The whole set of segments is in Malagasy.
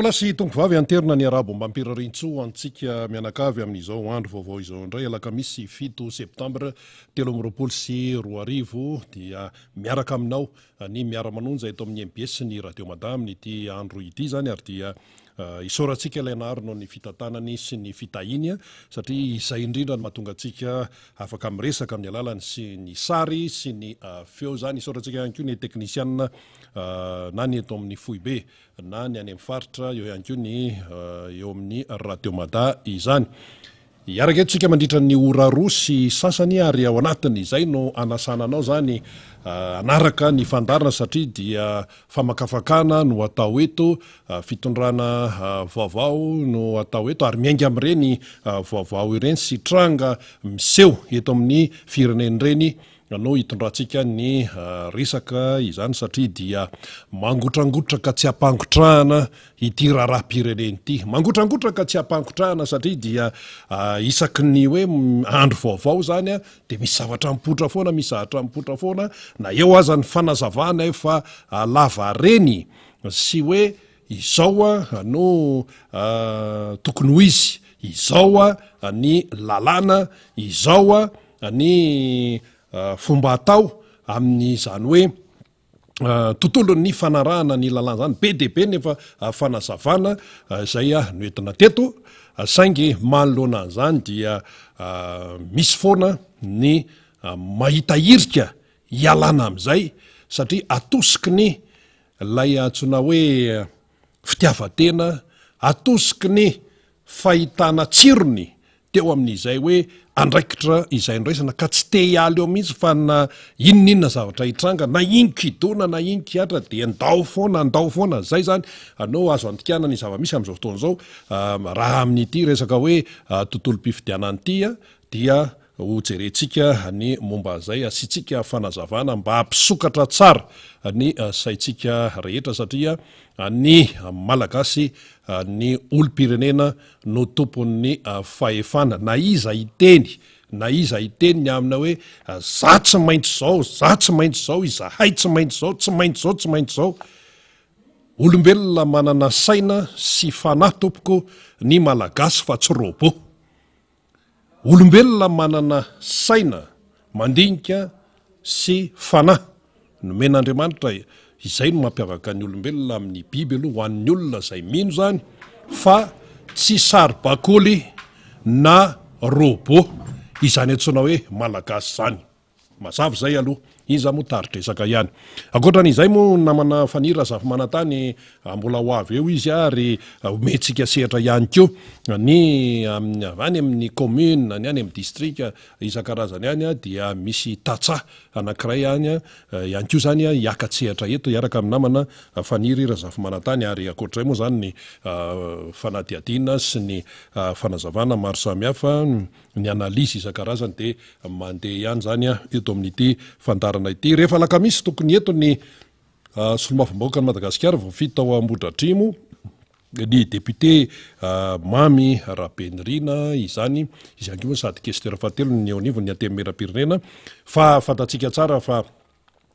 Tompolasy tompivavy anterina ny arabo mba ampirarintso antsika mianakavy amin'izao andro vaovao izao indray alakamisy 7 septambra 2024 dia miaraka aminao ny miara-manonja eto amin'ny MBS ny radio madame ity andro ity zany ary dia isaorantsika ilainarino ny fitantanany sy ny fitahiny satria izay indrindra ny mahatonga antsika afaka miresaka amin'ny alalany sy ny sary sy ny feo zany isaorantsika ihany koa ny teknisianina na ny eto amin'ny Foibe na ny any amin'ny faritra eo ihany koa ny eo amin'ny radio mada izany. Iaraka eto tsika mandritra ny ora roa sy sasany ary ao anatiny izay no anasananao zany anaraka ny fandarana satria dia famakafakana no atao eto, fitondrana vaovao no atao eto ary miainga amin'ireny vaovao ireny sy tranga miseho eto amin'ny firenen'ireny no hitondrantsika ny resaka izany satria dia mangotragotraka tsy ampangotrahana ity raharaham-pireneny ity. Mangotragotraka tsy ampangotrahana satria dia isaky ny hoe andro vaovao zany dia misy zavatra mipotra foana, misy zavatra mipotra foana na eo aza ny fanazavana efa lava reny sy hoe izao no tokony ho izy, izao ny lalàna, izao ny fomba atao amin'izany hoe tontolon'ny fanarahana ny lalàna zany be dia be nefa fanazavana izay no entina teto saingy manoloana an'izany dia misy foana ny mahita irika hialana amin'izay satria atosiky ny lay antsona hoe fitiavatena, atosiky ny fahitana tsirony teo amin'izay hoe andraikitra izay ndraisana ka tsy te hialy eo mihitsy fa na inon'inona zavatra hitranga na inkidona na inkihatra dia ndao foana zay zany anao azo antikana ny zava-misy amin'izao fotoana zao raha amin'ity resaka hoe tontolo-pifidianana ity dia ho jerentsika ny momba zay asitsika fanazavana mba hampisokatra tsara ny saitsika rehetra satria ny malagasy ny olo-pirenena no tompon'ny fahefana na iza iteny ny amina hoe za tsy maintsy zao izahay tsy maintsy zao olombelona manana saina sy fanahy tompoko ny malagasy fa tsy robot. Olombelona manana saina mandinika sy fanahy nomen'Andriamanitra izay no mampiavaka ny olombelona amin'ny biby aloha ho an'ny olona izay mino zany fa tsy sary-bakoly na robot izany antsoina hoe malagasy zany. Mazava zay aloha iza moa taritresaka ihany. Ankoatran'izay moa namana fanira zafy manantany mbola ho avy eo izy ary omentsika sehatra ihany koa ny any amin'ny commune ny any amin'ny district isan-karazany any dia misy tatsa anankiray ihany koa zany hiakatsehatra eto iaraka amin'ny namana fanira zafy manantany ary ankoatray moa zany ny fanadihadina sy ny fanazavana maro samihafa ny analizy isan-karazany dia mandeha ihany zany eto amin'ity fandarana ity. Rehefa alakamisy tokony eto ny solomavom-bahoaka ny Madagasikara voafita ao Ambohidratrimo ny député Mamy Rabenirina izany izy ihany koa sady questeur fahatelo ny eo anivony ny antenimieram-pirenena fa fantatsika tsara fa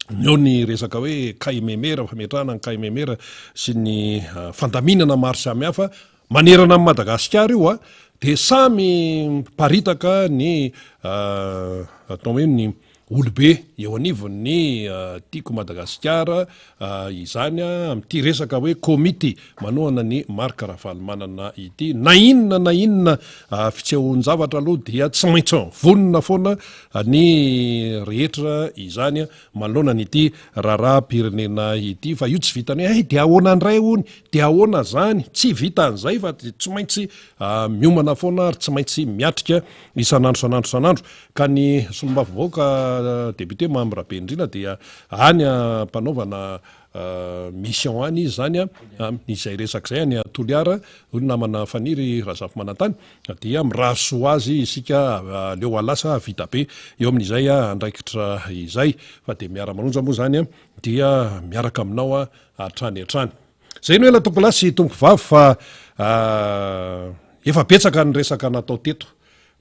eo ny resaka hoe kaimemera fametrahana ny kaimemera sy ny fandaminana maro samihafa manerana amin'ny Madagasikara io dia samy paritaka ny atao hoe ny olobe eo anivony tiako Madagasikara izany amin'ity resaka hoe komity manohana ny marika ravalomanana ity na inona fitsehon-javatra aloha dia tsy maintsy vonona foana ny rehetra izany manoloana n'ity raharaham-pirenena ity fa io tsy vitany hoe dia ahoana andray hony dia ahoana zany tsy vita an'izay fa tsy maintsy miomana foana ary tsy maintsy miatrika isanandro ka ny solombavom-bahoaka député Mamy Rabenirina dia any mpanaovana mission any izy zany izay resaka izay any Toliara olo namana faniry razafy manantany dia miraso azy isika leo alasa vita be eo amin'izay andraikitra izay fa dia miara-manonja moa zany dia miaraka aminao hatrany zay no ela tompolasy tompoko vavy fa efa betsaka ny resaka natao teto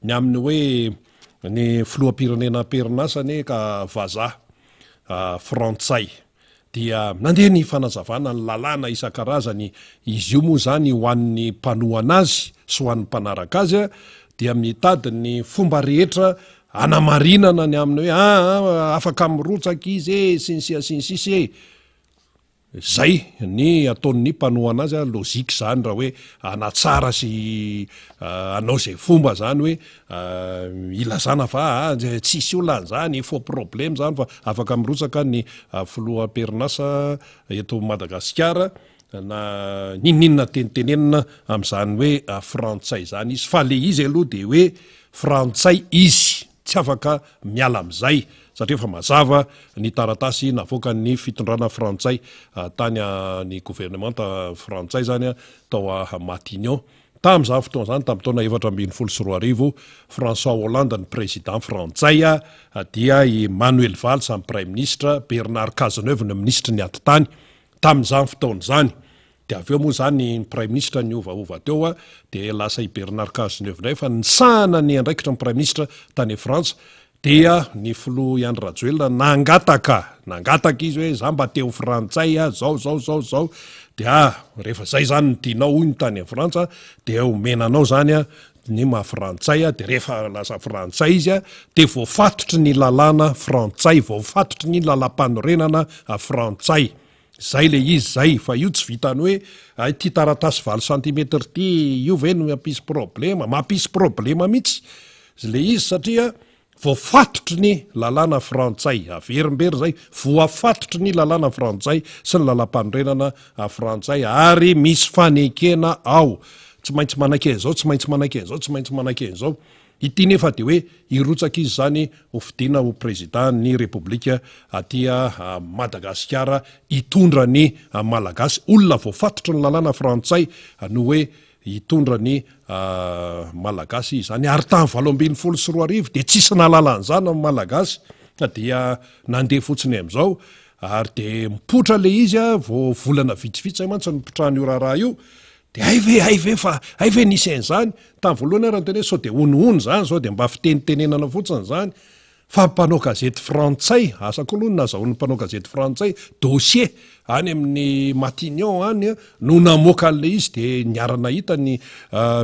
ny amin'ny hoe ny filoham-pirenena perinasany ka vazaha frantsay dia nandeha ny fanazavana ny lalàna isan-karazany izy io moa zany ho an'ny mpanohana azy sy ho an'ny mpanaraka azy a dia mitady ny fomba rehetra anamarinana ny aminy hoe afaka mirotsaka izy e sinsisy e zay ny ataon'ny mpanohana azy a lozika zany raha hoe anatsara sy anao zay fomba zany hoe ilazana fa tsisy olan'zany faux problème zany fa afaka mirotsaka ny filoham-perinasa eto Madagasikara na ninninona tenitenenina am'zany hoe frantsay zany izy fa le izy aloha de hoe frantsay izy tsy afaka miala am'izay satria efa mazava ny taratasy navoaka ny fitondrana frantsay tany ny gouvernemanta frantsay zany tao a Matignon tam'izany fotoana zany tamin'ny taona 2014 François Hollande ny président frantsay dia Manuel Valls ny prime ministre, Bernard Cazeneuve ny ministre ny atitany tamin'izany fotoana zany. De avy eo moa zany ny prime ministre ny ovaova teo de lasa i Bernard Cazeneuve ndray fa nisahana ny andraikitra ny prime ministre tany France dia ny filoha Andry Rajoelina nangataka izy hoe za mba teo frantsay zao dia rehefa zay zany nitianao hoy ny tany Frantsa de omenanao zany ny mahafrantsay de rehefa lasa frantsay izy de voafatotry ny lalàna frantsay voafatotry ny lalam-panorenana frantsay zay le izy zay fa io tsy vitany hoe ty taratasy 20 cm ty io ve no mampisy problema mihitsy le izy satria voafatotry ny lalàna frantsay averimbery zay voafatotry ny lalàna frantsay sy ny lalam-panorenana frantsay ary misy fanekena ao tsy maintsy manake zao ity nefa de hoe irotsaka izy zany hofidiana ho président ny république atia Madagasikara hitondra ny malagasy olona voafatotry ny lalàna frantsay no hoe hitondra ny malagasy zany ary tany 2014 de tsisy nalalan'zany amin'ny malagasy dia nandeha fotsiny am'izao ary de mipotra le izy vo volana vitsivitsy ay mantsy nipotrahan'io raha io de ay ve nisy an'izany tamin'ny voalohany raha teny sao de onohony zany zao de mba fitenitenenana fotsiny zany fa mpanao gazety frantsay asako aloha nazahoan'ny mpanao gazety frantsay dossier any amin'ny Matignon any no namoaka an'le izy de niarana hita ny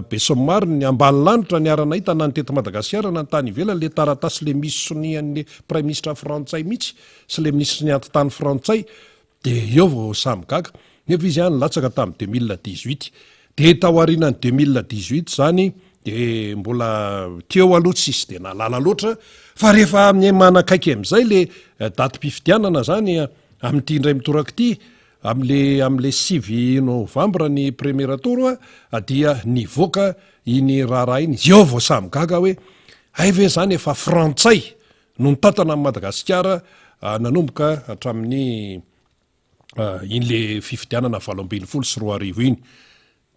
Besomar ny ambany lanitra niarana hita na ny teto Madagasikara na ny tany ivelany le taratasy le misy sonian'le prime ministre frantsay mihitsy sy le ministre ny atitany frantsay de eo vao samy gaga nefa izy any latsaka tamin'ny 2018 de tao aorianany 2018 zany de mbola teo aloha tsisy de nalala loatra fa rehefa manakaiky am'izay le daty mpifidianana zany amin'ity indray mitoraka ity am'le 6 novambra ny premier tour dia nivoaka iny raharaha iny eo vao samy gaga hoe ay ve zany efa frantsay no nitantana amin'ny Madagasikara nanomboka hatramin'ny in'le fifidianana 2014 iny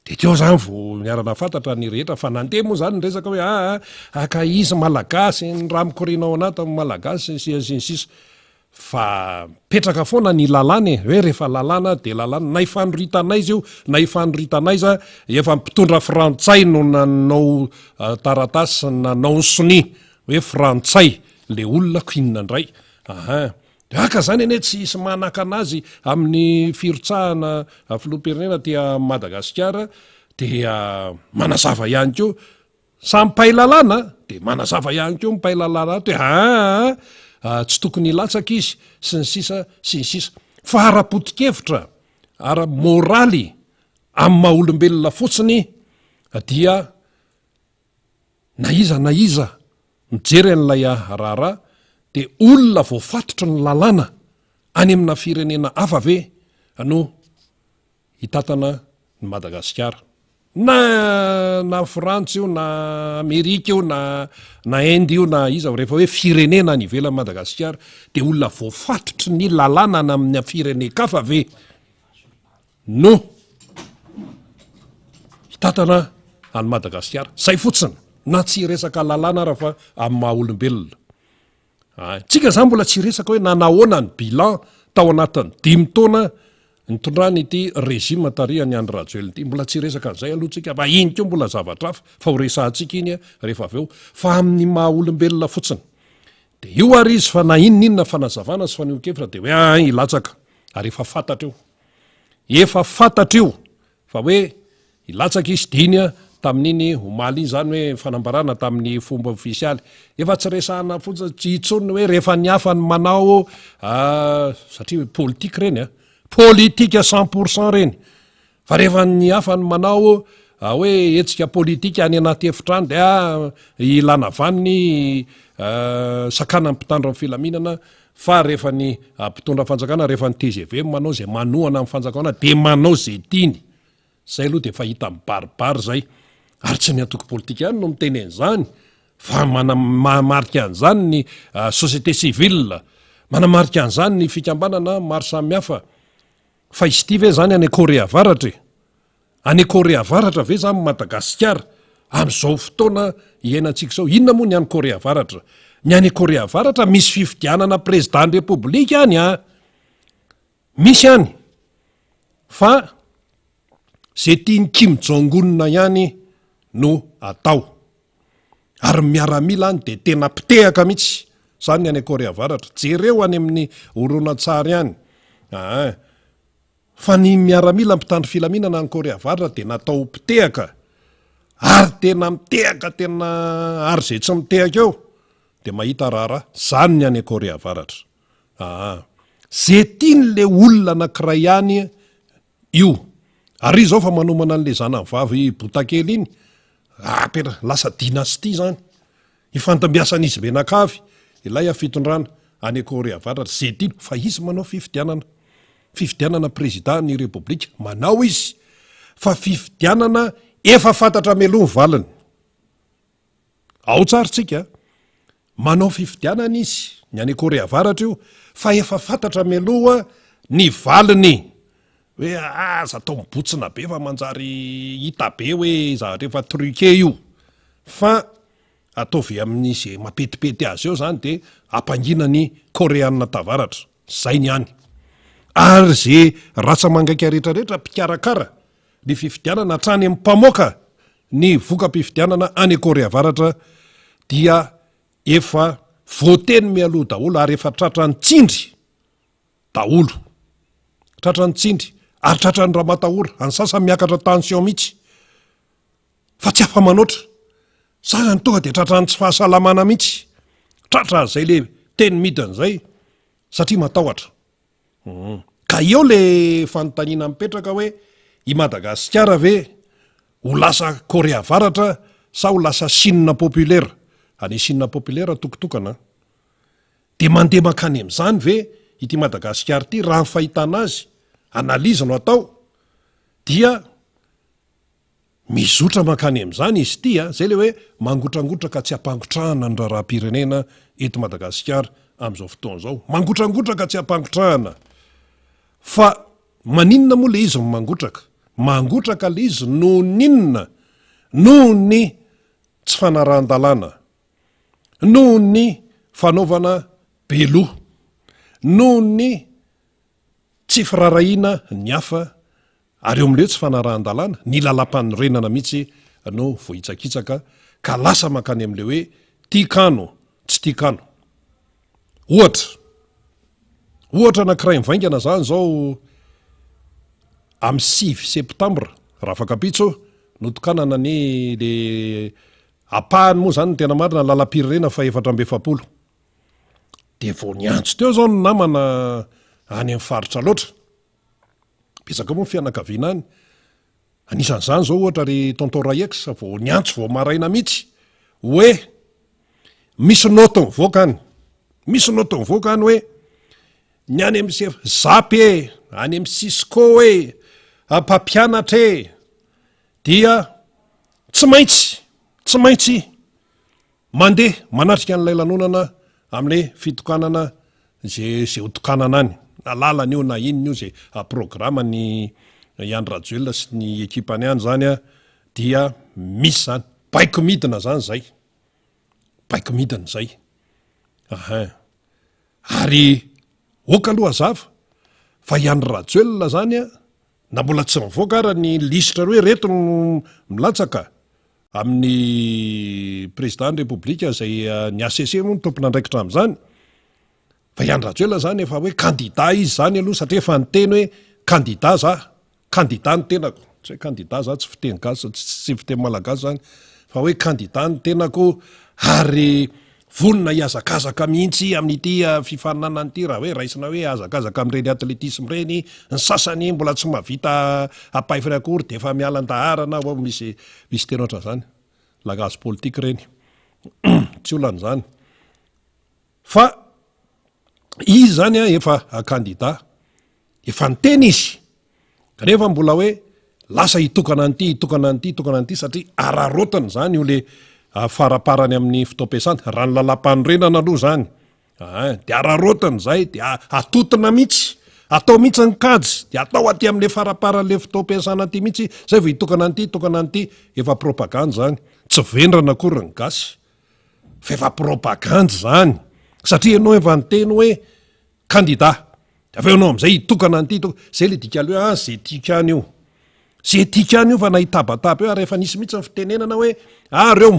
de teo zany vo niarana fantatra ny rehetra fa nandeha moa zany resaka hoe aka izy malagasy ny raha mikorinao anaty amin'ny malagasy sisa fa petraka foana ny lalàna hoe rehefa lalàna de lalàna na ifandritanay izy io na ifandritanay za efa mpitondra frantsay no nanao taratasy nanao ny soni hoe frantsay le olona koinina ndray de aka zany ane tsy isy manaka anazy amin'ny firotsahana filoham-pirenena tia Madagasikara dia manazava ihany keo samy mpay lalàna de manazava ihany keo mipay lalàna hoe tsy tokony latsaka izy sy ny sisa fa ara-potikevitra ara-moraly amin'ny maha-olombelona fotsiny dia na iza mijery an'ilay raharaha de olona voafatotry ny lalàna any amina firenena hafa ve no hitatana ny Madagasikara na Frantsa io na Amerika io na Inde io na iza rehefa hoe firenena ny ivelan'ny Madagasikara de olona voafatotry ny lalàna na amin'ny fireneka-kafa ve no hitatana any Madagasikara zay fotsiny na tsy resaka lalàna raha fa amin'ny maha-olombelona tsika zany mbola tsy resaka hoe nanahoana ny bilan tao anatin'ny 5 taona nitondrany ity régime tarihany Andry Rajoelina ity mbola tsy resaka an'izay aloha tsika fa iny keo mbola zavatra hafa fa ho resahantsika iny rehefa avy eo fa amin'ny maha-olombelona fotsiny de io ary izy fa na inona fanazavana sy fanehon-kevitra de hoe ilatsaka ary efa fantatra io fa hoe ilatsaka izy dinya tamin'iny omaly iny zany hoe fanambarana tamin'ny fomba ofisialy efa tsy resahana fotsiny tsy itsonony hoe rehefa ny hafany manao satria politika reny politika 100% reny fa rehefa ny hafany manao hoe etsika politika any anaty efitrano de ilana vaniny sakana mpitandro amin'ny filaminana fa rehefa ny mpitondra fanjakana rehefa ny TGV manao zay manohana amin'ny fanjakana de manao zay tiany zay aloha de fahita mibaribary zay ary tsy ny antoko politika ihany no mitenen'izany fa manamarika an'izany ny société civile manamarika an'izany ny fikambanana maro samihafa fa izy ty ve zany any Korea Avaratra any Korea Avaratra ve zany Madagasikara am'izao fotoana iainantsika zao inona moa ny any Korea Avaratra ny any Korea Avaratra misy fifidianana président république any misy any fa zay tiany Kim Jong-un ihany no atao ary miaramila any de tena pitehaka mihitsy zany any Korea Avaratra jereo any amin'ny horonan-tsary any fa ny miaramila mpitandro filaminana any Korea Avaratra de natao pitehaka ary tena mitehaka tena ary zay tsy mitehaka eo de mahita raharaha zany ny any Korea Avaratra zay tiany le olona anankiray ihany io ary zao fa manomana an'le zanavavy botakely iny lasa dynastie zany ifantambiasan'izy benakavy ilay fitondrana any Korea Avaratra zay tiany fa izy manao fifidianana président ny république manao izy fa fifidianana efa fantatra meloa ny valiny ao tsara tsika manao fifidianana izy ny any Korea Avaratra io fa efa fantatra meloa ny valiny hoe zatao mibotsina be fa manjary hita be hoe zavatra efa truqué io fa ataovy amin'izay mapetipety azy eo zany de ampangina ny koreanina tavaratra zay ny any ary zay ratsa mangaika rehetrarehetra mpikarakara ny fifidianana hatrany amin'ny mpamoaka ny voka-pifidianana any Korea Avaratra dia efa voateny mialoha daholo ary efa tratrany tsindry daholo tratrany tsindry ary tratrany ramatahora any sasa miakatra tension mihitsy fa tsy afa manoatra sasany tonga de tratrany tsy fahasalamana mihitsy tratra zay le teny midiny zay satria matahotra ka eo le fanontaniana mipetraka hoe i Madagasikara ve ho lasa Korea Avaratra sa ho lasa Chine populaire any Chine populaire tokotokana de mandeha makany amin'izany ve ity Madagasikara ty raha ny fahitana azy analizy no atao dia mizotra makany amin'izany izy ty zay le hoe mangotragotra ka tsy ampangotrahana ny raharam-pirenena eto Madagasikara amin'izao fotoana zao mangotragotra ka tsy ampangotrahana fa maninona moa le izy mangotraka le izy noho ninona noho ny tsy fanarahan-dalàna noho ny fanaovana beloha noho ny tsy firarahiana ny hafa ary eo amin'ireo tsy fanarahan-dalàna ny lalam-panorenana mihitsy no vohitsakitsaka ka lasa makany amin'le hoe tiakano tsy tiakano ohatra anankiray mivaingana zany zao amin'ny 6 septambra raha fakapitso notokanana ny le apahany moa zany ny tena marina lalam-pirenena fa 470 de vao niantso teo zao no namana any amin'ny faritra loatra betsaka moa ny fianakaviana any anisan'izany zao ohatra ry tonton Rayex vao niantso vao maraina mihitsy hoe misy noto mivoaka any hoe ny any amin'ny zapy any amin'ny Cisco mpampianatra dia tsy maintsy mandeha manatrika an'ilay lanonana amin'le fitokanana zay hotokanana any lalana io na inona io zay programa ny Iany Rajoelina sy ny ekipany any zany dia misy zany baiko midina zany zay ary oka aloha zava fa Iany Rajoelina zany na mbola tsy mivoaka ara ny lisitra hoe reto no milatsaka amin'ny président république zay ny ACC moa ny tompona andraikitra amin'izany fa iandrajoela zany efa hoe kandida izy zany aloha satria efa nyteny hoe kandida za kandida ny tenako tsy hoe kandida za tsy fiteny gasy tsy fiteny malagasy zany fa hoe kandida ny tenako ary vonona hiazakazaka mihitsy amin'ity fifaninananyity raha hoe raisina hoe azakazaka amin'ireny atletisme reny ny sasany mbola tsy mavita apaifiny akory de efa mialan-daharana misy teny oatra zany lagazy politika reny tsy olan'izany fa izy zany efa kandida efa nyteny izy kanefa mbola hoe lasa hitokana an'ity satria ararotany zany io le faraparany amin'ny fitaom-piasana raha ny lalam-panorenana aloha zany de ararotany zay de atotona mihitsy atao mihitsy ny kajy de atao aty amin'le faraparan'le fitaom-piasana aty mihitsy zay vo hitokana an'ity efa propagande zany tsy vendrana akory ny gasy fa efa propagande zany satria ianao efa nyteny hoe kandida de aveo anao am'izay hitokana an'ity zay le dikalo hoe zay tikany io zay tikany io fa nahitabataba eo ary efa nisy mihitsy ny fitenenana hoe reo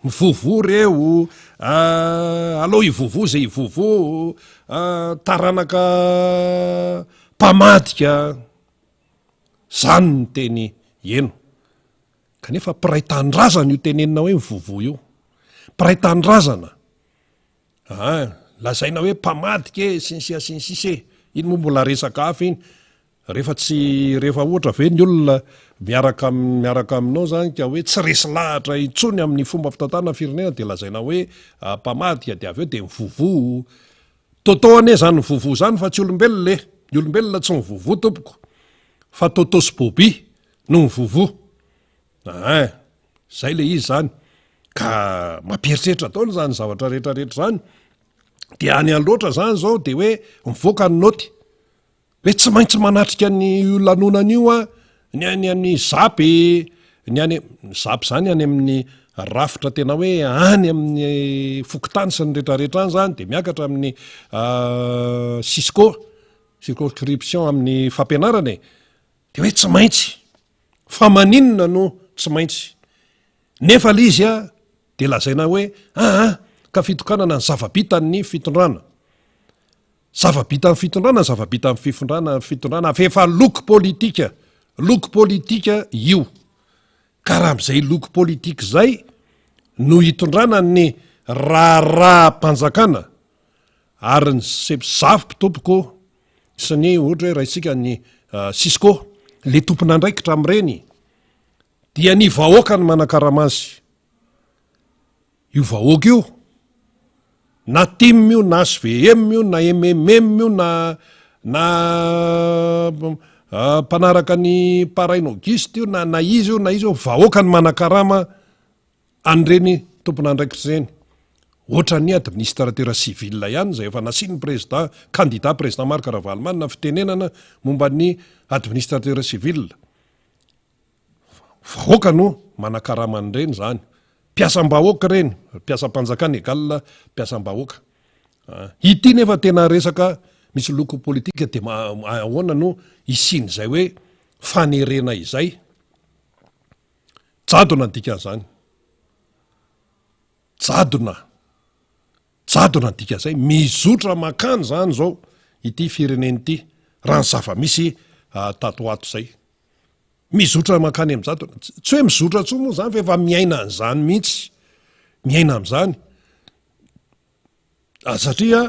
mivovo reo alao ivovo zay ivovo taranaka mpamadika zany ny teny eno kanefa piraitan-drazana io tenenina hoe mivovo io piraitan-drazana lazaina hoe mpamadika sinsisy iny moa mbola resaka hafa iny rehefa ohatra ve ny olona miaraka aminao zany ka hoe tsy resy lahatra itsony amin'ny fomba fitantanana firenena de lazaina hoe mpamadika de aveo de mivovo totao ane zany mivovo zany fa tsy olombelona ny olombelona tsy mivovo tompoko fa totosy bobi no mivovo zay le izy zany ka mamperitreritra taona zany zavatra rehetrarehetra zany de any aloatra zany zao de hoe mivoaka ny noty hoe tsy maintsy manatrika ny lanonan'io ny any zapy zapy zany any amin'ny rafitra tena hoe any amin'ny fokotany sy ny rehetrarehetra any zany de miakatra amin'ny circonscription amin'ny fampianarana de hoe tsy maintsy fa maninona no tsy maintsy nefa le izy de lazaina hoe ka fitokanana ny zava-bitany fitondrana zava-bitan'ny fitondrana zava-bitan'ny fitondrana efa loko politika io ka raha am'izay loko politika zay no hitondrana ny raha-mpanjakana ary ny zafy tompoko sy ny ohatra hoe raha isika ny Cisco le tompona andraikitra am'ireny dia ny vahoaka ny manakarama azy io vahoaka io na tim io na SVM io na MMM io na mpanaraka ny parainauguste io na izy io vahoaka ny manakarama an'ireny tompona andraikitra ireny ohatra ny administrateur civil ihany zay efa nasiny président candidat président Marc Ravalomanina fitenenana momba ny administrateur civil vahoaka no manakarama an'ireny zany mpiasam-bahoaka reny mpiasam-panjakana egal mpiasam-bahoaka ity nefa tena resaka misy loko politika de ahoana no isiny zay hoe fanerena izay jadona ny dikan'izany jadona ny dikan'izay mizotra makany zany zao ity fireneny ity raha ny zava-misy tatoato zay mizotra makany am'jadona tsy hoe mizotra tso moa zany fa efa miaina an'izany mihitsy miaina am'izany satria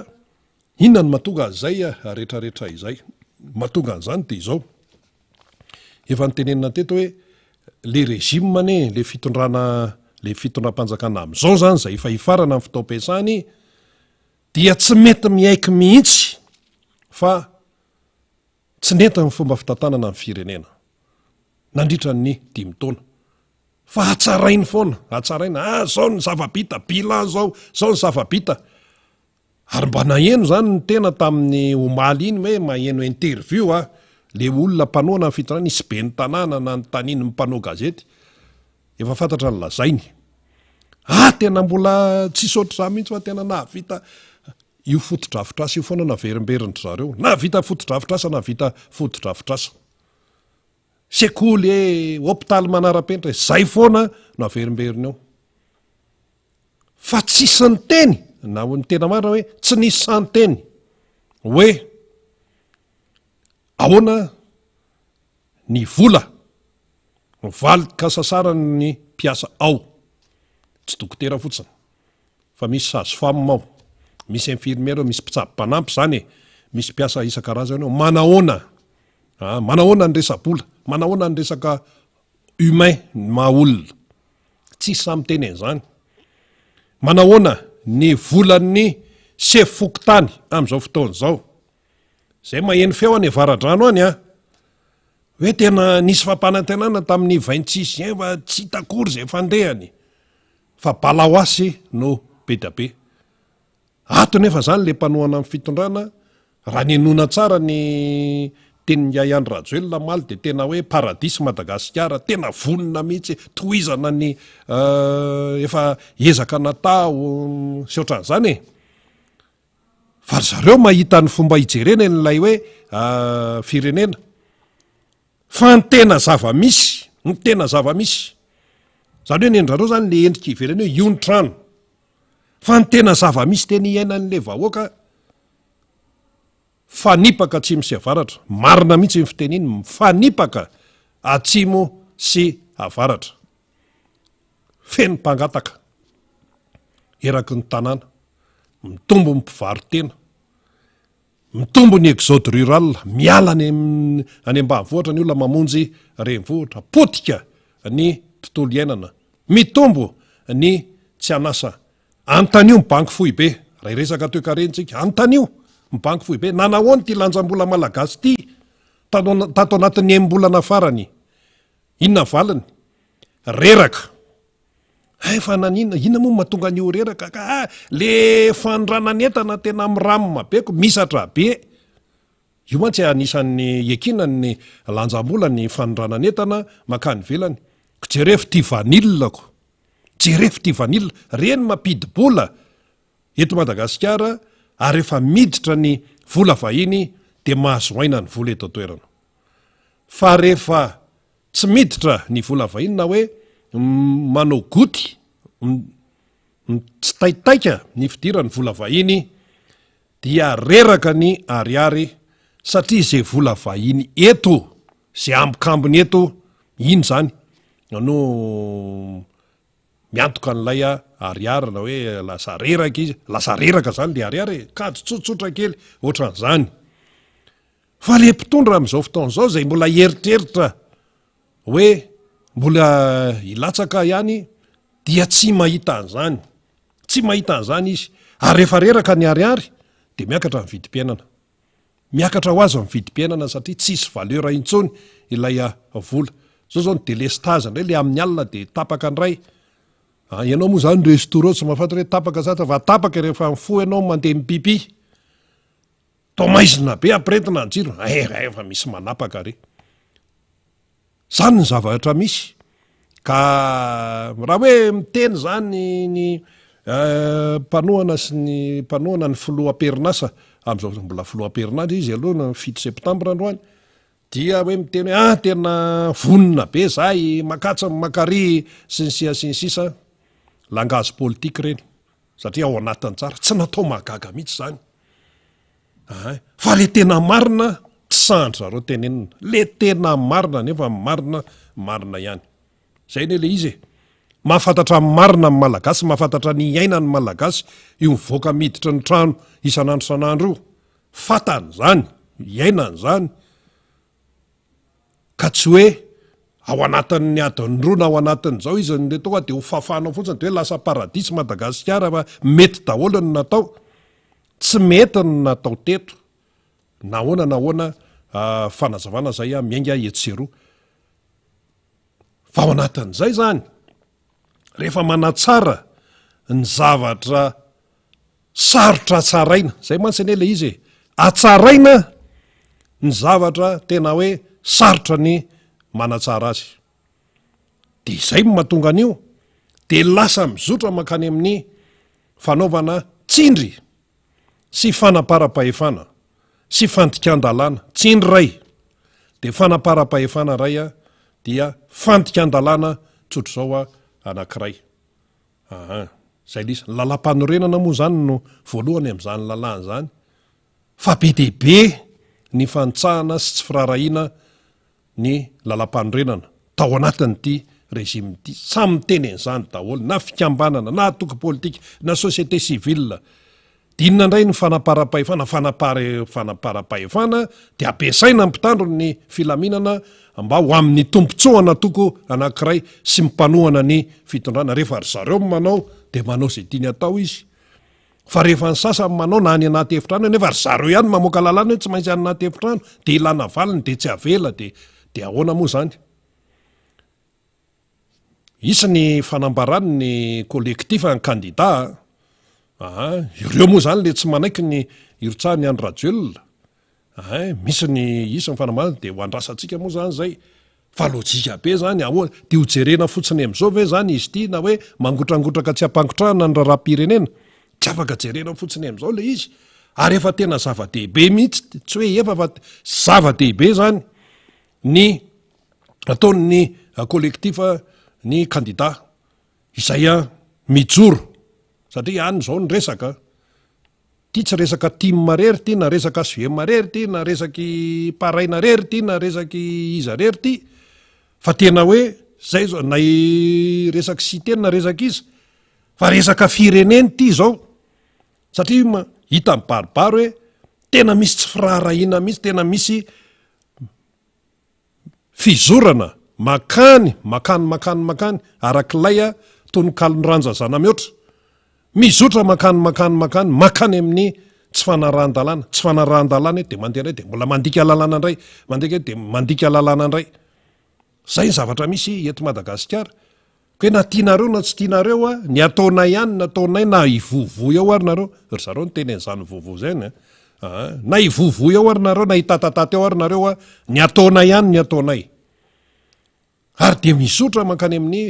inona ny mahatonga an'izay rehetrarehetra izay mahatonga an'izany de izao efa nytenenina teto hoe le régime ane le fitondram-panjakana am'izao zany zay efa hifarana amin'ny fitaom-piasany dia tsy mety miaiky mihitsy fa tsy nety ny fomba fitantanana amin'ny firenena nandritra ny 5 taona fa hatsarainy foana hatsaraina zao ny zava-bita bilan zao ny zava-bita ary mba naheno zany ny tena tamin'ny omaly iny hoe maheno interview le olona mpanoana ny fitondrana nisy be ny tanàna na ny taniny mpanao gazety efa fantatra ny lazainy tena mbola tsisy oatra mihitsy fa tena nahavita io fotodrafitrasa io foana naverimberindry zareo na vita fotodrafitrasa na vita fotodrafitrasa sekoly hôpitaly manara-penitra zay foana naverimberiny ao fa tsisy ny teny na ny tena marina hoe tsy nisy santeny hoe ahoana ny vola valika sasara ny mpiasa ao, tsy dokotera fotsiny fa misy sage-femme ao, misy infirmiera, misy mpitsabo-panampy zany misy mpiasa isan-karazany ao. Manahoana ny resa-bola, manahoana ny resaka humain maha-olona, tsisy samy teny zany. Manahoana ny volan'ny sefo fokotany amin'izao fotoana izao, zay maheno feo any Avaradrano any hoe tena nisy fampanantenana tamin'ny 26 juin fa tsy hitakory zay fandehany, fa balahoasy no be da be. Ato nefa zany le mpanohana amin'ny fitondrana, raha nenona tsara ny tenin'ny Yahya Rajoelina maly de tena hoe paradisy Madagasikara, tena vonona mihitsy, tohizana ny efa ezaka natao sy ohatran'izany fa zareo mahita ny fomba hijerena n'ilay hoe firenena fa ny tena zava-misy, ny tena zava-misy zany hoe nendrareo zany le endrika iverena hoe iontrano, fa ny tena zava-misy teny iainan'le vahoaka fanipaka atsimo sy avaratra. Marina mihitsy ny fiteniny, fanipaka atsimo sy avaratra, feno mpangataka eraky ny tanàna, mitombo ny mpivarotena, mitombo ny exode rural, miala any ambanivohitra ny olona mamonjy renivohitra, potika ny tontolo iainana, mitombo ny tsy anasa. Antanio ny banky fohy be, raha iresaka toe-karentsika, antanio ny banky fohy be, nanahoany ty lanjam-bola malagasy ty tato anatin'ny embolana farany, inona valiny? Reraka. Fa inona moa mahatonga an'io reraka ka le fandranan'entana tena miramina beko, misatra be. Io mantsy anisan'ny ekinany ny lanjam-bola ny fandranan'entana makany velany. Jerefy ty vanillako, jerefy ty vanilla, reny mampidi-bola eto Madagasikara, ary efa miditra ny vola vahiny de mahazoaina ny vola eto toerana. Fa rehefa tsy miditra ny vola vahiny na hoe manao goty, tsy taitaika ny fidira ny vola vahiny, dia reraka ny ariary, satria zay vola vahiny eto, zay ambokambony eto, iny zany no miantoka n'ilay ariary na hoe lasa reraka izy, lasa reraka zany le ariary, kajy tsotsotra kely ohatran'izany. Fa le mpitondra amin'izao fotoana izao zay mbola eritreritra hoe mbola hilatsaka ihany, dia tsy mahita an'izany, tsy mahita an'izany izy. Ary rehefa reraka ny ariary de miakatra ny vidim-piainana, miakatra ho azy ny vidim-piainana, satria tsisy valeur intsony ilay vola. Zao zao ny délestage indray, le amin'ny alina de tapaka andray. Ianao moa zany restaurant tsy mahafantatra hoe tapaka zata, va tapaka rehefa mifo ianao mandeha mipipi, tomaizina be ampiretina ny jiro, efa misy manapaka re. Zany ny zavatra misy. Ka raha hoe miteny zany ny mpanohana sy ny mpanohana ny filoham-perinasa, amin'izao mbola filoham-perinasa izy aloha ny 7 septambra androany, dia hoe miteny hoe tena vonona be zahay, makatsa makary sy ny sisa langage politique reny, satria ao anatiny tsara, tsy natao magaga mihitsy zany. Fa le tena marina tsy sahantry zareo tenenina, le tena marina nefa marina ihany. Zay ne le izy mahafantatra marina ny malagasy, mahafantatra ny iainany malagasy, io mivoaka miditra ny trano isan'andro san'andro io, fatany zany, iainany zany, ka tsy hoe ao anatin'ny adiny roa na ao anatin'izao izy le tonga de ho fafanao fotsiny de hoe lasa paradisy Madagasikara fa mety daholo ny natao, tsy mety ny natao teto. Nahoana fanazavana zay miainga etseroa. Fa ao anatin'izay zany, rehefa manatsara ny zavatra sarotra atsaraina, zay mantsy ane le izy, atsaraina ny zavatra tena hoe sarotra ny manatsara azy. De izay mahatonga an'io, de lasa mizotra makany amin'ny fanaovana tsindry sy fanapara-pahefana sy fandikan-dalàna. Tsindry ray de fanapara-pahefana ray dia fandikan-dalàna tsotr'izao anankiray. zay lisa lalam-panorenana moa zany no voalohany am'izany lalàna zany fa be dehibe ny fantsahana sy tsy firarahiana ny lalam-panorenana tao anatin'ity régime ity samy tenen'izany daholo na fikambanana na atoky politika na société civile dinona indray ny fanaparam-pahefana dia ampiasaina mpitandro ny filaminana mba ho amin'ny tompontsoana toko anankiray sy mipanohana ny fitondrana rehefa ry zareo manao dia manao zay tiany atao izy fa rehefa ny sasany manao na any anaty efitrano nefa ry zareo ihany mamoaka lalàna hoe tsy maintsy any anaty efitrano dia ilana valiny dia tsy avela dia ahoana moa zany isy ny fanambarany ny collectif ny candidat ireo moa zany le tsy manaiky ny irotsahany any radiolona misy ny isy ny fanambarany dia ho andrasantsika moa zany zay fa lojika be zany ahoana dia ho jerena fotsiny am'izao ve zany izy ity na hoe mangotragotraka tsy ampangotrahana ny raharam-pirenena tsy afaka jerena fotsiny am'izao le izy ary efa tena zava-dehibe mihitsy tsy hoe efa fa zava-dehibe zany ny ataon'ny collectif ny candidat izay mijoro satria any zao ny resaka ty tsy resaka tim marery ty na resaka sve marery ty na resaky paraina rery ty na resaky iza rery ty fa tena hoe zay zao nay resaky cité na resaka izy fa resaka fireneny ty zao satria hita mibaribary hoe tena misy tsy firaharahiana mihitsy tena misy fizorana makany arak'ilay tonokalonyranja zana mioatra mizotra makany amin'ny tsy fanarahan-dalàna tsy fanarahan-dalàna de mandeha indray de mbola mandika lalàna indray mandeha de mandika lalàna indray zay ny zavatra misy eto Madagasikara hoe na tianareo na tsy tianareo ny ataonay ihany nataonay na ivovo eo ary nareo ry zareo ny tenen'izany vovo zany na ivovo eo ary nareo na hitatataty eo ary nareo ny ataonay ihany ny ataonay ary de mizotra mankany amin'ny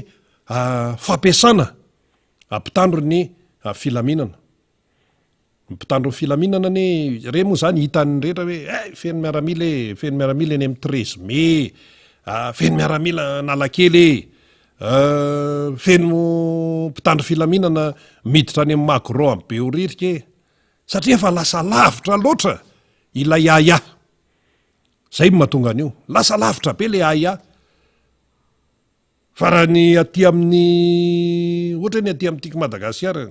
fampiasana mpitandro ny filaminana mpitandro ny filaminana ny re moa zany hitany rehetra hoe feno miaramila feno miaramila eny amin'ny 13 mai feno miaramila nalakely feno mpitandro filaminana miditra any amin'ny Macron amin'ny Beoririka satria efa lasa lavitra loatra ilay aya zay mahatonga an'io lasa lavitra be le aya fa raha ny aty amin'ny ohatra ny aty amin'n'tika Madagasikara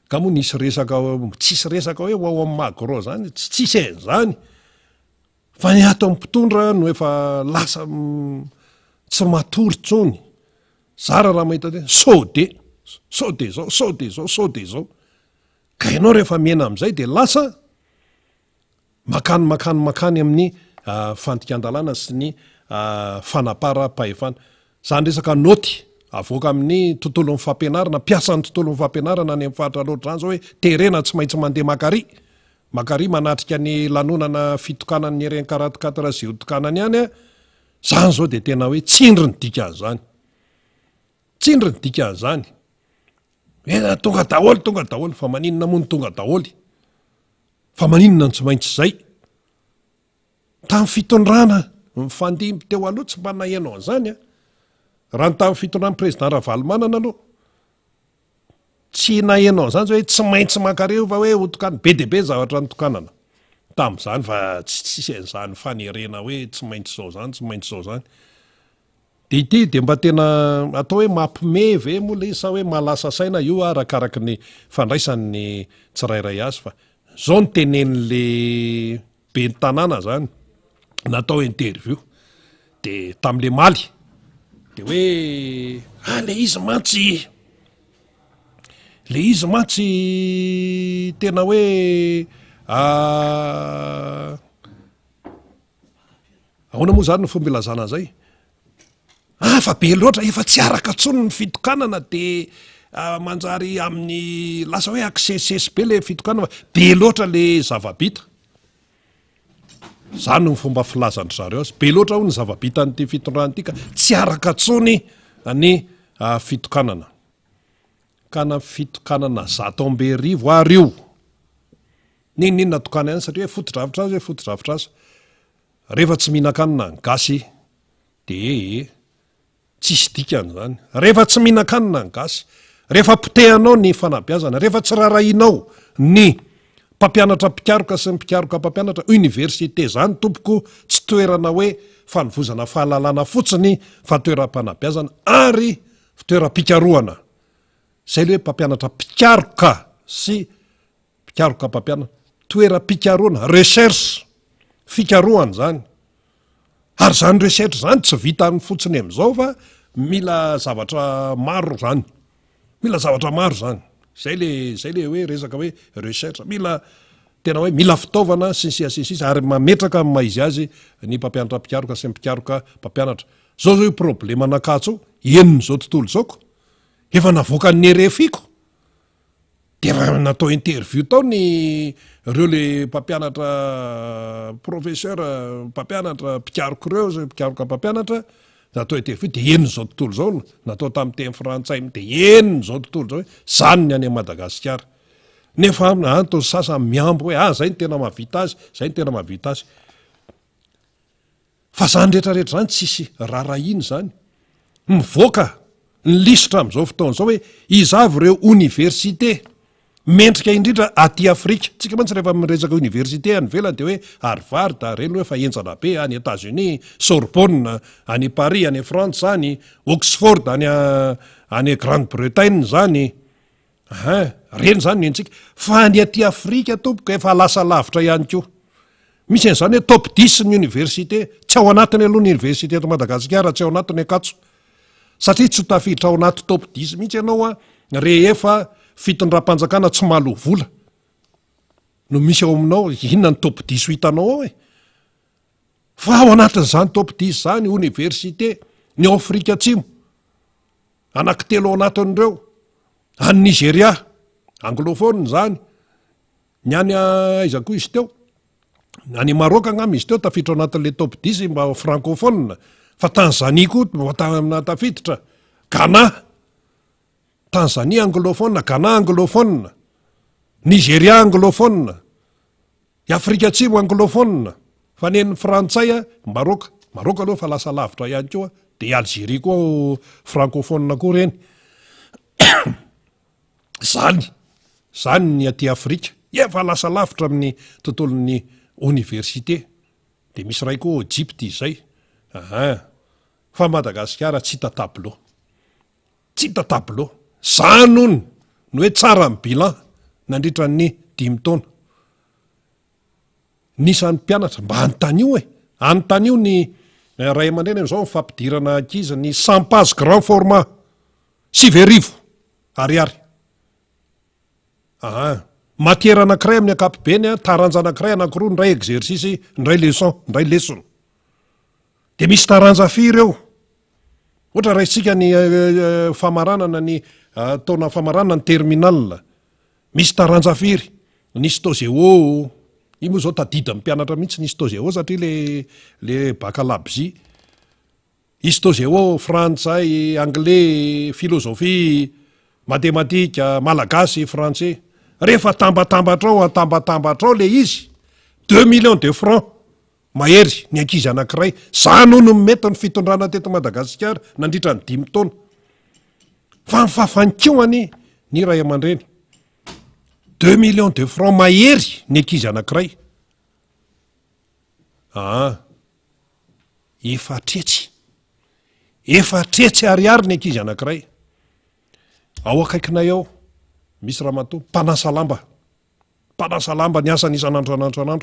ka moa nisy resaka tsisy resaka hoe ho ao amin'ny Macron zany tsy tsisy zany fa ny ato amin'ny mpitondra no efa lasa tsy matory tsony zara raha mahita de sode zao ka ianao rehefa miena amin'izay de lasa makany amin'ny fandikan-dalàna sy ny fanapara-pahefana zany resaka noty avoaka amin'ny tontolon'ny fampianarana mpiasan'ny tontolon'ny fampianarana any amin'ny faritra loatra zany zao hoe terena tsy maintsy mandeha makary manatrika ny lanonana fitokanan'ny renkaratokatra zay hotokanany any zany zao de tena hoe tsindry ny dikan'izany tonga daholo fa maninona moa ny tonga daholy fa maninona ny tsy maintsy zay tamin'ny fitondrana mifandimby teo aloha tsy mba nahenao an'izany raha ny tamin'ny fitondrany président Ravalomanana aloha tsy nahenao an'izany zao hoe tsy maintsy makareo fa hoe hotokany be dehibe zavatra nytokanana tamin'izany fa tsy tsisy an'izany fanerena hoe tsy maintsy zao zany de ity de mba tena atao hoe mampime ve moa le sa hoe malasa saina io arakaraky ny fandraisan'ny tsirairay azy fa zao ny tenen'le be ny tanàna zany natao interview de tam'le maly de hoe le izy mantsy tena hoe ahoana moa zany no fomba ilazana zay fa be loatra efa tsy araka tsony ny fitokanana de manjary amin'ny lasa hoe aksesesy be le fitokanana be loatra le zavabita zany no fomba filazandry zareo azy be loatra ho ny zavabita n'ity fitondrana ity ka tsy araka tsony ny fitokanana kana fitokanana 100 ary io ninona tokana ihany satria hoe foto-dravitra azy rehefa tsy mihinan-kanina ny gasy de tsisy dikany zany rehefa tsy mihinan-kanina ny gasy rehefa potehanao ny fanabeazana, rehefa tsy rarahinao ny mpampianatra mpikaroka sy ny mpikaroka mpampianatra, université zany tompoko tsy toerana hoe fanovozana fahalalana fotsiny fa toeram-panabeazana ary fitoeram-pikaroana. Zay le hoe mpampianatra mpikaroka sy mpikaroka mpampianatra, toeram-pikaroana, recherche, fikaroana zany. Ary zany recherche zany tsy vitany fotsiny am'izao fa mila zavatra maro zany. Mila zavatra maro zany. Zay le hoe resaka hoe recherche, mila tena hoe mila fitaovana sisa ary mametraka amin'ny maizy azy ny mpampianatra mpikaroka sy mpikaroka mpampianatra. Zao zao problema nakatso eniny zao tontolo zaoko. Efa navoaka ny RFI-ko. De raha natao interview tao ny reo le mpampianatra professeur mpampianatra mpikaroka reo zay mpikaroka mpampianatra natao interview de eniny zao tontolo zao natao tamin'ny teny frantsay de eniny zao tontolo zao hoe zany ny any Madagasikara. Nefa antony sasany miambo hoe zay ny tena mahavita azy, zay ny tena mahavita azy. Fa zany rehetrarehetra zany tsisy rarahiny zany. Mivoaka ny lisitra am'izao fotoana zao hoe izavy reo université mendrika indrindra aty Afrika. Tsika mantsy rehefa miresaka université any velany de hoe Harvard, reny hoe fa enjana be any États-Unis, Sorbonne any Paris any France zany, Oxford any Grande-Bretagne zany. Reny zany nentsika fa ny aty Afrika tompoko efa lasa lavitra ihany koa. Misy an'izany hoe top 10 ny université, tsy ao anatiny aloha ny université eto Madagasikara, tsy ao anatiny akatso. Satria tsy tafiditra ao anaty top 10 mihitsy ianao rehefa fitondram-panjakana tsy malo vola. No misy ao aminao, inona ny top 10 ho hitanao ao e? Fa ao anatin'izany top 10 zany université ny Afrika Atsimo. Anankitelo ao anatin'ireo. Any Nigeria, anglophone zany. Ny any iza koa izy teo. Any Maroc angamba izy teo tafiditra ao anatin'le top 10 mba francophone. Fa Tanzanie koa tafiditra. Ghana, Tanzanie anglophone, Ghana anglophone, Nigeria anglophone, Afrika Atsimo anglophone. Fa nen'ny frantsay Maroc aloha fa lasa lavitra ihany koa. De Algérie koa francophone koa reny. Zany ny aty Afrika efa lasa lavitra amin'ny tontolon'ny université. De misy ray koa Egypte izay. Fa Madagasikara tsy hita tableau. Tsy hita tableau. Zanyony no hoe tsara ny bilan nandritra ny 5 taona. Nisan'ny mpianatra mba anontanio anontanio ny ray aman-dreny am'izao mifampidirana ankizy ny 100 pages grand format 7,000 ariary. Matière anankiray amin'ny ankapobeny, taranja anankiray anankiroa, ndray exercice, ndray leçon. De misy taranja firy eo. Ohatra raisika ny famaranana ny taona famaranana ny terminal. Misy taranja firy. Ny stojeo, io moa zao tadidin'ny mpianatra mihitsy ny stojeo satria le baccalabsie. Stojeo, frantsay, anglais, philosophie, matematika, malagasy, français. Rehefa tambatambatra ao le izy 2 millions de francs mahery ny ankizy anankiray. Zany no mety ny fitondrana teto Madagasikara nandritra ny 5 taona. Fa mifafankihoany ny ray aman-dreny 2 millions de francs mahery ny ankizy anankiray. Efa tretsy ariary ny ankizy anankiray. Ao akaikinay ao misy ramatoa mpanasa lamba ny asany isan'andro.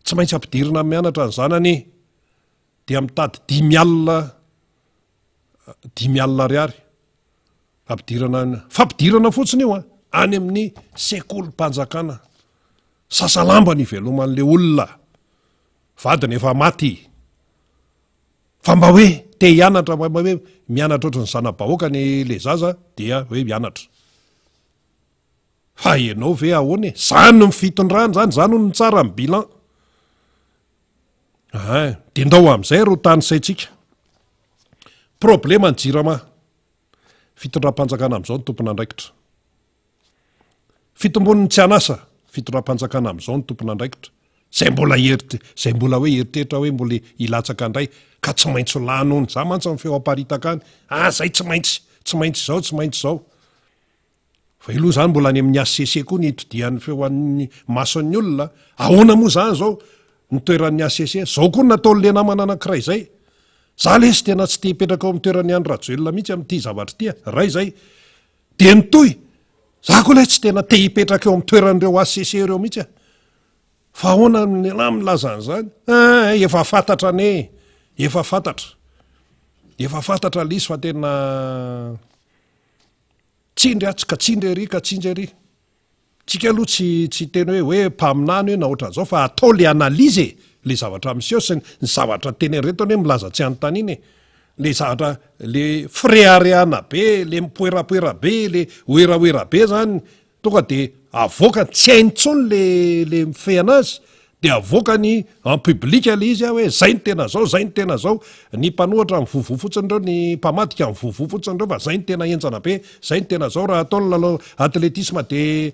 Tsy maintsy ampidirina amin'ny mianatra ny zanany dia mitady 10 alina ariary. Fampidirana fotsiny io any amin'ny sekolim-panjakana. Sasalamba ny veloman'le olona. Vadiny efa maty. Fa mba hoe te hianatra, mba hoe mianatra ohatry ny zana-bahoaka le zaza dia hoe mianatra. Fa ianao ve ahoana? Zany no fitondrana zany no tsara ny bilan. De ndao amin'izay ro tany saitsika. Problema ny jirama. Fitondram-panjakana amin'izao ny tompona andraikitra. Fitombon'ny tsy anasa. Fitondram-panjakana amin'izao ny tompona andraikitra. Zay mbola hoe eritreritra hoe mbola ilatsaka andray ka tsy maintsy lano ony. Za mantsy amin'ny feo aparitaka any. Zay tsy maintsy zao. fa iloha zany mbola any amin'ny ACC koa ny itodian'ny feoan'ny mason'ny olona ahoana moa zany zao ny toeran'ny ACC zao koa nataon'le namana anankiray zay za lesy tena tsy te hipetraka ao amin'ny toeran'ny andro rajoelona mihitsy amin'ity zavatra ity ray zay de nitoy za koa lay tsy tena te hipetraka eo amin'ny toeran'ireo ACC ireo mihitsy fa ahoana na milazany zany efa fantatra ane efa fantatra lisy fa tena tsindry atsy ka tsindry ery ka tsindry ery tsika aloha tsy teny hoe mpaminany hoe na ohatran'izao fa atao le analizy le zavatra miseho sy ny zavatra teny reto hoe milaza tsy anontany iny le zavatra le fréaréana be le mipoerapoera be le oeraoera be zany tonga de avoaka tsy haintsony le mifehy anazy de avoakany en public le izy hoe zay ny tena zao zay ny tena zao ny mpanohatra mivovo fotsiny reo ny mpamadika mivovo fotsiny reo fa zay ny tena enjana be zay ny tena zao raha ataony lalao atletisme de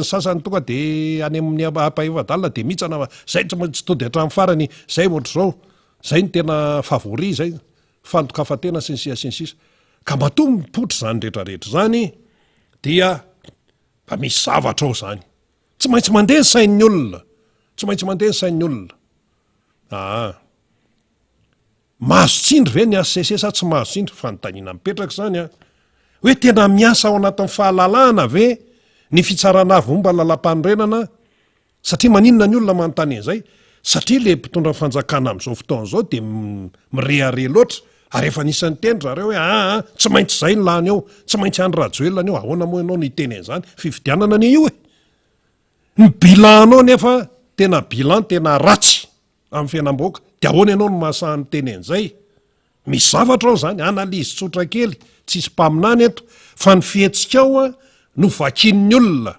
sasany tonga de any amin'ny ampahivadalina de mitsana zay tsy to de hatramin'ny farany zay ohatra zao zay ny tena favori zay fandokafatena sy ny sisa ka matoa mipotry zany rehetrarehetra zany dia fa misy zavatra ao zany tsy maintsy mandeha ny sain'ny olona tsy maintsy mandeha ny sain'ny olona mahazo tsindry ve ny ACC sa tsy mahazo tsindry fanontaniana mipetraka zany hoe tena miasa ao anatin'ny fahalalahana ve ny fitsarana avy momba lalam-panorenana satria maninona ny olona manontany an'izay satria le mpitondra fanjakana amin'izao fotoana zao de mirehare loatra ary efa nisan'ny teny zareo hoe tsy maintsy zay ny lany eo tsy maintsy any rajoelona eo ahoana moa ianao niteny an'izany fifidianana ny io ny bilanao nefa tena bilan tena ratsy amin'ny fiainam-boaka de ahoana ianao no mahasahany teny an'izay misy zavatra ao zany analizy tsotra kely tsisy mpaminany eto fa ny fihetsika ao no vakin'ny olona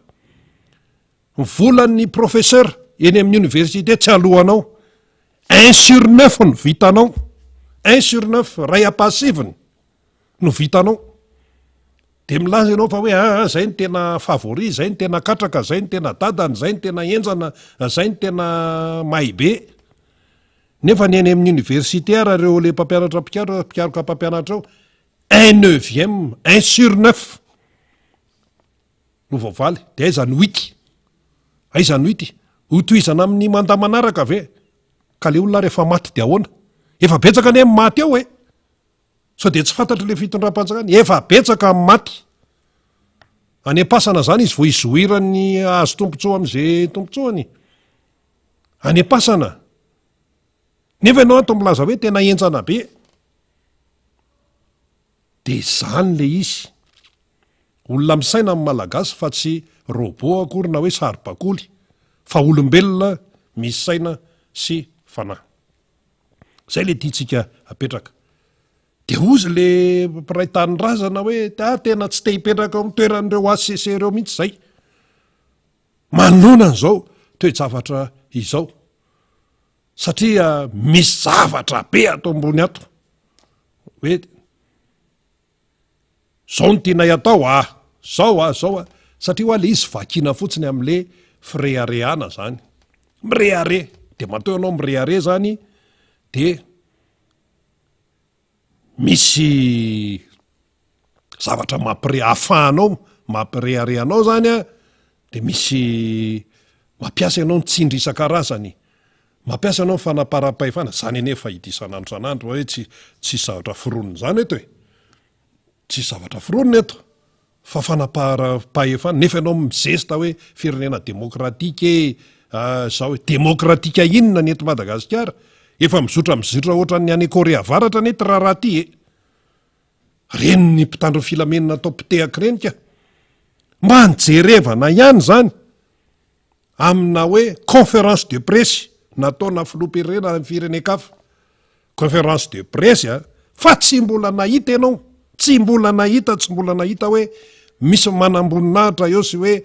volan'ny professeur eny amin'ny université tsy alohanao 1/9 no vitanao 1/9 ray apasiviny no vitanao de milaza ianao fa hoe zay ny tena favori zay ny tena katraka zay ny tena dadany zay ny tena enjana zay ny tena maibe nefa ny eny amin'ny université ara reo le mpampianatra mpikaroka mpampianatra ao 1/9 1/9 no vaovaly de aizany wity hotoizana amin'ny manda manaraka ve ka le olona rehefa maty de ahoana efa betsaka ny amin'ny maty ao so de tsy fantatra le fitondram-panjakana efa betsaka amin'ny maty any am-pasana zany izy vo izoirany azo tompontsoa am'izay tompontsoany any am-pasana nefa ianao ato milaza hoe tena enjana be de zany le izy olona misaina amin'ny malagasy fa tsy robot akorina hoe saribakoly fa olombelona misy saina sy fanahy zay le tiatsika apetraka de ozy le mpiray-tany razana hoe tena tsy te hipetraka ao amin'ny toeran'ireo ACC ireo mihitsy zay manoloana an'izao toe-javatra izao satria misy zavatra be ato ambony ato hoe zao no tiana atao zao satria hoa le izy vakina fotsiny amin'le fréaréana zany mirehare de matao ianao mirehare zany de misy zavatra afahanao mampireharehanao zany de misy mampiasa ianao ny tsindry isan-karazany mampiasa ianao ny fanaparam-pahefana zany anefa hita isan'andro san'andro hoe tsy zavatra fironiny zany eto tsy zavatra fironiny eto fa fanaparam-pahefana nefa ianao mizesta hoe firenena demokratika zao hoe demokratika inona ny eto Madagasikara efa mizotra ohatran'ny any Korea avaratra nety raha ty reny ny mpitandro filamenina atao mpitehaka reny ka mba nijerevana ihany zany amina hoe conférence de presse nataona filoham-pirenena amin'ny firenen-kafa conférence de presse fa tsy mbola nahita ianao tsy mbola nahita hoe misy manamboninahitra eo sy hoe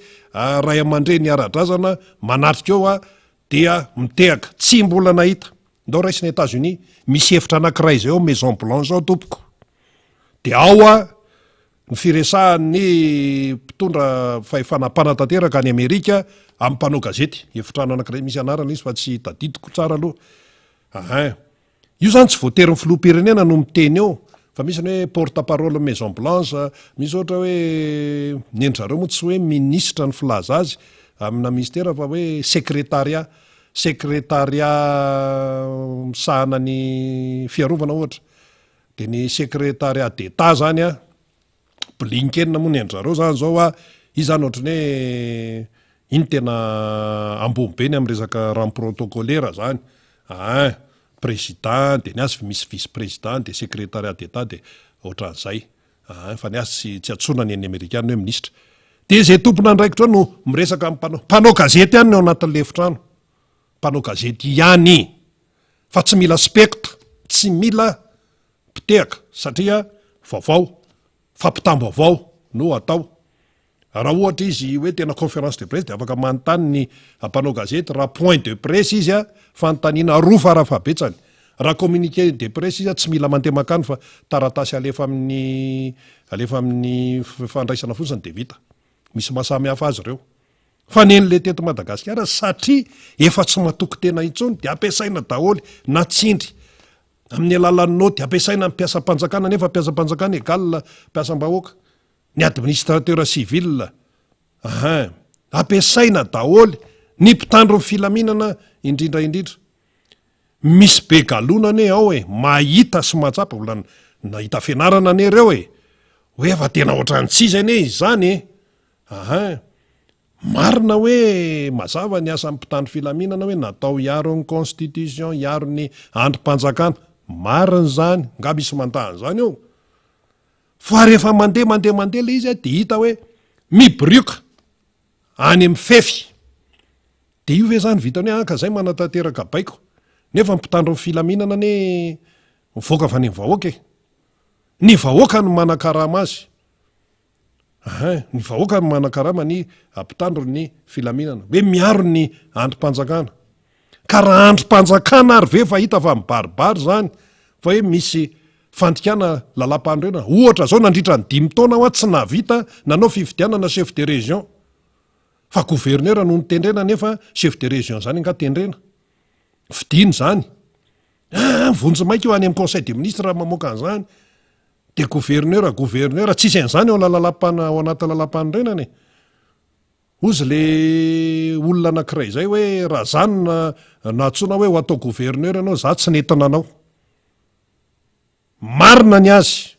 ray aman-dreny ny ara-drazana manatrika eo dia mitehaka tsy mbola nahita ndao raisiny États-Unis misy efitra anankiray zay ao Maison Blanche ao tompoko de ao ny firesahan'ny mpitondra fahefana-panatanteraka any Amerika amin'ny mpanao gazety efitrano anankiray misy anarana izy fa tsy tadidiko tsara aloha io zany tsy voatery ny filoham-pirenena no miteny eo fa misy ny hoe porte parole maison blanche, misy ohatra hoe nendrareo moa tsy hoe ministre ny filaza azy amina ministera fa hoe secrétariat misahana ny fiarovana ohatra, de ny secrétariat d'état zany a Blinken moa ny endrareo zany zao a izy zany ohatrany hoe iny tena ambombeny amin'ny resaka rang protocolaire zany, président de ny azy misy vice président de secrétariat d'état de ohatran'izay, fa ny azy tsy atsona ny amerikana hoe ministre. De zay tompona andraikitra no miresaka amin'ny mpanao gazety ihany ao anatin'ny lefitrano, mpanao gazety ihany, fa tsy mila spectre, tsy mila mpitehaka satria vaovao fampitam-baovao no atao. Raha ohatra izy hoe tena conférence de presse de afaka manontany ny mpanao gazety raha point de presse izy a fanontaniana roa farafabetsany, raha communiqué de presse izy a tsy mila mandeha makany fa taratasy alefa amin'ny fandraisana fotsiny de vita, misy mahasamy hafa azy ireo. Fa nen'le teto Madagasikara satria efa tsy matoky tena intsony de ampiasaina daholo na tsindry amin'ny alalan'ny naoty, ampiasaina mpiasa-panjakana nefa mpiasa-panjakana égal mpiasam-bahoaka, ny administrateur civil, ampiasaina daholo ny mpitandro ny filaminana indrindra. Misy be galonana ao mahita sy mahatsapa olana nahita fianarana ane reo hoe fa tena ohatran'tsizy ane izany marina hoe mazava ny asan'ny mpitandro filaminana hoe natao hiaro ny constitution, hiaro ny androm-panjakana, marina zany, nga misy mantahany zany eo. Fa rehefa mandeha le izy de hita hoe mibrioka any amin'ny fefy, de io ve zany vitany hoe ka zay manatanteraka baiko, nefa mpitandro ny filaminana ne mivoaka fa ny vahoaka ny vahoaka no manakarama azy, ny vahoaka no manakarama ny mpitandro ny filaminana hoe miaro ny androm-panjakana. Ka raha androm-panjakana ary ve fa hita fa mibaribary zany fa hoe misy fandikana lalam-pandroana, ohatra zao nandritra ny 5 taona ho tsy navita nanao fifidianana chef de région, fa gouverneur no nitendrena nefa chef de région zany nga tendrena fidiny zany, vonjy maika eo any amin'ny conseil des ministres raha mamoaka an'izany, de gouverneur tsisy an'izany ao anaty lalam-pandrenany. Ozy le olona anankiray zay hoe raha zany natsona hoe ho atao gouverneur ianao, za tsy nentina anao. Marina ny azy,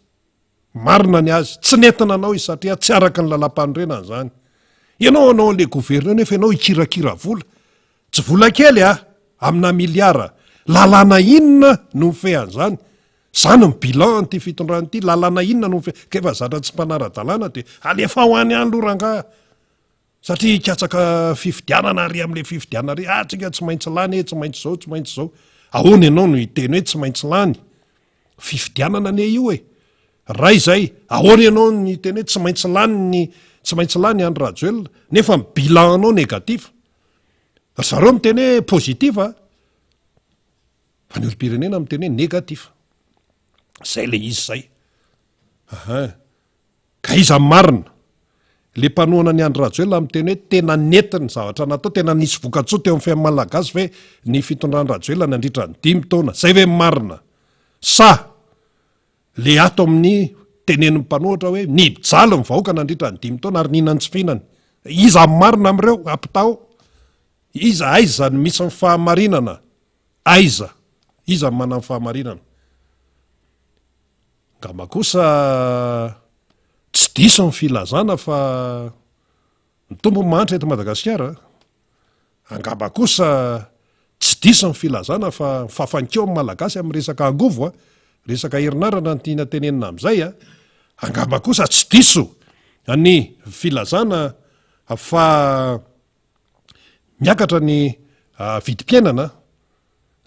tsy nentina anao izy satria tsy araka ny lalam-pandrenany zany. Ianao le gouverneur nefa ianao ikirakira vola, tsy vola kely amina miliara, lalana inona no mife an'izany? Zany ny bilan ty fitondrany ity, lalana inona no mife, kefa zatra tsy mpanara-dalàna de alefa ho any any loranga, satria hikatsaka fifidianana ary amin'le fifidianana ary tsika tsy maintsy lany, tsy maintsy zao, ahoana ianao no hiteny hoe tsy maintsy lany fifidianana ane io raha izay, ahoana ianao no hiteny hoe tsy maintsy lany Andry Rajoelina nefa ny bilan anao négatif. Zareo miteny hoe positif fa ny olom-pirenena miteny hoe négatif. Zay le izy zay. Ka iza marina le mpanoana ny Andry Rajoelina miteny hoe tena netiny zavatra natao, tena nisy vokatsoa teo amin'ny fiain'ny malagasy ve ny fitondran'ny Rajoelina nandritra ny 5 taona, zay ve marina? Sa le ato amin'ny tenen'ny mpanoatra hoe nijaly ny vahoaka nandritra ny 5 taona ary ninany tsy fihinany, iza marina am'ireo apitao? Aiza ny misy ny fahamarinana? Iza manana ny fahamarinana? Ngamba kosa tsy diso ny filazana fa ny tombo manitra eto Madagasikara, angamba kosa tsy diso ny filazana fa fafankeo amin'ny malagasy amin'ny resaka angovo, resaka herinarana ny tiana tenenina amin'izay angamba kosa tsy diso ny filazana fa miakatra ny vidim-piainana,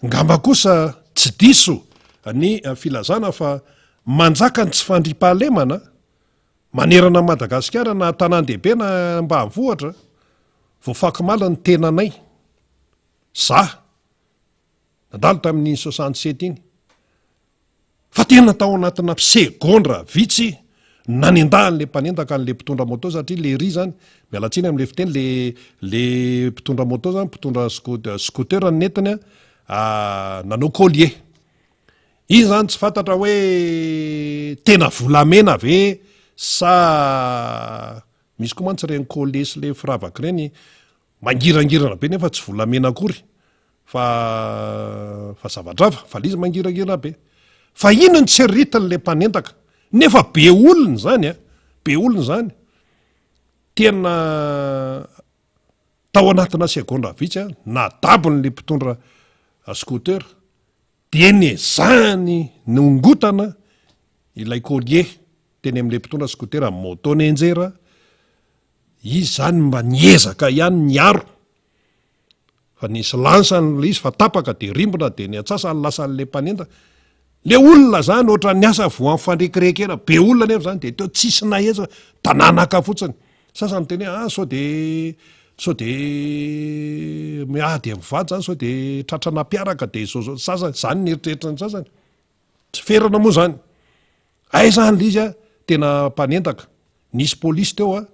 ngamba kosa tsy diso ny filazana fa manjaka ny tsy fandriam-pahalemana manerana Madagasikara na tanan-dehibe na ambanivohitra, voafaky-mala ny tenanay, nandalo tamin'ny 67 iny, fa tena tao anatina segondra vitsy nanendahan'le mpanendaka an'le mpitondra moto satria le ry zany mialatsiny amin'le fiteny le mpitondra moto zany mpitondra scooter ny netiny nanao collier izy zany tsy fantatra hoe tena volamena ve sa misy koa mantsy reny kolesy le firavaka reny mangirangirana be nefa tsy volamena akory fa zavadrava fa lizy mangirangirana be fa ino ny tseritany'le mpanentaka nefa be olona zany a be olona zany tena tao anatina segondra vitsy a nadabon'le mpitondra scooter de nezany nongotana ilay collier teny am'le mpitondra scooter amin'ny moto nenjera izy zany mba niezaka ihany niaro fa nisy lansany le izy fa tapaka de rimbona de ny atsasany lasan'le mpanenta le olona zany ohatra ny asa vo amin'ny fandrekirekena be olona nefa zany de teo tsisy naeza tananaka fotsiny sasany teny sao de miady mivady zany sao de tratrana mpiaraka de zao sasany zany nieritreritrany sasany tsy ferana moa zany aizany le izy a tena mpanentaka nisy polisy teo a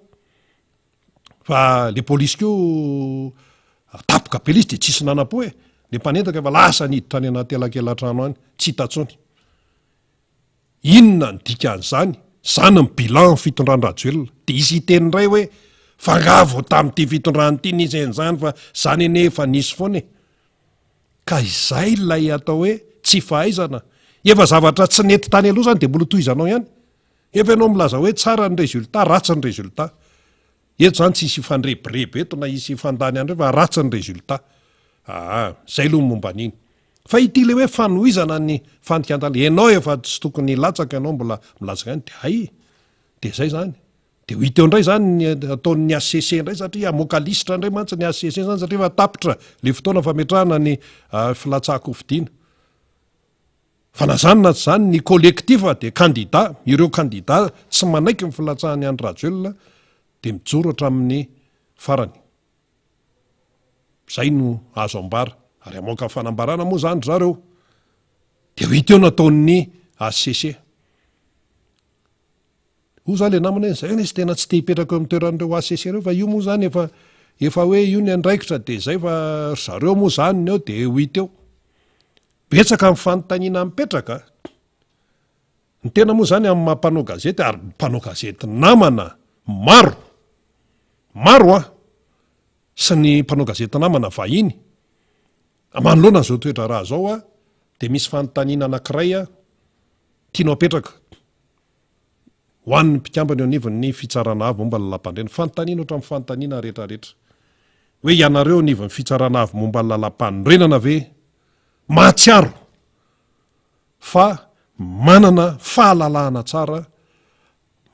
fa le polisy keo tapoka be izy de tsisy nanapo e le mpanentaka efa lasa niditra any anaty elakelatrano any tsy hitatsony inona ny dikan'izany zany ny bilan fitondran-drajoelona de izy hiteny ray hoe fangavo tamin'ity fitondrany ity nisy an'izany fa zany ene efa nisy foana e ka izay lay atao hoe tsy fahaizana efa zavatra tsy nety tany aloha zany de mbola tohizanao ihany efa ianao milaza hoe tsara ny résultat ratsy ny résultat eto zany tsy isy ifandrebireby eto na isy ifandany andreo fa ratsy ny résultat zay aloha momba an'iny fa ity le hoe fanohizana ny fandikantana ianao efa tsy tokony latsaka ianao mbola milatsaka any de hay de zay zany de ho iteo indray zany ataon'ny ACC indray satria amokalisitra indray mantsy ny ACC zany satria efa tapitra le fotoana fametrahana ny filatsahako fidiana fa nazanona tsy zany ny collectif de candidat ireo candidat tsy manaiky ny filatsahany andry rajoelona de mijoro hatramin'ny farany zay no azo ambara ary amoaka fanambarana moa zany zareo de ho iteo nataon'ny ACC ho zany le namana zay izy tena tsy te hipetraka eo amin'ny toeran'ireo ACC reo fa io moa zany efa hoe io ny andraikitra de zay fa zareo moa zany ny eo de ho iteo betsaka amin'ny fanontaniana mipetraka ny tena moa zany amin'ny mampanao gazety ary mpanao gazety namana maro sy ny mpanao gazety namana vahiny manoloana zao toetra raha zao a de misy fanontaniana anankiray a tianao apetraka ho an'ny mpikambana eo anivon'ny fitsarana avy momba lalam-pandrena fanontaniana ohatrany fanontaniana rehetrarehetra hoe ianareo anivon'ny fitsarana avy momba lalam-pandrenana ve mahatsiaro fa manana fahalalahana tsara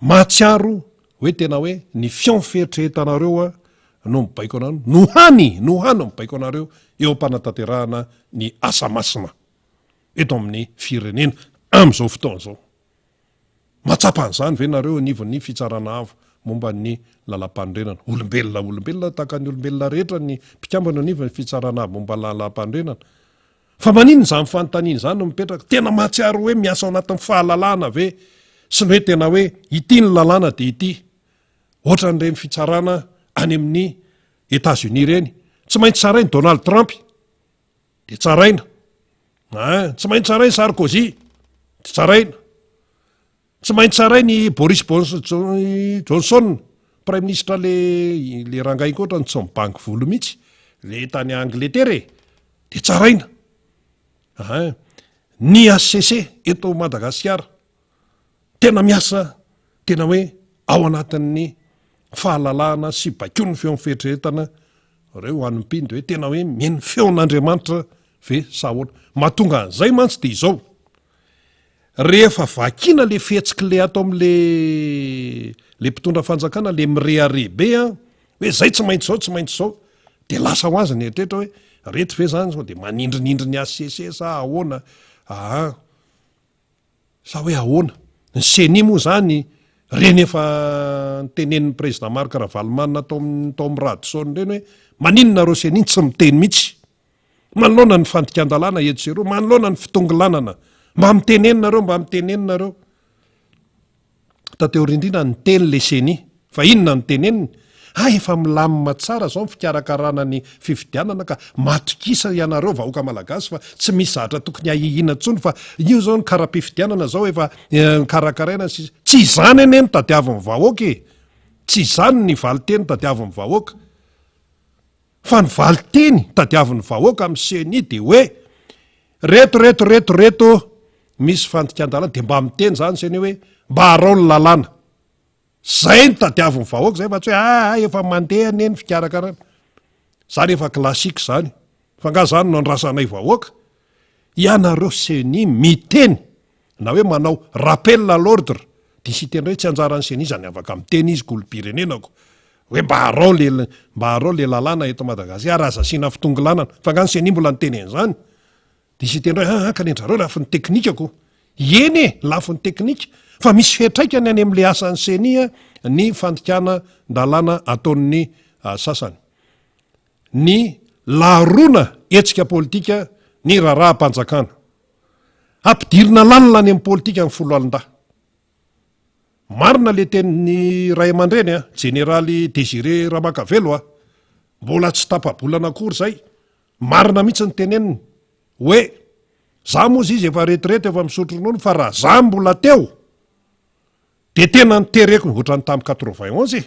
mahatsiaro hoe tena hoe ny fion feritrehetanareo a no mibaiko anareo no hany mibaiko anareo eo ampanataterahana ny asa masina eto amin'ny firenena am'izao fotoana zao matsapan'izany ve nareo anivon'ny fitsarana avo momba ny lalam-pandrenana olombelona tahaka ny olombelona rehetra ny mpikambana anivon'ny fitsarana avo momba lalam-pandrenana fa manino zany fanontaniana zany no mipetraka tena mahatsiaro hoe miasa ao anatin'ny fahalalahana ve sy ny hoe tena hoe ity ny lalàna de ity ohatra n'ireny fitsarana any amin'ny États-Unis reny tsy maintsy tsarainy Donald Trump de tsaraina tsy maintsy tsarainy Sarkozy de tsaraina tsy maintsy tsarainy Boris Johnson prime ministre le rangaiko ohatra ny tsy mibanky volo mihitsy le tany Angleterre de tsaraina ny ACC eto Madagasikara tena miasa tena hoe ao anatin'ny fahalalahana sy bakio ny feon'ny feritreretana reo anympidy hoe tena hoe meny feon'Andriamanitra ve sahoana mahatonga an'izay mantsy de izao rehefa vakina le fihetsika le atao am'le mpitondra fanjakana le mireharebe a hoe zay tsy maintsy zao de lasa ho azy ny eritrehitra hoe reto ve zany sao de manindrinindry ny ACC sa ahoana sa hoe ahoana ny seni moa zany reny efa nytenen'ny président Marc Ravalomanina tao amin'ny Radisson reny hoe maninona reo seni tsy miteny mihitsy manoloana ny fandikan-dalàna eto sy reo manoloana ny fitongilanana mba mitenenina reo tateo rindrina ny teny le seni fa inona ny teneniny efa milamina tsara zao ny fikarakarana ny fifidianana ka matokisa ianareo vahoaka malagasy fa tsy misy zatra tokony ahihina ntsony fa io zao ny kara-pifidianana zao efa karakaraina tsy izany ene ny tadiavin'ny vahoaka e, tsy izany ny valiteny tadiavin'ny vahoaka fa ny valiteny tadiavin'ny vahoaka amin'ny seni de hoe reto misy fandikan-dalana de mba miteny zany seny hoe mba harao ny lalàna, zay ny tadiavin'ny vahoaka zay fa tsy hoe efa mandeha ane ny fikarakarana, zany efa klasika zany fa nga zany no andrasanay vahoaka ianareo seni miteny na hoe manao rappel à l'ordre de sy teny hoe tsy anjaran'ny seni zany afaka miteny izy kolom-pirenenako hoe mba harao le lalàna eto Madagasikara aza asiana fitongolanana fa nga ny seni mbola niteny an'izany de sy teny hoe ka nendrareo lafy ny teknikako eny lafy ny teknika fa misy fiatraikany any amin'le asan'ny senia ny fandikana ndalàna ataon'ny sasany ny larona etsika politika ny raharaha-mpanjakana ampidirina lalina any amin'ny politika ny folo alin-da marina le tenin'ny ray aman-dreny jeneraly Désiré Ramakavelo mbola tsy tapabolana akory zay marina mihitsy ny teneniny hoe za moa izy efa retirety efa misotro ronono fa raha za mbola teo de tena nitereko ohatrany tamin'ny 91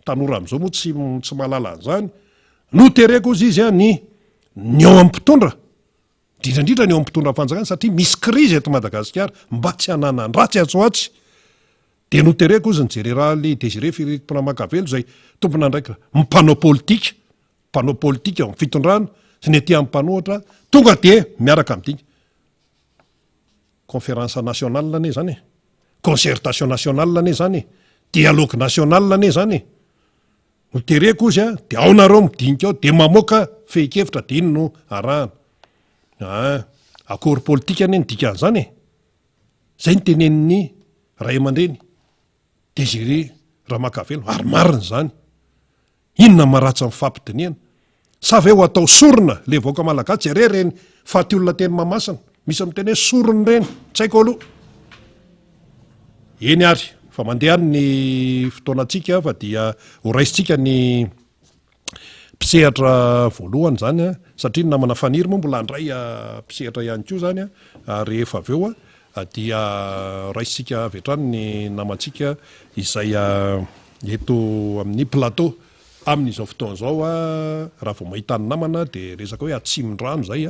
tanora am'izao moa tsy malala an'izany no tereko izy ny eo am-pitondra indrindrandrindra ny eo am-pitondra fanjakana satria misy krizy eto Madagasikara mba tsy hanana ratsy atsoatsy de no tereko izy ny jeneraly Désiré Ramakavelo zay tompona ndraika mpanao politika amin'ny fitondrana sy ny aty amin'ny mpanohatra tonga de miaraka amin'ity conférence nationale ane zany concertation nationale ane zany dialogue national ane zany no tereko izy de ao nareo midinika ao de mamoaka fehi-kevitra de iny no arahana akory politika ane ny dikan'izany zay ny tenen'ny ray aman-dreny Désiré Ramakavelo ary marina zany inona maratsy ny fampidiniana sa ve ho atao sorona le vahoaka malagasy are reny faty olona teny mamasina misy amin'ny teny hoe sorony reny tsy haiko aloha eny ary fa mandeha any ny fotoanantsika fa dia ho raisitsika ny mpisehatra voalohany zany satria ny namana faniry moa mbola andray mpisehatra ihany koa zany rehefa aveo dia raisitsika avy hatrany ny namantsika izay eto amin'ny plateau amin'izao fotoana zao raha vao mahita ny namana de resaka hoe atsimondrano zay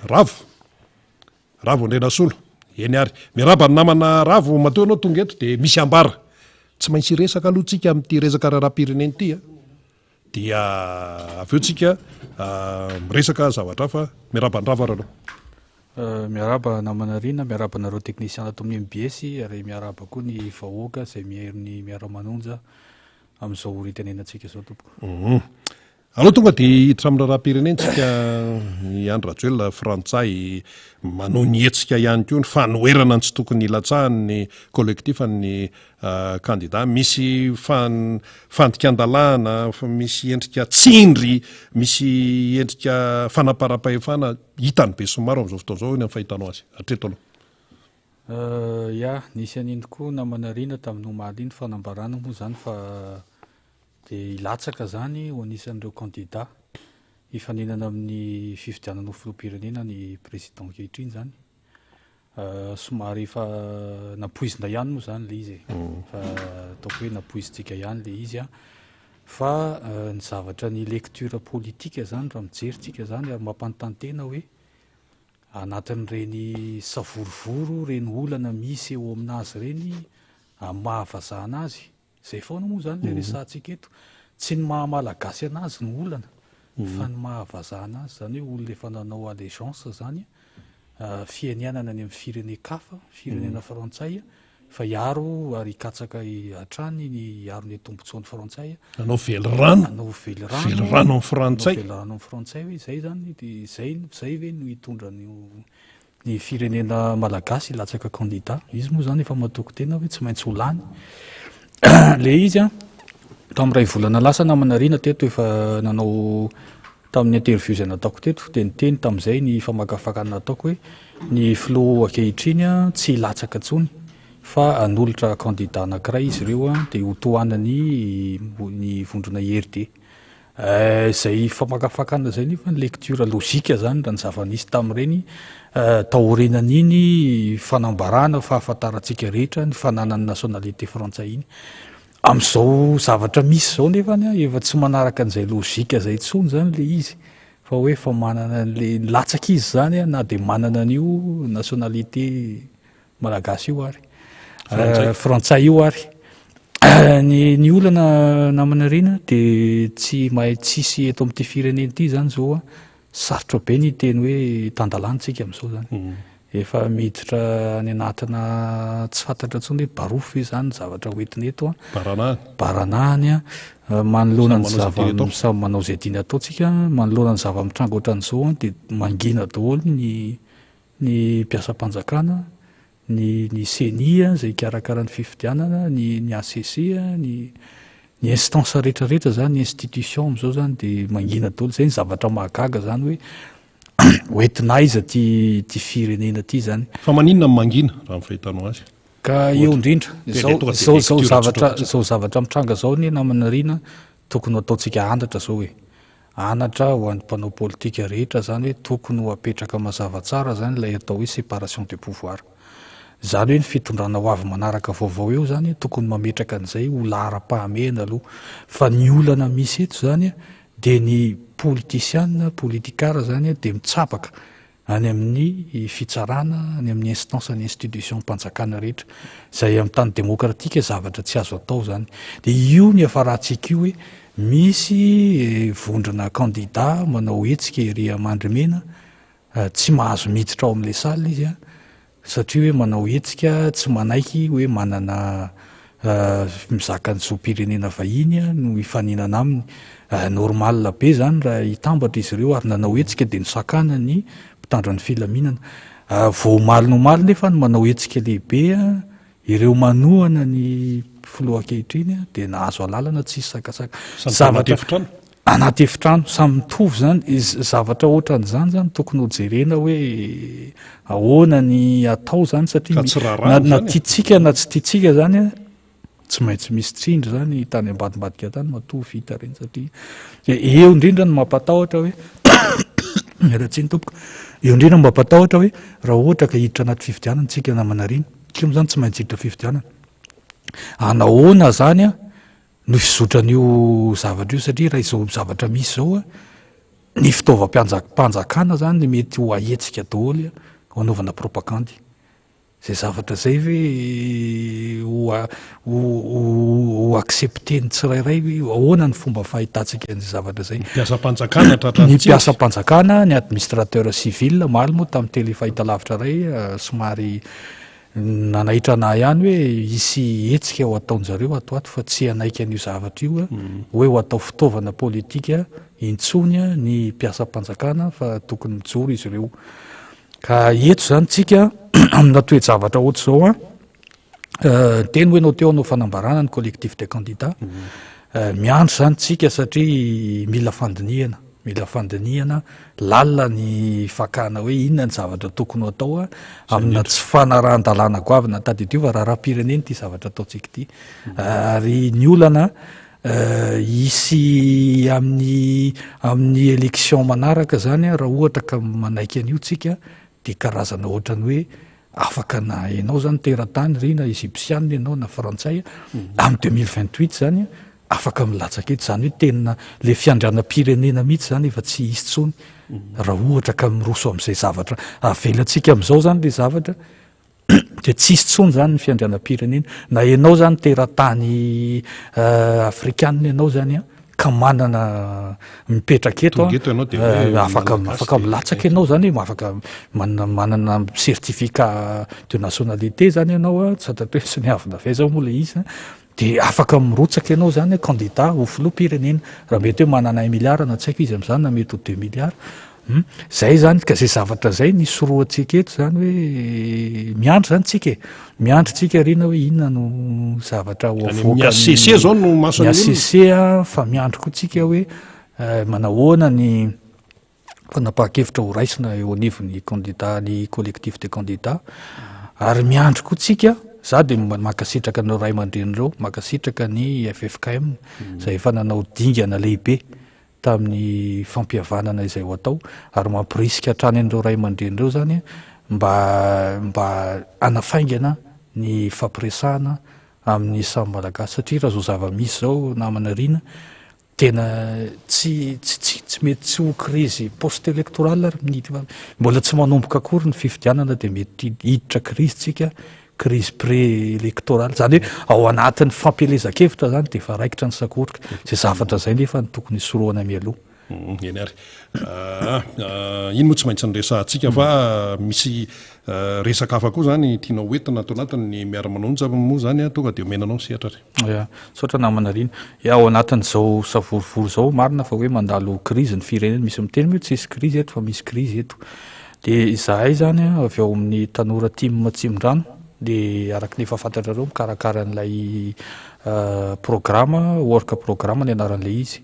ravo Andrenasolo eny ary miaraba ny namana ravo matoa anao tonga eto de misy ambara tsy maintsy resaka aloha tsika amin'ity resaka raharam-pirenena ity dia aveo tsika miresaka zavatra fa miaraba ny rava ranao miaraba namana rina miaraba nareo technicien ato amin'ny MBS ary miaraba koa ny vahoaka zay miheriny miara-manonja amin'izao ritenenantsika zao tompo aloha tonga de hiditra amin'ny raharam-pirenentsika Andry Rajoelina frantsay manao ny hetsika ihany koa ny fanoerana ny tsy tokony ilatsahany ny collectif ny candidat misy fandikan-dalàna misy endrika tsindry misy endrika fanaparam-pahefana hitany be somaro amin'izao fotoana zao ny amin'ny fahitanao azy hatreto aloha nisy an'iny koa namana rina tamin'ny omaly iny fanambarana moa zany fa de ilatsaka zany ho anisan'ireo candidat hifaninana amin'ny fifidianana filoham-pirenena ny président ankehitriny zany somary efa napoizina ihany moa zany le izy fa ataoko hoe napoizitsika ihany le izy fa ny zavatra ny lecture politique zany raha mijeritsika zany ary mampanontany hoe anatin'ireny savorovoro reny olana misy eo aminazy reny mahavazana azy zay foana moa zany le resantsika eto tsy ny mahamalagasy anazy ny olana fa ny mahavazana azy zany hoe olona efa nanao allégeance zany fianianana any amin'ny firenekafa firenena frantsay fa iaro ary katsaka hatrany ny iaro ny tombontsoan'ny frantsay nanao velirano amin'ny frantsay velirano amin'ny frantsay hoe zay zany de zay ve no hitondra ny firenena malagasy ilatsaka candidat izy moa zany efa matoko tena hoe tsy maintsy olany le izy tamin'ny ray volana lasa namana rina teto efa nanao tamin'ny interview zay nataoko teto de niteny tamin'izay ny famakafakana nataoko hoe ny filo ankehitriny tsy ilatsaka tsony fa anolotra candidat anankiray izy ireo dia hotohanany ny vondrona ERD. Zay famakafakana zay nefa ny lecture logika zany raha ny zava-nisy tamin'ireny taorinan'iny fanambarana fahafantarantsika rehetra ny fananany nationalité frantsay iny. Amin'izao zavatra misy zao nefany efa tsy manaraka an'izay logika zay intsony zany le izy fa hoe fa manana le latsaka izy zany na dia manana an'io nationalité malagasy io ary frantsay io ary ny olana namanarina dia tsy mahay tsisy eto amin'ity firenena ity zany zao sarotra be ny teny hoe tandalantsika amin'izao zany efa miditra any anatina tsy fantatra intsony hoe barofy zany zavatra hoentiny eto baranahany manoloana ny zava manao zay diny ataotsika manoloana ny zava-mitrango ohatran'izao dia mangina daholo ny mpiasam-panjakana ny CENI zay karakara ny fifidianana ny ACC ny instance rehetrarehetra zany ny institution amin'izao zany dia mangina daholo zay ny zavatra mahagaga zany hoe hoentinaiza ty firenena ty zany fa maninona mangina raha mifahitanao azy ka eo indrindra zao zavatra mitranga zao ny namanarina tokony ataotsika anatra zao hoe anatra ho an'ny mpanao politika rehetra zany hoe tokony ho apetraka mazava tsara zany ilay atao hoe séparation de pouvoir zany hoe ny fitondrana ho avy manaraka vaovao eo zany tokony mametraka an'izay ho lahara-pahamehana aloha fa ny olana misy eto zany dia ny politicianina politikara zany dia mitsapaka any amin'ny fitsarana any amin'ny instance ny institution mpanjakana rehetra zay amin'ny tany demokratika zavatra tsy azo atao zany dia io ny afarahantsika io hoe misy vondrona candidat manao hetsika ery Amandrimena tsy mahazo miditra ao amin'ilay saly izy satria hoe manao hetsika tsy manaiky hoe manana mizaka ny zoam-pirenena vahiny no hifaninana aminy normal be zany raha hitambatra izy ireo ary nanao hetsika dia nisakana ny mpitandra ny filaminana voamaly nomaly nefa ny manao hetsika lehibe ireo manohana ny filoha ankehitriny dia nahazo alalana tsisy sakasaka zavatra anaty efitrano samy mitovy zany zavatra ohatran'izany zany tokony hojerena hoe ahoana ny atao zany satria na tiatsika na tsy tiatsika zany tsy maintsy misy tsindry zany tany ambadimbadika tany matovy vita reny satria eo indrindra no mampatahotra hoe rahatsiny tompoko eo indrindra no mampatahotra hoe raha ohatra ka hiditra anaty fifidianana tsika namanarina tsika zany tsy maintsy hiditra fifidianana anahoana zany no fizotran'io zavatra io satria raha izao zavatra misy zao ny fitaovam-panjakana zany ny mety ho ahetsika daholo ho anaovana propagandy zay zavatra zay hoe ho accepteny tsirairay hoe ahoana ny fomba fahitantsika ny zavatra zay ny mpiasam-panjakana ny administrateur civil maly moa tamin'ny tele fahitalavitra ray somary nanaitra nahy ihany hoe hisy hetsika ho ataon'zareo atoato fa tsy hanaiky an'io zavatra io hoe ho atao fitaovana politika intsonya ny mpiasam-panjakana fa tokony mijoro izy ireo ka eto zany tsika amina toe-javatra ohatra zao teny hoe nao teo anao fanambarana ny collectif de candidat miandro zany tsika satria mila fandinihana lalina ny fakana hoe inona ny zavatra tokony ho atao amina tsy fanarahan-dalàna goavina tady dio fa raha-pirenena ty zavatra ataotsika ity ary ny olana hisy amin'ny élection manaraka zany raha ohatra ka manaiky an'io tsika dia karazana ohatrany hoe afaka na ianao zany teratany ry na égyptianina ianao na frantsay amin'ny 2028 zany afaka milatsaka eto zany hoe tenina le fiandrianam-pirenena mihitsy zany efa tsy hisy tsony raha ohatra ka miroso amin'izay zavatra avelantsika amin'izao zany le zavatra dia tsy hisy tsony zany ny fiandrianam-pirenena na ianao zany teratany afrikanina ianao zany ka manana mipetraka eto afaka milatsaka ianao zany hoe afaka manana certificat de nationalité zany ianao tsy atatra hoe sy ny avina faiza moa le izy dia afaka mirotsaka ianao zany candidat ho filoha-pirenena raha mety hoe manana 1 milliard na tsy haiko izy amin'izany na mety ho 2 milliards zay zany ka zay zavatra zay nisoroantsika eto zany hoe miandro zany tsika miandro tsika rina hoe inona no zavatra ho avoakany zao no masony ACC fa miandro koa tsika hoe manahoana ny fanapahakevitra ho raisina eo anivon'ny candidat ny collectif de candidat ary miandro koa tsika za de makasitraka nao ray aman-drenireo, makasitraka ny FFKM zay efa nanao dingana lehibe tamin'ny fampihavanana izay ho atao, ary mampirisika hatrany an'ireo ray aman-drenireo zany mba anafaingana ny fampiresahana amin'ny samy malagasy, satria raha zao zava-misy zao namana rina tena tsy mety tsy ho krizy post électoral ary mbola tsy manomboka akory ny fifidianana de mety hiditra krizy tsika, krizy pré-électoral, zany hoe ao anatin'ny fampielezan-kevitra zany de efa raikitra ny sakorika, zay zavatra zay nefa ny tokony soroana mialoha. Eny ary iny moa tsy maintsy nyresahantsika fa misy resaka hafa koa zany tianao hoentina ato anatiny ny miara-manonja moa zany tonga de omenanao sehatra ry. Saotra namana rina ao anatin'izao savorivory zao marina fa hoe mandalo krizy ny firenena, misy miteny hoe tsisy krizy eto fa misy krizy eto, de izahay zany avy ao amin'ny tanora Team Tsimondrano de araky nefa fantatrareo mikarakara an'ilay programma, work programma ny anaran'ilay izy.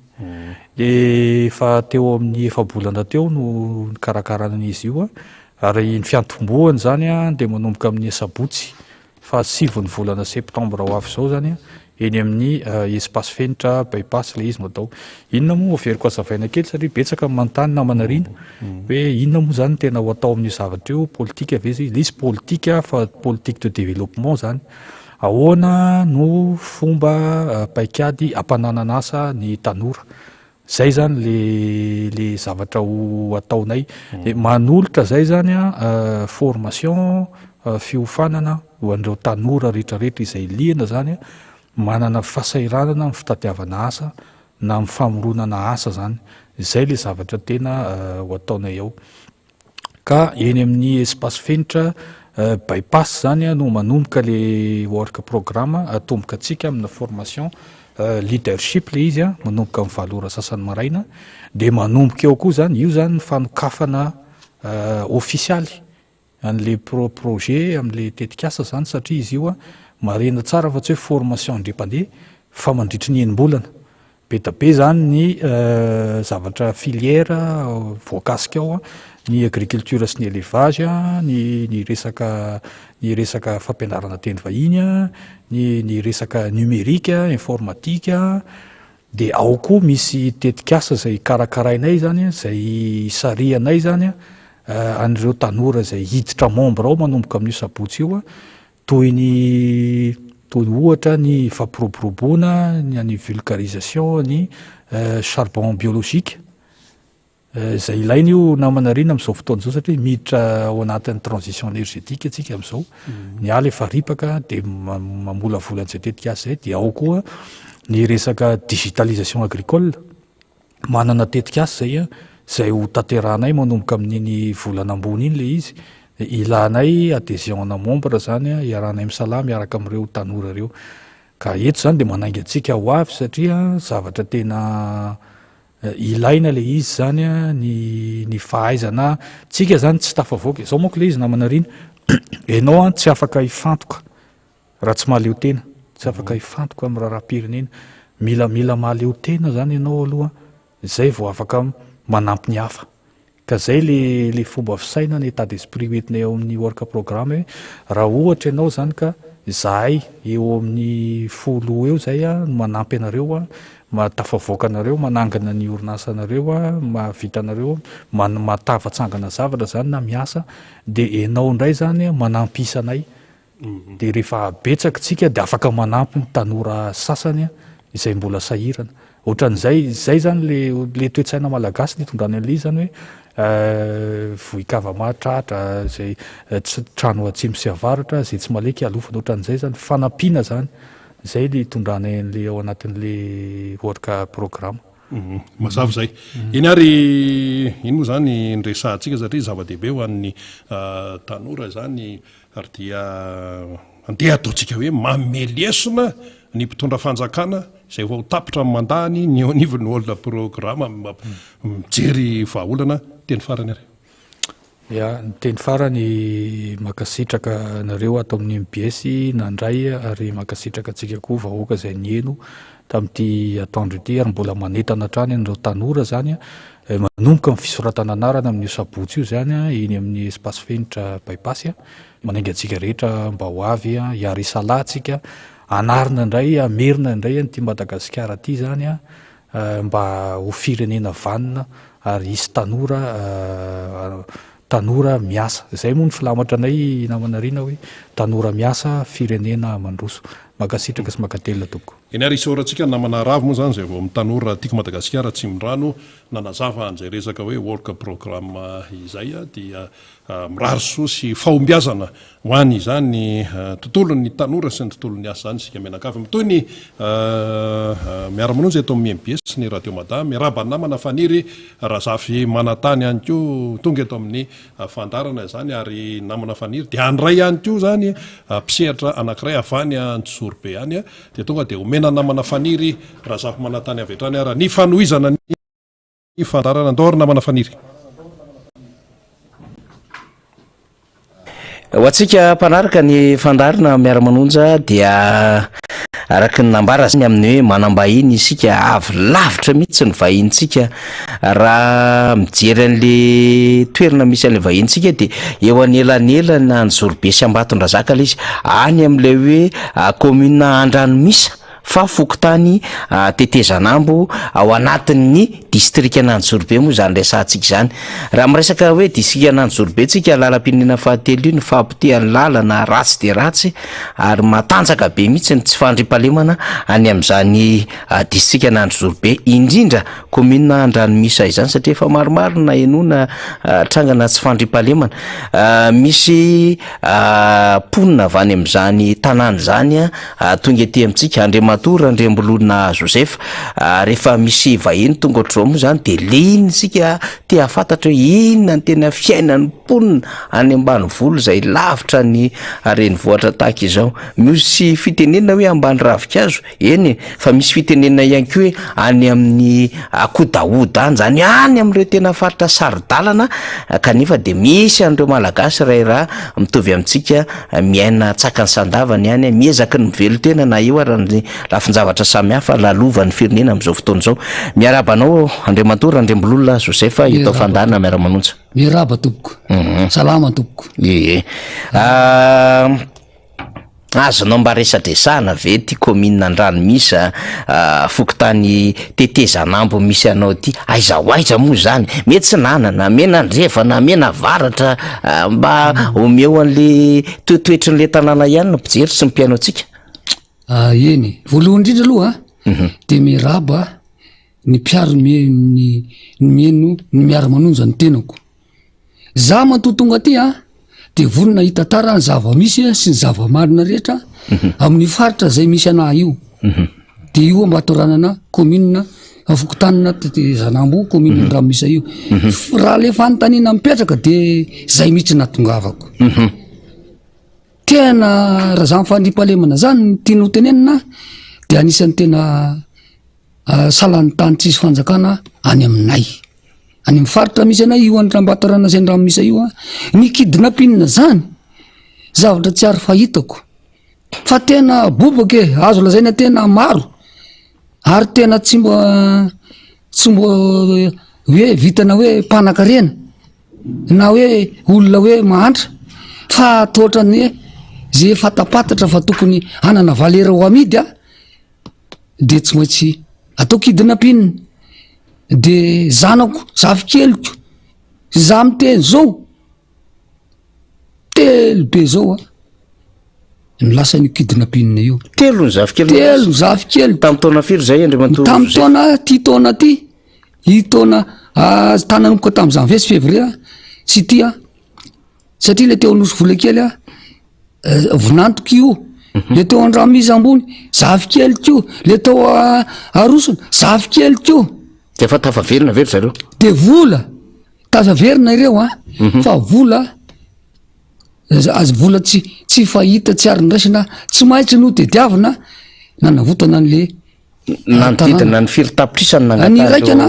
De fa teo amin'ny efa-bolana teo no nikarakarana izy io ary ny fiantombohany zany de manomboka amin'ny sabotsy fa 7 volana septambra ho avy zao zany eny amin'ny espace fenitra bypass le izy no atao. Inona moa averiko azavaina kely satria betsaka manontany namana rina hoe inona moa zany tena ho atao amin'ny zavatra io, politika ve izy? Izy politika fa politique de développement zany. Ahoana no fomba paikady ampananana asa ny tanora, zay zany le zavatra ho ataonay, de manolotra zay zany formation fiofanana ho an'ireo tanora rehetrarehetra izay liana zany manana fasairanana amin'ny fitadiavana asa na amin'ny famoronana asa zany, zay le zavatra tena ho ataonay ao. Ka eny amin'ny espace fenitra bypass zany no manomboka le work programme, atomboka atsika amina formation leadership le izy manomboka amin'ny 7 ora sasany maraina, de manomboka eo koa zany io zany ny fanokafana ofisialy an'le projet am'le tetikasa zany, satria izy io marena tsara fa tsy hoe formation indrepande fa mandritry ny enim-bolana be da be zany ny zavatra filière voakasika ao ny agriculture sy ny élevage, ny resaka fampianarana teny vahiny, ny resaka numérique, informatique, de ao koa misy tetikasa zay karakarainay zany, zay sarianay zany an'ireo tanora zay hiditra membre ao manomboka amin'io sabotsy io, toy ohatra ny fampiroboroboana, ny vulgarisation, ny charbon biologique, zay ilaina io namana rina amin'izao fotoana zao satria miditra ao anatin'ny transition énergétique atsika amin'izao, ny ala efa ripaka de mamolavola an'izay tetikasa zay, de ao koa ny resaka digitalisation agricole, manana tetikasa zay ho tanterahanay manomboka amin'iny volana ambony iny le izy, ilanay adhésion na membre zany iarahanay misalama miaraka amin'ireo tanora ireo, ka eto zany de manainga antsika ho avy satria zavatra tena ilaina le izy zany ny fahaizana tsika zany tsy tafavoaka zao manko le izy namana rina enao tsy afaka hifantoka raha tsy mahaleo tena, tsy afaka hifantoka amin'ny raharam-pirenena, mila mahaleo tena zany ianao aloha, zay vao afaka manampy ny hafa. Ka zay le fomba fisaina ny état d'esprit hoentinay ao amin'ny work programme, raha ohatra ianao zany ka zahay eo amin'ny 10 eo zay manampy anareo, matafavoaka anareo, manangana ny orinasa anareo, mahavita anareo, matafatsangana zavatra zany na miasa, de enao indray zany manampy isanay, de rehefa betsaka tsika de afaka manampy ny tanora sasany izay mbola sahirana. Ohatran'izay zany le toe-tsaina malagasy nitondrany an'le zany hoe vohikava mahatratra, zay trano atsimo sy avaratra, zay tsy maleky alofana, ohatran'izay zany fanampiana zany, zay le tondrany an'le ao anatin'le work programme. Mazava zay. Iny ary iny moa zany nresahantsika satria zava-dehibe ho an'ny tanora zany ary dia andeha ataontsika hoe mamelesona ny mpitondra fanjakana zay vao tapitra amin'ny mandahany ny anivon'ny olona programma mijery vahaolana teny farany ary. ia ny teny farany makasitraka nareo ato amin'ny MBS nandray ary makasitraka antsika koa vahoaka izay nieno tamin'ity atoandro ity ary mbola manentana hatrany an'ireo tanora zany manomboka amin'ny fisoratana anarana amin'io sabotsy io zany iny amin'ny espace fenitra bypassy manainga antsika rehetra mba ho avy hiary isalahy tsika anarina indray amerina indray nyty Madagasikara ty zany mba ho firenena vanina ary isy tanora miasa zay moa ny filamatra anay namanarina hoe tanora miasa firenena mandroso makasitraka sy makatelina toko eny ary isaorantsika namana ravo moa zany zay vao mitanora tiako Madagasikara tsy mindrano nanazava an'izay resaka hoe work programme izay dia mirary soa sy fahombiazana ho any izany tontolon'ny tanora sy ny tontolon'ny asa zany sika menakavy mitoy ny miara-manonjy eto amin'ny MBS sy ny radio madame raban'ny namana faniry razafy manatany ihany koa tonga eto amin'ny fandarana zany ary namana faniry dia andray ihany koa zany mpisehatra anankiray avany Antsourbe any dia tonga dia omena namana faniry razafy manatany avy hatrany ary ny fanohizana ny fandarana andao namana faniry. Ho antsika mpanaraka ny fandarina miara-manonja dia araka ny nambara zany amin'ny hoe manambahiny isika avy lavitra mihitsy ny vahintsika raha mijery an'le toerana misy an'le vahintsika dia eo anelanelana Antsourbe sy Ambatondrazaka le izy any amin'ilay hoe commune Andranomisa fa Fokotany Tetezanambo ao anatin'ny district Antsourbe moa zany resantsika zany raha miresaka hoe district Antsourbe tsika lalam-pirenena fahatelo io ny fampitehan'ny lalana ratsy de ratsy ary matanjaka be mihitsy ny tsy fandriampahalemana any amin'izany district Antsourbe indrindra commune Andranomisa izany satria efa maromaro na enona trangana tsy fandriampahalemana misy ponina avy any amin'izany tanàna zany tonga ety amintsika Andriamatora Andriambolona Joseph rehefa misy vahiny tonga ohatr'izao moa zany de le iny sika te hafantatra hoe inona ny tena fiainan'ny ponina any ambanivolo izay lavitra ny renivohitra tahaka izao. Misy fitenenana hoe ambany ravinkazo eny fa misy fitenenana ihany koa hoe any amin'ny Kodaoda any zany any amin'ireo tena faritra sarodalana kanefa de misy an'ireo malagasy raha mitovy amintsika miaina tsakany sandavany any miezaka ny mivelotena na eo ary ny lafin-javatra samihafa lalovan'ny firenena amin'izao fotoana izao. Miarabanao Andriamatora Andriambolona Joseph itao fandarina miara-manonja. Miraba tompoko. Salama tompoko. Azonao mba resadresana ve ty commune Andranomisa Fokotany Tetezanambo misy anao ty aiza hoaiza moa zany mety tsy nanana menandrefa na menavaratra mba omeo an'le toetoetry n'le tanàna ihany no mpijery sy mpiaino antsika. Eny voalohany indrindra aloha de miraba ny mpiaro ny meno ny miara-manonja ny tenako za matotonga aty de vonona hita tara ny zava-misy sy ny zava-marina rehetra amin'ny faritra zay misy anahy io de io Ambatoranana commune Fokotanina Tetezanambo commune Andramisa io raha le fanontaniana mipetraka de zay mihitsy natongavako tena raha za mifandriampahalemana zany tiano tenenina de anisan'ny tena salan'ny tany tsisy fanjakana any aminay any amin'ny faritra misy anay io Ambatoranana sy Andramisa io ny kidnapping zany zavatra tsy ary fahitako fa tena bobake azo lazaina tena maro ary tena tsy mba hoe vitana hoe mpanakarena na hoe olona hoe mahantra fa totrany hoe zay fatapatatra fa tokony hanana valera ho amidy de tsy maintsy atao kidnapping de zanako zavikeliko za miteny zao telo be zao ny lasany kidnapping io Telo zavikely tamin'ny taona firy zay Andriamatora tamin'ny taona ty taona ty hitona tananomboka tamin'ny janvier sy février sy ty satria le teo anosy vola kely vinantoko io le teo Andramisa ambony zavikeliko io le teo Arosona zavikeliko io fa tafaverina very zareo de vola tafaverina ireo fa vola tsy fahita tsy arindraisina tsy maintsy no tediavina nanavotana an'le nanodidina ny firy tapitrisany ny raikana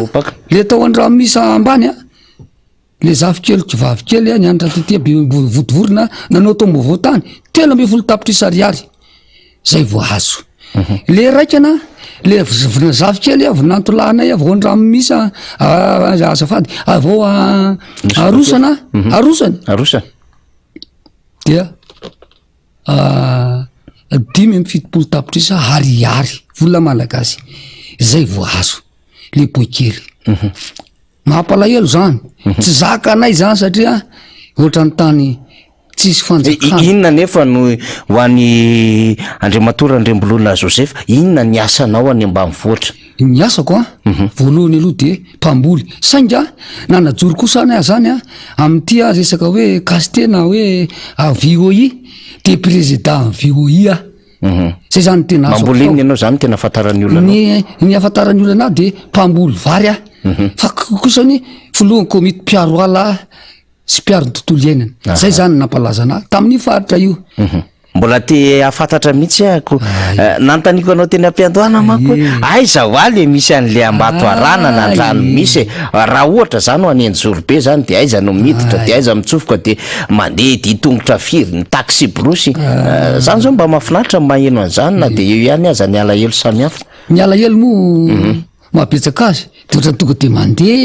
le tao Andramisa ambany le zafikely tsy vavikely a nianatra tetya be votovorona nanao tombovo tany 13 tapitrisa ariary zay vo azo le raikana le zafikely vonantolahana avao ndramo misy azafady avao arosana arosany dia 5 tapitrisa ariary vola malagasy zay vo azo le boikely mampalahelo zany tsy zaka anay zany satria ohatrany tany tsisy fanjakana inona nefa no ho an'ny Andriamatora Andrembolona Josepha inona ny asanao any ambanivohitra ny asako voalohany aloha de mpamboly sainga nanajory kosa any zany amty resaka hoe kasitena hoe VOI de président VOI zay zany tena mamboly iny ianao zany tena afantarany olona ny afantarany olona de mpamboly vary fa kosany filohan'ny komity mpiaro ala sy mpiaro ny tontolo iainana zay zany nampalazana tamin'ny faritra io mbola te afantatra mihitsy ako nantaniko anao teny ampiandohana mako aiza oaly misy an'le ambato arana na andrano misy raha ohatra zany ho any Anjorobe zany de aiza no miditra de aiza mitsofoka de mandeha ditongotra firy ny taxi brosy zany zao mba mahafinaritra maheno an'izany na de eo ihany aza ny alahelo samihafa ny alahelo moa mabetsaka azy de ohatrany tonga de mandeha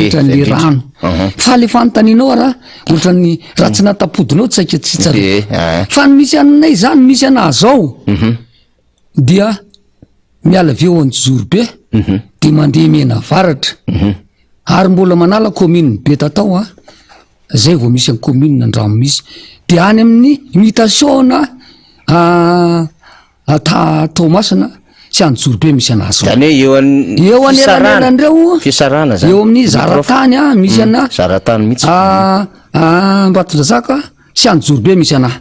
ohatran'le rano fa le fanontanianao raha ohatrany raha tsy natapodinao tsy saika tsy tsara fa ny misy anay zany misy ana zao dia miala aveo Anjorobe de mandeha mena varatra ary mbola manala commune be tatao zay vao misy any commune andramo misy de any amin'ny imitation Tomasina sy Anjorobe misy anazy zany hoe eo anelanelandreo fisarana zany eo amin'ny zaratany misy ana zaratany mihitsy Ambatondrazaka sy Anjorobe misy ana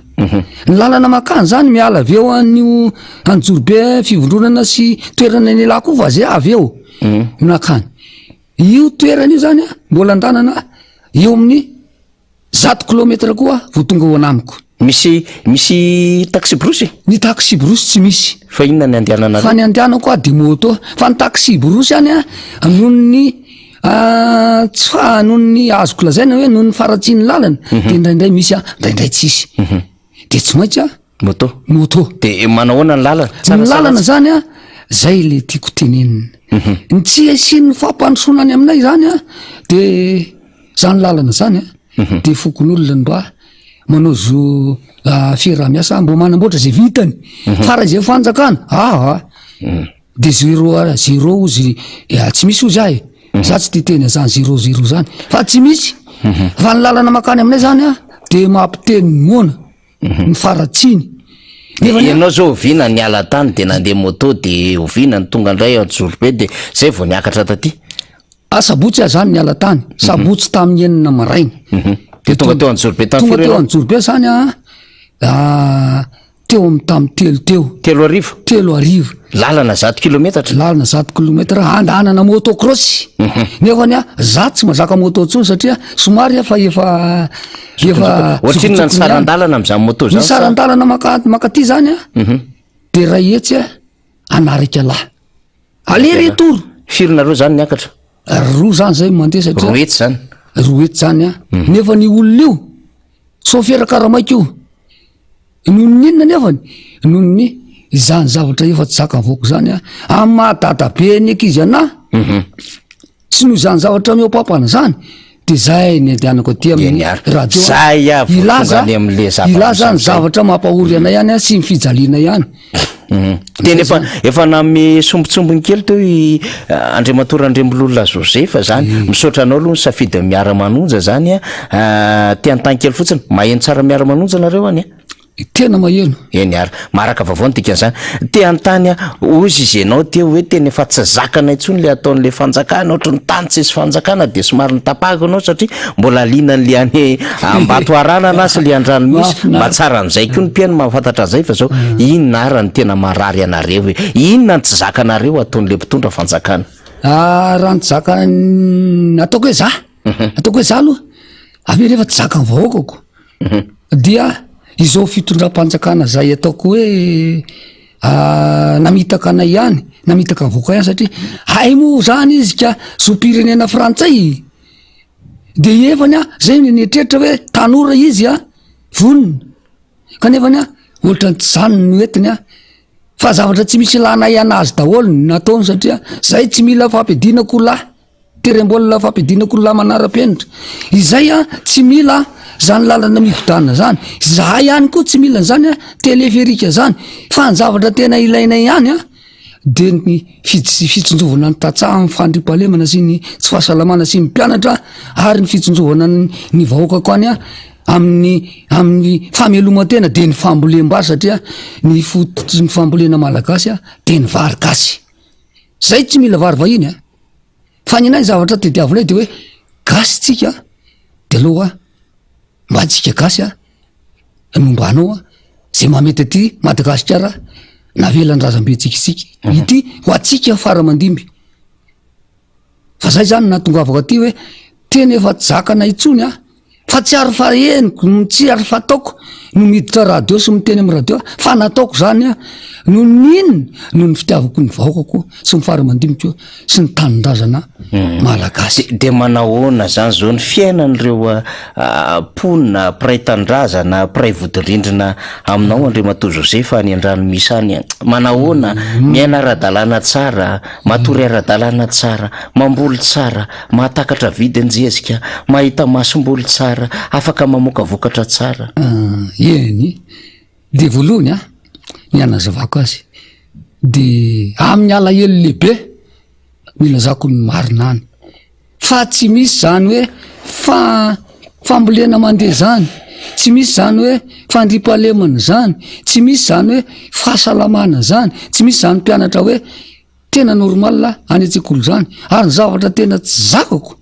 ny lalana makany zany miala aveo an'io Anjorobe fivondronana sy toerana ny lako va zay avy eo nakany io toerana io zany mbola andanana eo amin'ny 100 kilometra koa vo tonga ho anamiko misy taxi brosy ny taxi brosy tsy misy fa inona ny andehanana fa ny andehanako de moto fa ny taxi brosy any nony tsy fa nony azoko lazaina hoe nony faratsiny lalana de indraindray misy indraindray tsisy de tsy maintsy moto de manahoana ny lalana ny lalana zany zay le tiako tenenina ny tsy asiny fampandrosonany aminay zany de zany lalana zany de fokon'olona mba manao zo fiarah-miasa mbo manamboatra zay vitany fara zay fanjakana de zero ozy tsy misy ozy ahy za tsy titeny zany 00 zany fa tsy misy fa ny lalana makany aminay zany de mampiteny mona ny faratsiny ianao zao ovina ny ala tany de nandeha moto de ovina ny tonga indray Anjorobe de zay vao niakatra taty sabotsy zany ny ala tany sabotsy tamin'ny enina maraina de tonga teo Anjorobe tonga teo Anjorobe zany teo amin'ny tamin'ny telo arivo lalana 100 kilometatra lalana 100 kilometra andanana motocross nefany za tsy mazaka moto tsony satria somary fa efa ohatrinona ny sarandalana am'izany moto zany ny sarandalana makaty zany de ray etsy anarika lahy alery toro firina zany niakatra roa zany zay mandeha satria roa etsy zany nefa ny olona io sofiera karamaika io nohony inona nefany nohony zany zavatra efa tsy zaka voako zany amy mahadada be ny akizy ana sy noho zany zavatra miopapana zany de zay ny andehanako aty amin'ny radio ilaza ny zavatra mampahory anay ihany sy mifijaliana ihany tena efa namy sombotsombony kely teo Andriamatora Andrembolona Josepha zany misaotra anao aloha ny safidy miara-manonja zany te an-tany kely fotsiny maheno tsara miara-manonja nareo any tena maheno eny ary maraka vavao ntikan'izany te an-tany ozy izy anao teo hoe tena efa tsy zakanay tsony le ataon'le fanjakana ohatrany tany tsisy fanjakana de somary nitapahako anao satria mbola linan'le any ambato arana na sy le andrano misy mba tsara n'izay koa ny mpiaino mahafantatra zay fa zao inona ara ny tena marary anareo hoe inona ny tsy zakanareo ataon'le mpitondra fanjakana raha ny tsy zaka ataoko hoe za ataoko hoe za aloha ave rehefa tsy zaka ny vahoakako dia izao fitondram-panjakana zay ataoko hoe namitaka anay ihany namitaka voaka ihany satria hay moa zany izy ka zo pirenena frantsay de efany a zay netretra hoe tanora izy a vonina kanefany a ohatra zany no entiny a fa zavatra tsy misy lana iana azy daholo nataony satria zay tsy mila fampiadinako lahy terem-bolona fampiadinako lahy manara-penitra izay a tsy mila zany lalana migodana zany za ihany koa tsy mila zany a teleferika zany fa ny zavatra tena ilaina ihany a de ny fitsonjovana ny tatsaha ny fandripalemana sy ny tsy fahasalamana sy ny mpianatra ary ny fitsonjovana ny vahoaka any a amin'ny fameloma-tena de ny fambolem-bary satria ny fototsy ny fambolena malagasy a de ny vary gasy zay tsy mila vary vahiny a fa ninay zavatra tediavonay de hoe gasy tsika de aloha mba tsika gasy a nombanao a zay mamety aty Madagasikara navelan-drazambe tsikitsika ity ho atsika faramandimby fa zay zany natongavako aty hoe tena efa zakana itsony a fa tsy ary fa eniko tsy ary fa ataoko no miditra radio sy miteny amy radio fa nataoko zany a no ninona no ny fitiavako ny vahoakako sy ny faramandimiko sy ny tanindrazana malagasy de manahoana zany zao ny fiainan'ireo ponina mpiray tanindrazana mpiray vodilindrina aminao Andriamatoa Josefa any an-drano misy any manahoana miaina ara-dalàna tsara matory ara-dalàna tsara mamboly tsara mahatakatra vidiny jezika mahita masom-boly tsara afaka mamoaka vokatra tsara eny de voalohany a nianazavako azy de amin'ny alahelo lehibe mila zako ny marina any fa tsy misy zany hoe fambolena mandeha zany tsy misy zany hoe fandripalemana zany tsy misy zany hoe fahasalamana zany tsy misy zany mpianatra hoe tena normal any an-tsekoly zany ary ny zavatra tena tsy zakako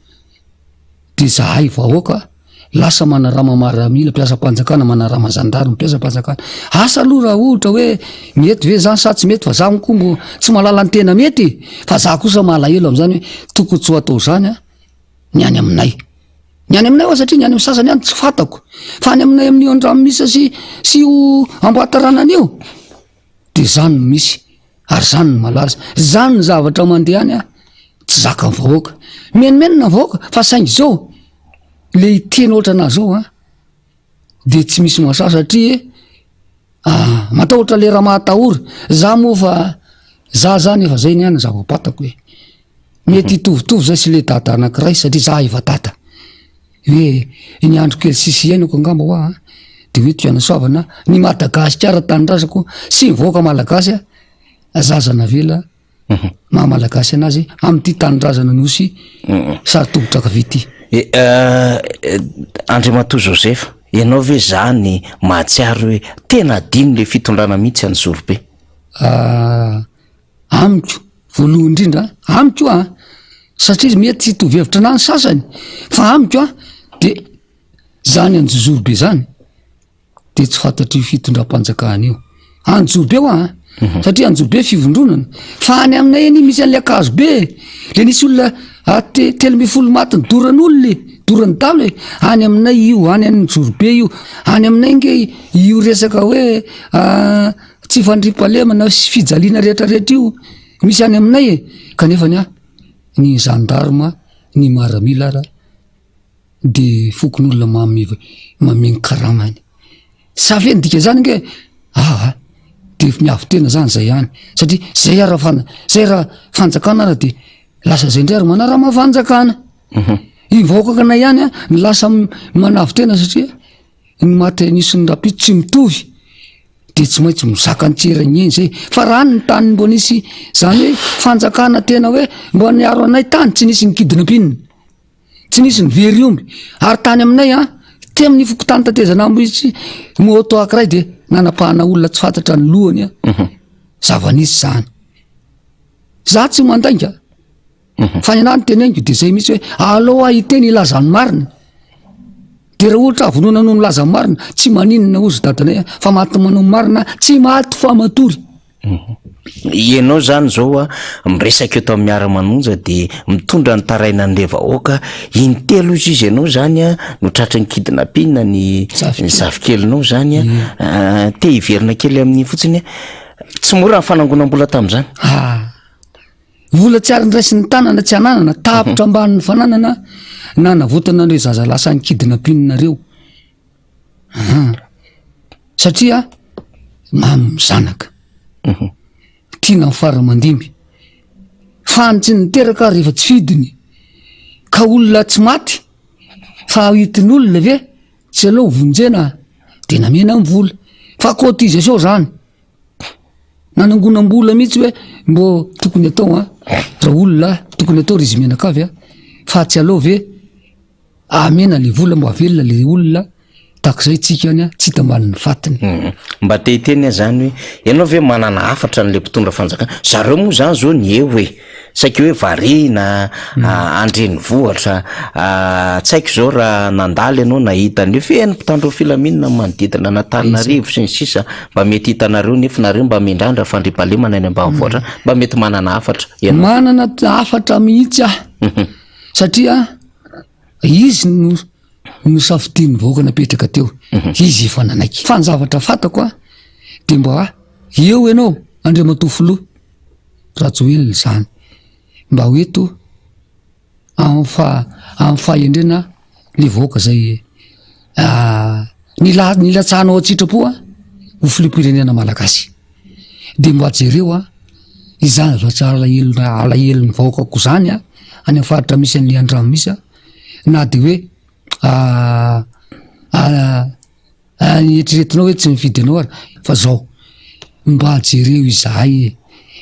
de zahay vahoaka lasa manarama maramila mpiasa-panjakana manarama zandarmy mpiasa-panjakana asa aloha raha ohatra hoe mety ve zany sa tsy mety fa za mokombo tsy mahalala ny tena mety fa za kosa malahelo am'zany hoe tokony tsy ho atao zany a ny any aminay oa satria ny any amy sasany any tsy fatako fa any aminay amin'io andramo misy sy ho amboataranan'io de zany misy ary zany ny malaza zany ny zavatra mandeha any a tsy zaka ny vahoaka menomenona vahoaka fa saingy zao le iteny ohatra anazy zao a de tsy misy masa satria matahotra le raha mahatahory za moa fa za zany efa zay ny any zava-patako hoe mety hitovitovy zay sy le dada anakiray satria za efa dada hoe ny andro kely sisy iainako angamba hoa de hoe toianasoavana ny Madagasikara tanindrazako sy mivoaka malagasy a zazana vela maha malagasy anazy am'ty tanindrazana nosy sary tobotraka vity Andriamatoa Josefa ianao ve zany mahatsiaro hoe tena diny le fitondrana mihitsy any Zorobe amiko voalohany indrindra amiko a satria mety tsy hitovhevitra na ny sasany fa amiko a de zany any Zorobe zany de tsy fantatry fitondram-panjakana io any Zorobe ho a satria any Zorobe fivondronana fa any aminay eny misy an'le akazo be le nisy olona telo mby folo maty ny doran'olona dorany dalo e any aminay io any any Zorobe io any aminay nge io resaka hoe tsy fandripalemana sy fijaliana rehetrarehetra io misy any aminay e kanefany a ny zandarma ny maramila ra de fokon'olona mamegny karamany safeny dika zany nge de miavy tena zany zay any satria zay raha fanjakana raha de lasa zay ndray ary manarama fanjakana ivaokakana ihany a ny lasa manavy tena satria ny maty nisy ny rapito tsy mitovy de tsy maintsy mizaka nytserany eny zay fa raha ny tany mbo nisy zany hoe fanjakana tena hoe mbo niaro anay tany tsy nisy ny kidinampinina tsy nisy ny very omby ary tany aminay a te amin'ny foko tany tatezana mitsy moto akiray de nanapahana olona tsy fantatra ny lohany a zava-nisy zany za tsy mandainga fa ny anany teneniko de zay mitsy hoe aloha iteny ilazany marina de raha ohatra vonoana no milazany marina tsy maninona ozy dadanay fa maty manao marina tsy maty fa matory ianao zany zao a miresaka eto amin'ny miara-manonja de mitondra ny taraina an'le vahoaka intelo izy ianao zany a no tratra ny kidinampinina ny zavikelinao zany a te hiverina kely amin'ny fotsiny tsy mora ny fanangonam-bola tam'zany vola tsy ary ndraisy ny tanana tsy ananana tapitra amban'ny fananana na navotana an'ireo zaza lasa nikidina mpinonareo satria mamy zanaka tiana mifara mandimby fanitsy niteraka rehefa tsy fidiny ka olona tsy maty fa hitin'olona ve tsy aloha vonjena de namena mivola fa cotisation zany nanangonam-bola mihitsy hoe mbo tokony atao raha olona tokony atao rizy menakavy fa tsy aloha ve amena le vola mbo avelona le olona takzay tsika any tsy hitamban'ny fatiny mba te hiteny zany hoe ianao ve manana hafatra n'le mpitondra fanjakana zareo moa zany zao ny eo hoe saika hoe varina andreny vohatra tsy haiko zao raha nandaly ianao nahitany hoe feno mpitandro filaminana manodidina Antananarivo sy ny sisa mba mety hitanareo nefa nareo mba mindrandra fandriampahalemana any ambanivohitra mba mety manana hafatra manana hafatra mihitsy satria izy no safidiny vahoaka napetraka teo izy efa nanaiky fa ny zavatra fatako de mba eo ianao Andriamatofoloha Rajoelina zany mba hoeto amin'ny fahendrena le vahoaka zay nilatsahanao atsitrapo ho filoham-pirenena malagasy de mba jereo izany zavatra alahelony vahoaka ko zany any amin'ny faritra misy an'le andramo misy na de hoe eritreretinao hoe tsy mifidy anao ary fa zao mba jereo izahay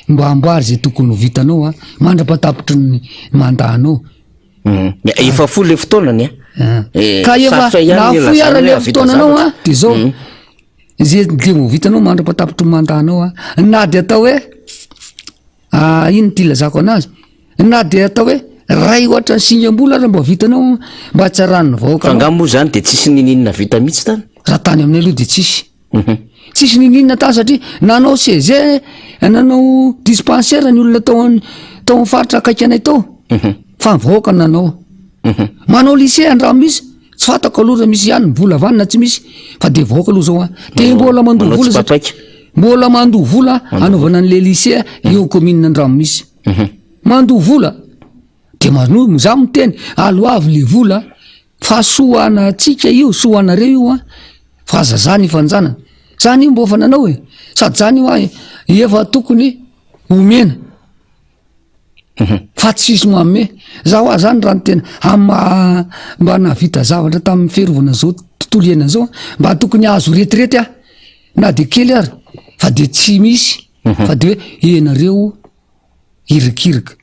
mba amboary zay tokony ho vitanao mandra-patapitry ny mandahanao efa fo le fotoanany ka efa nafoy ara le fotoananao de zao zay de mo vitanao mandra-patapitry ny mandahanao na de atao hoe ino ty lazako anazy na de atao hoe ray ohatra ny singambola raha mba vitanao mba tsaran'ny vahoaka fangamo zany de tsisy nininina vita mihitsy tany raha tany aminay aloha de tsisy nininina tany satria nanao CG nanao dispensaire ny olona tao faritra akaiky anay tao fa vahoaka nanao manao lycée andramo misy tsy fatako aloha raha misy ihany mbola vanina tsy misy fa de vahoaka aloha zao de mbola mandoha vola mbola mandoha vola anaovana an'le lycée eo commune andramo misy mandoha vola de za miteny aloavy le vola fa soana tsika io soanareo io fa aza zany ifanjanana zany io mbo fa nanao sady zany io efa tokony omena fa tsisy moame zaho zany raha nytena mba navita zavatra tamin'ny fiarovana zao tontolo iainana zao mba tokony azo retirety na de kely ary fa de tsy misy fa de hoe enareo irikirika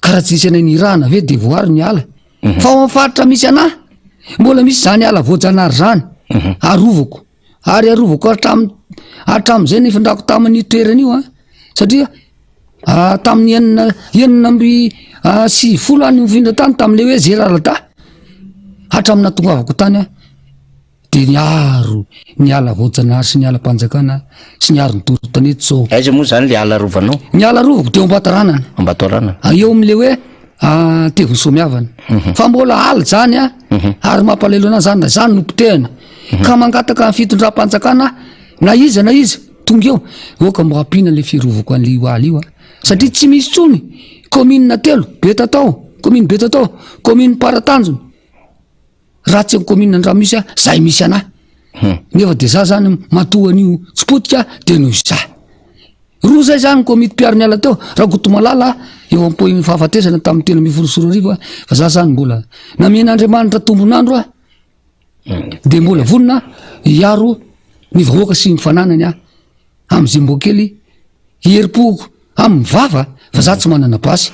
karaha tsisy anay nirahana ve de voary ny ala fa ao faritra misy ana mbola misy zany ala voajanary zany arovako ary arovako hatram'izay nefandrako tamin'ny toerana io satria tamin'ny enina amby 9 any mivindra tany tam'le hoe Zeralada hatramina tongavako tany de ny ala voajanary sy ny ala mpanjakana sy ny ary nitorotanety zao aiza moa zany le ala rovanao ny ala rovako de Ambatoranana eo am'le hoe teviny somiavana fa mbola ala zany ary mampalelo anazy zany nopotehana ka mangataka ny fitondram-panjakana na iza tonga eo oka mbo ampina le fiarovako an'le io ala io satria tsy misy tsony commune 3 Betatao commune Paratanjona raha tsy commune Andramo misy zay misy ana nefa de za zany matohan'io tsipotika de noho za roa zay zany komity mpiariny ala teo raha Gotomalala eo ampoiny fahafatesana tamin'ny 3 fa za zany mbola namen'Andriamanitra tombonandro de mbola vonona iaro ny vahoaka sy ny fananany am'izay mbo kely herimpoko amin'ny vava fa za tsy manana basy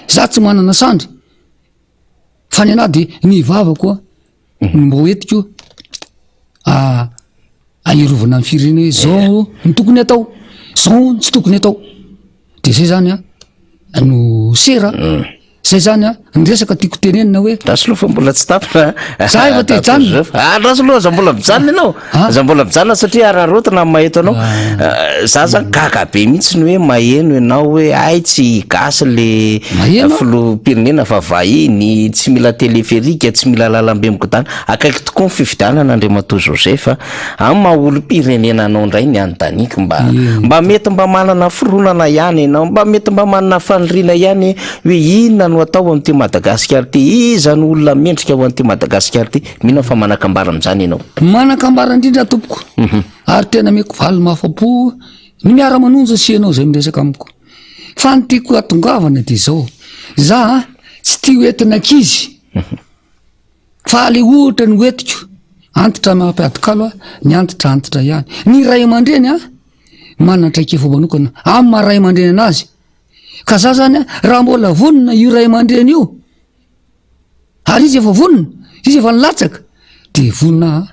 za tsy manana sandry fa ny ana de ny vava koa mbo etiko aherovana ny firenena hoe zao ny tokony atao zao tsy tokony atao de zay zany no sera zay zany a nyresaka tiako tenenina hoe rasy loha fa mbola tsy tapitra za efa te hijanona rasy loha za mbola mijanona ianao za mbola mijanona satria ararotana maheto anao za zany gaga be mihitsy ny hoe maheno ianao hoe ay tsy gasy le filoham-pirenena fa vahiny tsy mila teleferika tsy mila lalambe mikotana akaiky tokoa ny fifidianana Andriamatoa Josepha amin'ny maha olom-pirenena anao indray ny anontaniako mba mety mba manana fironana ihany ianao mba mety mba manana faniriana ihany hoe inona no atao amin'ity Madagasikara ty iza ny olona mendrika ao amin'ity Madagasikara ty mihina fa manakambara amin'izany ianao manakambara indrindra tompoko ary tena meko valy mafapo ny miara-manonja sy ianao zay miresaka amiko fa ny tiako atongavana de zao za tsy tia hoentina ankizy fa le ohatra ny hoetiko antitra mampiadikalo ny antitra ihany ny ray aman-dreny manatraika efa manokana amin'ny maha ray aman-dreny anazy ka za zany raha mbola vonina io ray aman-dreny io ary izy efa vonina izy efa nilatsaka de vonina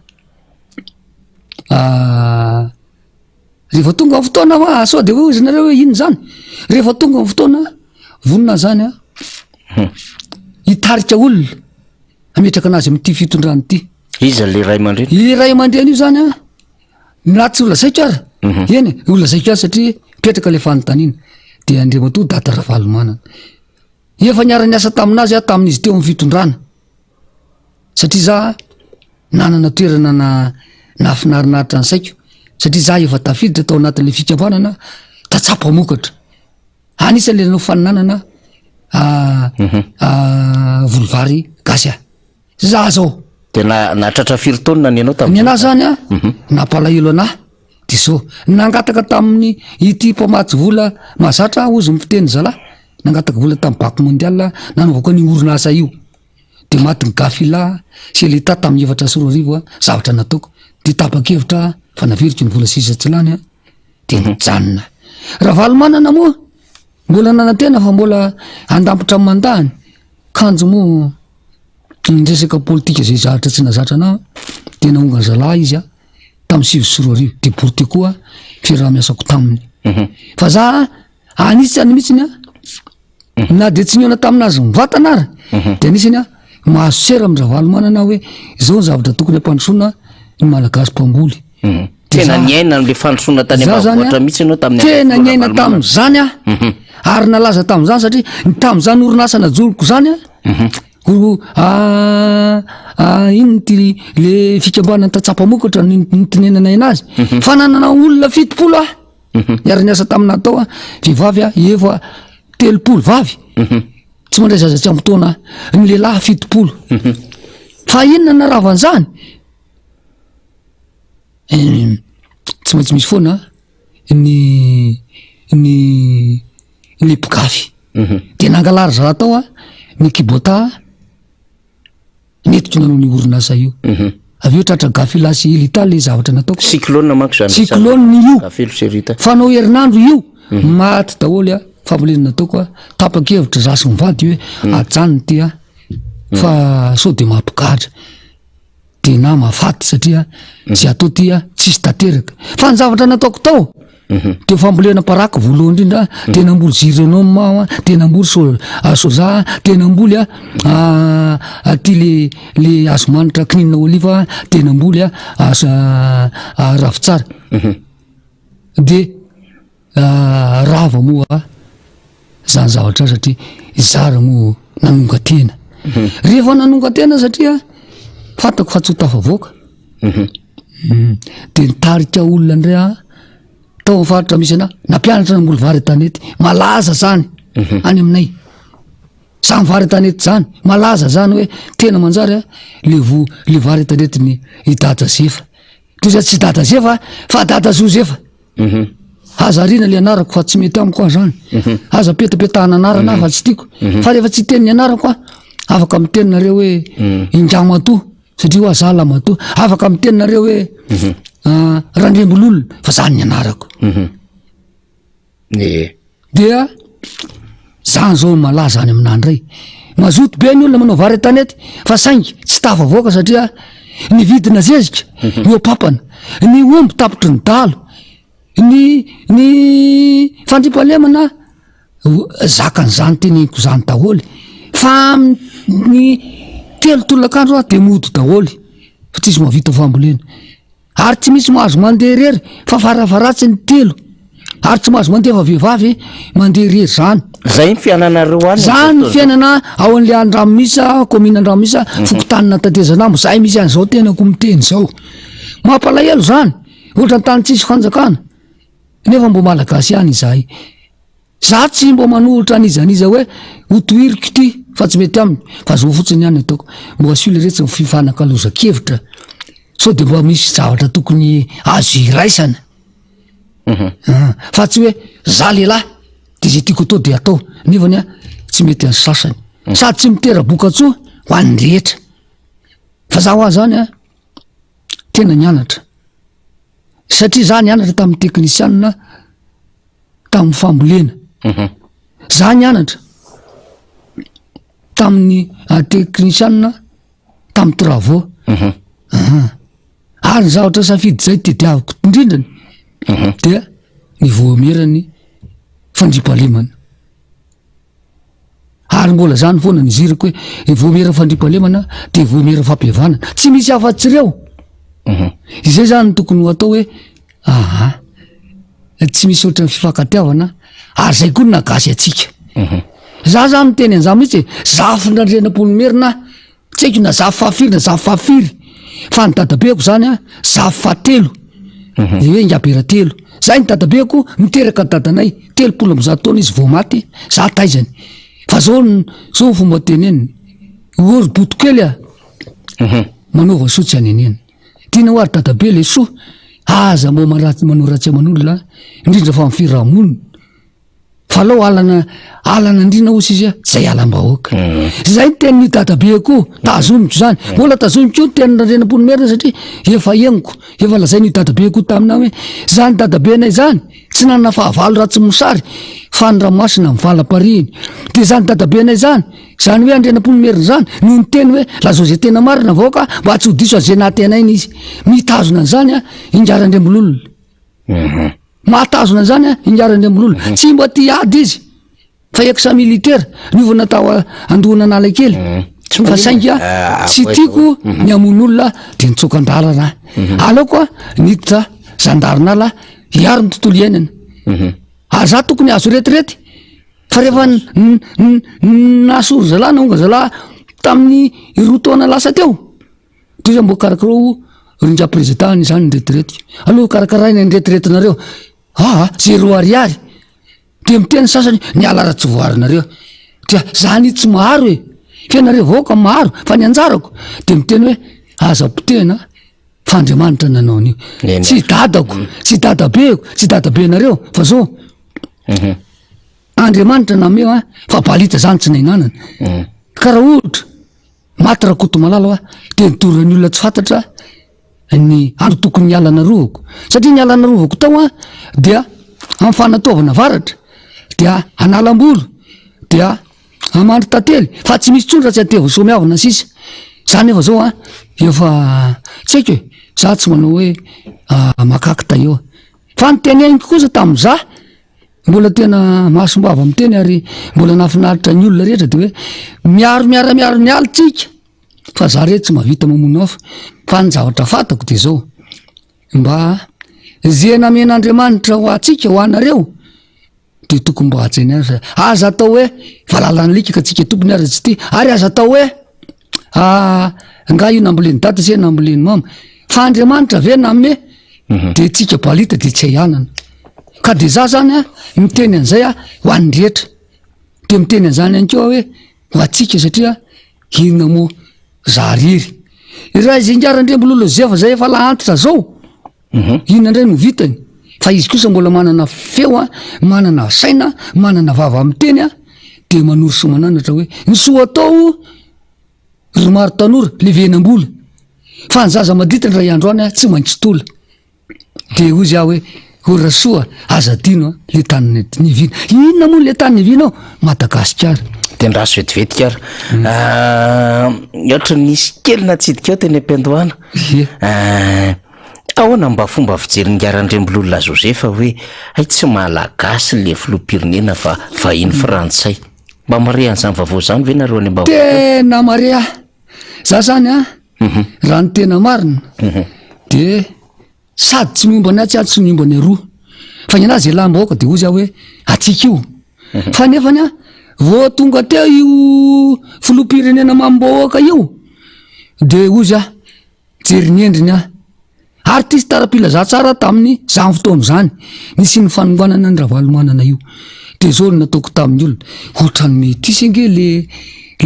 rehefa tonga ny fotoana sao de hoe izy nareo hoe ino zany rehefa tonga ny fotoana vonina zany hitarika olona ametraka anazy amin'ity fitondrany ity iza le ray aman-dreny i ray aman-dreny io zany milatsy olona zaiko ara eny olona zaiko ara satria petraka le fanontaniana de Andriamatoa Data Ravalomanana efa niara-ny asa taminazy tamin'izy teo amin'ny fitondrana satria za nanana toerana na finarinaritra ny saiko satria za efa tafiditra tao anatin'le fikambanana tatsapa-mokatra anisan'le nanao faninanana volovary gasy za zao de natratra firy taonina ny anao ny anahy zany nampalahelo anahy de zao nangataka tamin'ny ity mpamatsy vola mazatra ozy mifiteny zalahy nangataka vola tamin'ny Banque Mondiale nanaovako ny orinasa io de maty ny gafila sy l'État tamin'ny 7 zavatra nataoko de tapa-kevitra fa naveriko ny vola sisatsylany de nijanona Ravalomanana moa mbola nanantena fa mbola andampotra amin'ny mandany kanjo moa resaka politika zay zahatra tsy nazatra na de naonga zalahy izy tamin'ny 20 de borty koa fiaraha-miasako taminy fa za anisany mihitsiny na de tsy niona taminazy mivatana ary de anisany mahazo sera amin'ny Ravalomanana hoe zao ny zavatra tokony ampandrosoana ny malagasy mpamboly tena niaina le fandrosoana tany ambanivohitra mihitsy ianao tamin'ny tena niaina tamin'izany ary nalaza tamin'izany satria tamin'izany orinasa najoroko zany ino ty le fikambanany tatsapa-mokatra nitinenanay anazy fa nanana olona 70 iary niasa tamina tao vehivavy efa 30 vavy tsy mandray zazatsy amin'ny fotoana ny lehilahy 70 fa inona naravan'izany tsy maintsy misy foana ny mpigafy de nangalary za tao ny kibota netiko nanao ny orinasa io aveo tratra gafila sy elita le zavatra nataoko cyclone manko zany cyclone io gafilo sy elita fanao herinandro io maty daholy fambolena nataoko tapa-kevitra zasy mivady hoe ajanony ty fa sao de mampigadra de na mafaty satria tsy atao ty tsisy tateraka fa ny zavatra nataoko tao de fambolena paraka voalohany indrindra de namboly zirenoma de namboly soja de namboly aty le azomanitra kininina oliva de namboly ravitsara de rava moa zany zavatra satria zara moa nanonga tena rehefa nanonga tena satria fantako fa tsy ho tafavoaka de nitarika olona ndray tao mifaritra misy ana nampianatra namboly vary tanety malaza zany any aminay sa mivary tanety zany malaza zany hoe tena manjary le vary tanety ny Dada Zefa toza tsy Dada Zefa fa Dada Josefa aza rina le anarako fa tsy mety amiko zany aza petapetahana anarana fa tsy tiako fa rehefa tsy teny anarako afaka mitenynareo hoe Indramatoa satria ho azalamatoa afaka mitenynareo hoe Randrembololona fa zany ny anarako dia zany zao malaza any aminandray mazoto be ny olona manao vary tanety fa saingy tsy tafavoaka satria ny vidina zezika ny opapana ny omby tapitry ny dalo ny fandripalemana zakany zany teneniko zany daholy fa ny telo tolakandro de mody daholy fa tsy izy mahavita fambolena ary tsy misy mahazo mandeha rery fa faravaratsy ny telo ary tsy mahazo mandeha fa vehivavy mandeha rery zany zay ny fiainanareo any zany ny fiainana ao an'le Andramisa komina Andramisa fokotanina Tatezanambo zay misy an'izao tenako miteny zao mampalahelo zany ohatra ny tany tsisy fanjakana nefa mbo malagasy ihany izahay za tsy mbo manolotra an'izaniza hoe hotohiriko ty fa tsy mety aminy fa zo fotsiny ihany ataoko mbo asio le retsy ny fifanakaloza-kevitra sao de mbo misy zavatra tokony azo iraisana fa tsy hoe za lehilahy de zay tiako atao de atao nefany a tsy mety any sasany sady tsy mitera-bokatsoa ho an'ny rehetra fa za ho azy zany a tena nianatra satria za nianatra tamin'ny teknisianina tamin'ny fambolena za nianatra tamin'ny teknisianina tamin'ny travaux ary zavatra safidy zay tediaviko indrindrany dia ny voamerany fandripalemana ary mbola zany foana ny ziriko hoe voamera fandripalemana de voamera fampiavanana tsy misy afa-tsy reo izay zany tokony ho atao hoe tsy misy ohatran'ny fifankatiavana ary zay koa ny nagasy atsika za miteny an'za mihitsy za findrandrenam-polomerina tsy haiko na za fahafiry fa ny dadabeko zany a za fahatelo de hoe ingabera telo zay ny dadabeko miteraka dadanay 30 taona izy vao maty za taizany fa zao fomba teneniny ory botokely a manaova soa tsy anenena tiana ho ary dadabe le soa aza mbo manoratsy aman'olona indrindra fa mifirahamonina fa lao alana indrina osy izy a zay alam-bahoaka zay ny tenin'ny dadabeko tazomiko zany mbola tazomiko ny tenin'andrenam-polomerina satria efa eniko efa lazay ny dadabeko tamina hoe zany dadabenay zany tsy nanana fahavalo ratsy mosary fa ny ramasina mivala-pariny de zany dadabenay zany hoe andrenam-polomerina zany no ny teny hoe lazao zay tena marina vaoka mba tsy ho diso azay natenainy izy mitazona an'zany a ingarandrembololona mahatazona an'zany a ingarandrembololona tsy mba ty ady izy fa exa militaire niova natao andohana analakely fa sainga tsy tiako ny amon'olona de nitsokan-dalana aleoko a niditra zandarinala hiary ny tontolo iainana za tokony azo retirety fa rehefa nasory zalahy naonga zalahy tamin'ny roa taona lasa teo de izy mbo karakarao rindra-président zany nyretirety aloha karakaraina ny retiretinareo zay 2 ariary de miteny sasany niala ratsy voarinareo dia zany tsy maharo e fianareo vaoka maharo fa ny anjarako de miteny hoe aza-potena fa Andriamanitra nanao an'io tsy dadako tsy dadabeko tsy dadabenareo fa zao Andriamanitra nameo a fa balita zany tsy nainanana karaha ohatra maty rakoto malala de nidorany olona tsy fantatra ny andro tokony nialana rovako satria nialana rovako tao a dia amin'ny fanataovana varatra dia analam-bolo dia amandro tantely fa tsy misy tsondra tsy atevo somiavana sisa zany efa zao a efa tsy haiko hoe za tsy manao hoe makaky ta eo fa nytenegniko kosa tam'za mbola tena mahasombava miteny ary mbola nafinaritra ny olona rehetra de hoe miaro ny alitsika fa za rehetra tsy mahavita mamono afa fa ny zavatra fatako de zao mba zay namen'Andriamanitra ho atsika ho anareo de tokony mba hajainy ary aza atao hoe valalany likaka atsika tompony ary tsy ty ary aza atao hoe nga io namboleny data se namboleny mama fa Andriamanitra ve name de tsika balita de tsy ahianana ka de za zany a miteny an'izay a ho an'ny rehetra de miteny an'zany any keo hoe ho atsika satria inona mo za riry raha izy ingarandrembololo zefa zay efa lahantitra zao inona indray no vitany fa izy kosa mbola manana feo a manana saina manana vava amiteny a de manoro somananatra hoe ny soa atao ry maro tanora levenam-bola fa ny zaza maditany raha iandro any a tsy maintsy tola de ozy aho hoe ora soa azadino a le tany nivina inona moa le tany nivina ao Madagasikara de ndraso vetivetika ary ohatra nisy kely natsidika ao teny am-piandohana ahoana mba fomba fijery ngarandrembololona Josefa hoe ay tsy malagasy le filoham-pirenena fa vahiny frantsay mba mare an'izany vavao zany ve nareo any mba tena marea za zany a raha ny tena marina de sady tsy miomba ny atsy tsy miomba ny aroa fa ny anazy lamba aoka de ozy aho hoe atsika io fa nefany a vo tonga teo io filopirenena mamboaka io de ozy a jery ny endriny a artiste tara-pilaza tsara tamin'ny zany fotoana zany nisy ny fanombanana ny ravalomanana io de zao ny nataoko tamin'ny olona ohatrany mety isenge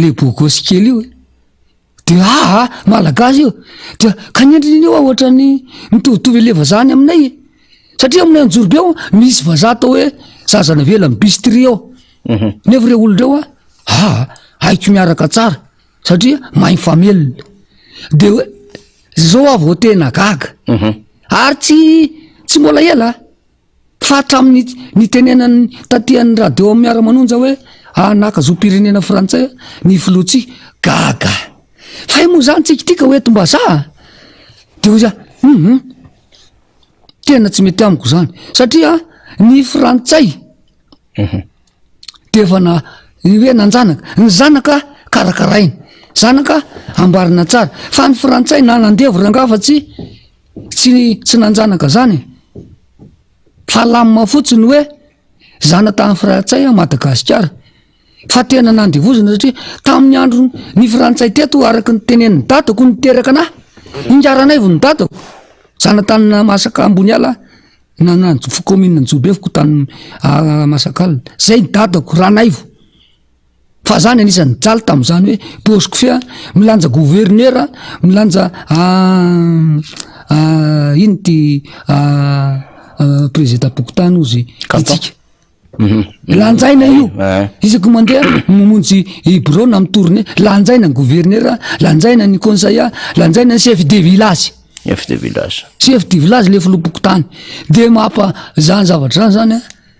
le bogosy kely io de malagasy io de kanendriny io ohatrany mitovitovy ele vazany aminay satria aminay anjorobe ao misy vaza atao hoe zazana vela mbistri ao nefa reo olondreo haiko miaraka tsara satria mahay famelona de hoe zao avao tena gaga ary tsy mbola ela fa hatramin'ny nitenenany tatian'ny radio miara-manonja hoe nakazo pirenena frantsay ny filotsy gaga fa moa zany tsikitika hoe tombaza de ozy tena tsy mety amiko zany satria ny frantsay de efa hoe nanjanaka ny zanaka karakaraina zanaka ambarina tsara fa ny frantsay na nandevo ranga fa tsy nanjanaka zany fa lamina fotsiny hoe zana tamin'ny frantsay Madagasikara fa tena nandevozana satria tamin'ny andro ny frantsay teto araky ny tenen'ny dadako niteraka anahy ingaranay vo ny dadako zana tanina masaka ambony ala commune Njobefiko tany Masakala zay ny dadako ranaivo fa zany anisan'ny jaly tam'zany hoe bosiko fea milanja gouverneur milanja ino ty président Bokotany ozy itsika lanjaina io isako mandeha mamonjy bureau na mitourné lanjaina ny gouverneur lanjaina ny conseiller lanjaina ny chef de village chef de village le filobokotany de mapa zany zavatra zany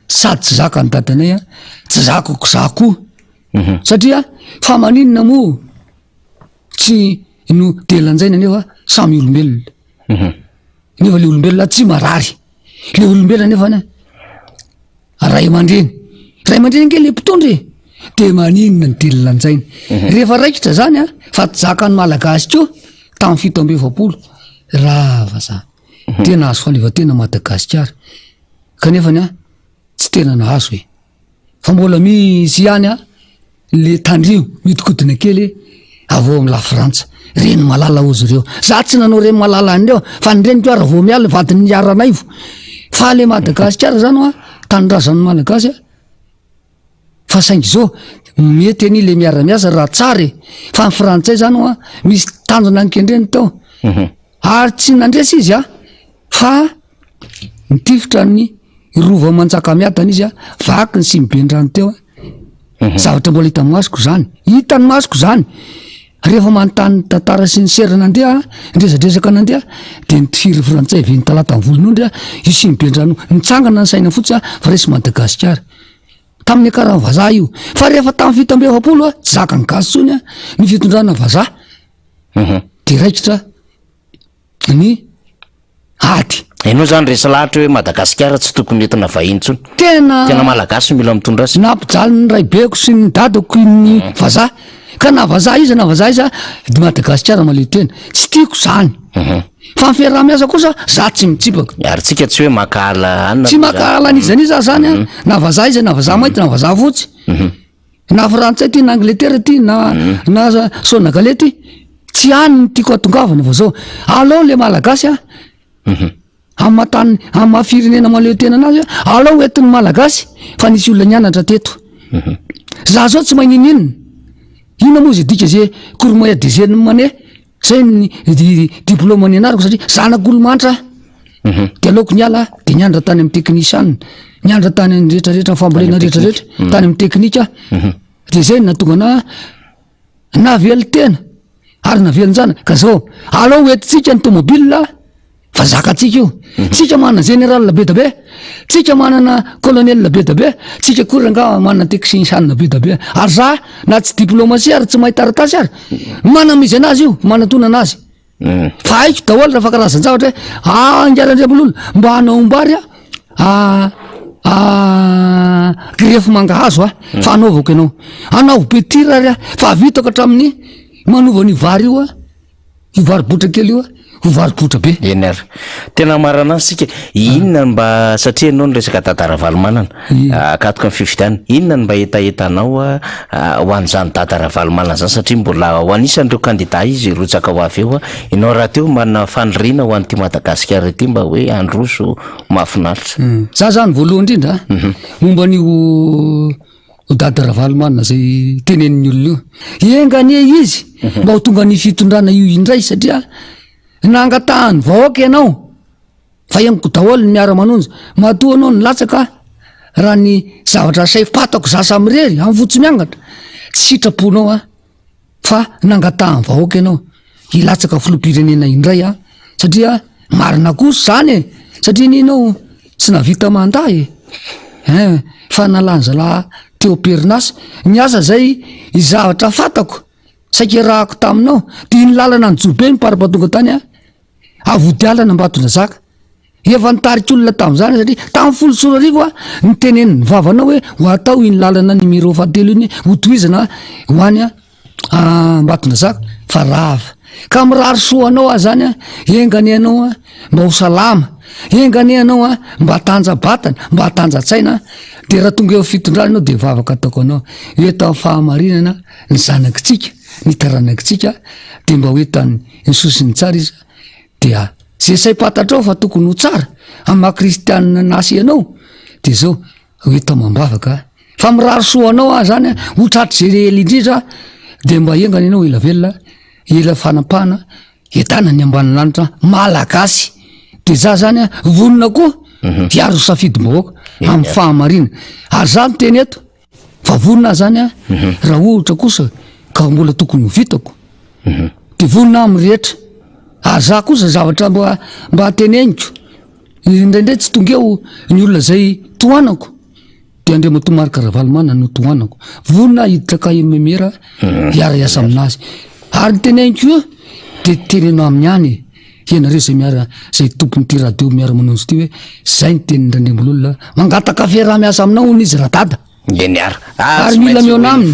sady tsy zaka ny dadanay tsy zakako za koa satria fa maninona mo tsy no de lanjaina nefa samy olombelona nefa le olombelona tsy marary le olombelona nefa ray aman-dreny nke le mpitondry de maninona ny telo lanjaina rehefa raikitra zany fa ty zaka ny malagasy keo tamin'ny 7 rava za tena azo falevatena Madagasikara kanefany tsy tena nahazo hoe fa mbola misy ihany le tandrio mitikodina kely avao amy la Frantsa reny malala ozy reo za tsy nanao reny malala andreo fa nyreniko ara vao miala vadiny niaranaivo fa le Madagasikara zany tanindrazan'ny malagasy fa saingy zao mety any le miara-miasa raha tsara fa ny frantsay zany misy tanjona ankendreny tao ary tsy nandresy izy fa nitifitra ny rova manjaka miadana izy vaky ny simbendrano teo zavatra mbola hita masoko zany hitany masoko zany rehefa manontany tantara sy ny sera nandeha ndresadresaka nandeha de nitifiry frantsay ve ny talata ny volon'ondry io simbendrano nitsangana ny saina fotsy fa resy Madagasikara tamin'ny karaha vazaha io fa rehefa tamin'ny 7 tsy zaka ny gasy tsony ny fitondrana vazaha de raikitra ny ady enao zany resa lahatra hoe Madagasikara tsy tokony entina vahiny tsony tena malagasy mila mitondra azy nampijaly ny raibeko sy ny dadako ny vazaha ka na vazaha izy de Madagasikara maleo tena tsy tiako zany fa mifiarah-miasa kosa za tsy mitsipaka ary tsika tsy hoe makaala tsy makaala an'izaniza zany na vazaha izy na vazaha mainty na vazaha fotsy na frantsay ty na Angleterre ty na sonagale ty tsy any ny tiako atongavana fa zao alao le malagasy amatany amafirenena maleo tena anazy alao entin'ny malagasy fa nisy olona nianatra teto za zao tsy maininina ina moa zy dika zay courmoya des mane zay ny diplôme ny anarako satria zanak'olo-manitra de aleoko niala de niandra tany amy teknisiana niandra tany any rehetrarehetra fambolena rehetrarehetra tany amy teknika de zay natonga navely tena ary navelonjana ka zao alao etitsika ny tomobile fa zakatsika io tsika manana général be da be tsika manana colonel be da be tsika koranga manana technicien be da be ary za na tsy diplomatie ary tsy mahay taratasy ary manamizy anazy io manatona anazy fa haiko daholo raha fa karazan-javatra hoe angarandrebololo mba hanao ombary grefo mangahazo fa anaovako ianao anaovy betirary fa avitako hatramin'ny manovany vary io ivary botra kely io hovary botra be eny ary tena marana azy sika inona mba satria anao ny resaka tantara valomanana akatoka ny fifidianana inona ny mba etaetanao ho an'izany tantara valomanana zany satria mbola ho anisan'ireo kandida izy rotsaka ho avy eo ianao raha teo manana faniriana ho an'ity Madagasikara ity mba hoe androso mahafinaritra za zany voalohany indrindra momba an'io dady Ravalomanana zay tenenin'ny olona io enganie izy mba ho tonga ny fitondrana io indray satria nangatahany vahoaka ianao fa ianiko daholo ny miara-manonja matoa anao ny latsaka raha ny zavatra say patako zasa mirery amin'ny fotsy miangatra tsy sitraponao fa nangatahany vahoaka ianao ilatsaka filopirenena indray satria marina kosa zany satria ninao tsy navita manday fa nalanja la teo perinasa ny asa zay izavatra fatako saika rahako taminao dia ny lalana ny jobe miparipatonga tany avodialana mbatona zaka efa nitarika olona tamin'izany satria tamin'ny folo sorarivo ny teneniny vavanao hoe ho atao iny lalana numéro fahatelo iny hotoizana ho any mbatona zaka fa rava ka mirary soanao zany engany anao mba ho salama engany anao mba tanjabatana mba tanjatsaina de raha tonga eo fitondrana anao de vavaka ataoko anao eto amin'ny fahamarinana ny zanakitsika ny taranakitsika de mba hoetany ny sosiny tsara izy dia zay say-patatrao fa tokony ho tsara amin'ny kristianina nasy anao de zao hoeta mambavaka fa mirary soanao zany ho tratry zay elindrindra de mba engany anao ela velona ela fanampahana etana ny ambany lanitra malagasy de za zany vonona koa diaro safidy bahoaka amin'ny fahamarina ary zany teny eto fa vonona zany raha ohatra kosa ka mbola tokony ho vitako de vonona amin'ny rehetra ary za kosa zavatra mba hateneniko indraindray tsy tonga eo ny olona zay toanako de Andriamatomary Ravalomanana no toanako vonona hiditra ka memera hiara-iasa aminazy ary ny teneniko io de tenenao amin'ny any ianareo zay miara zay tompony ty radio miara-manonjy ty hoe zay ny tenin'Andriaman'olona mangataka fe raha miasa aminao hono izy raha dada ary mila miona aminy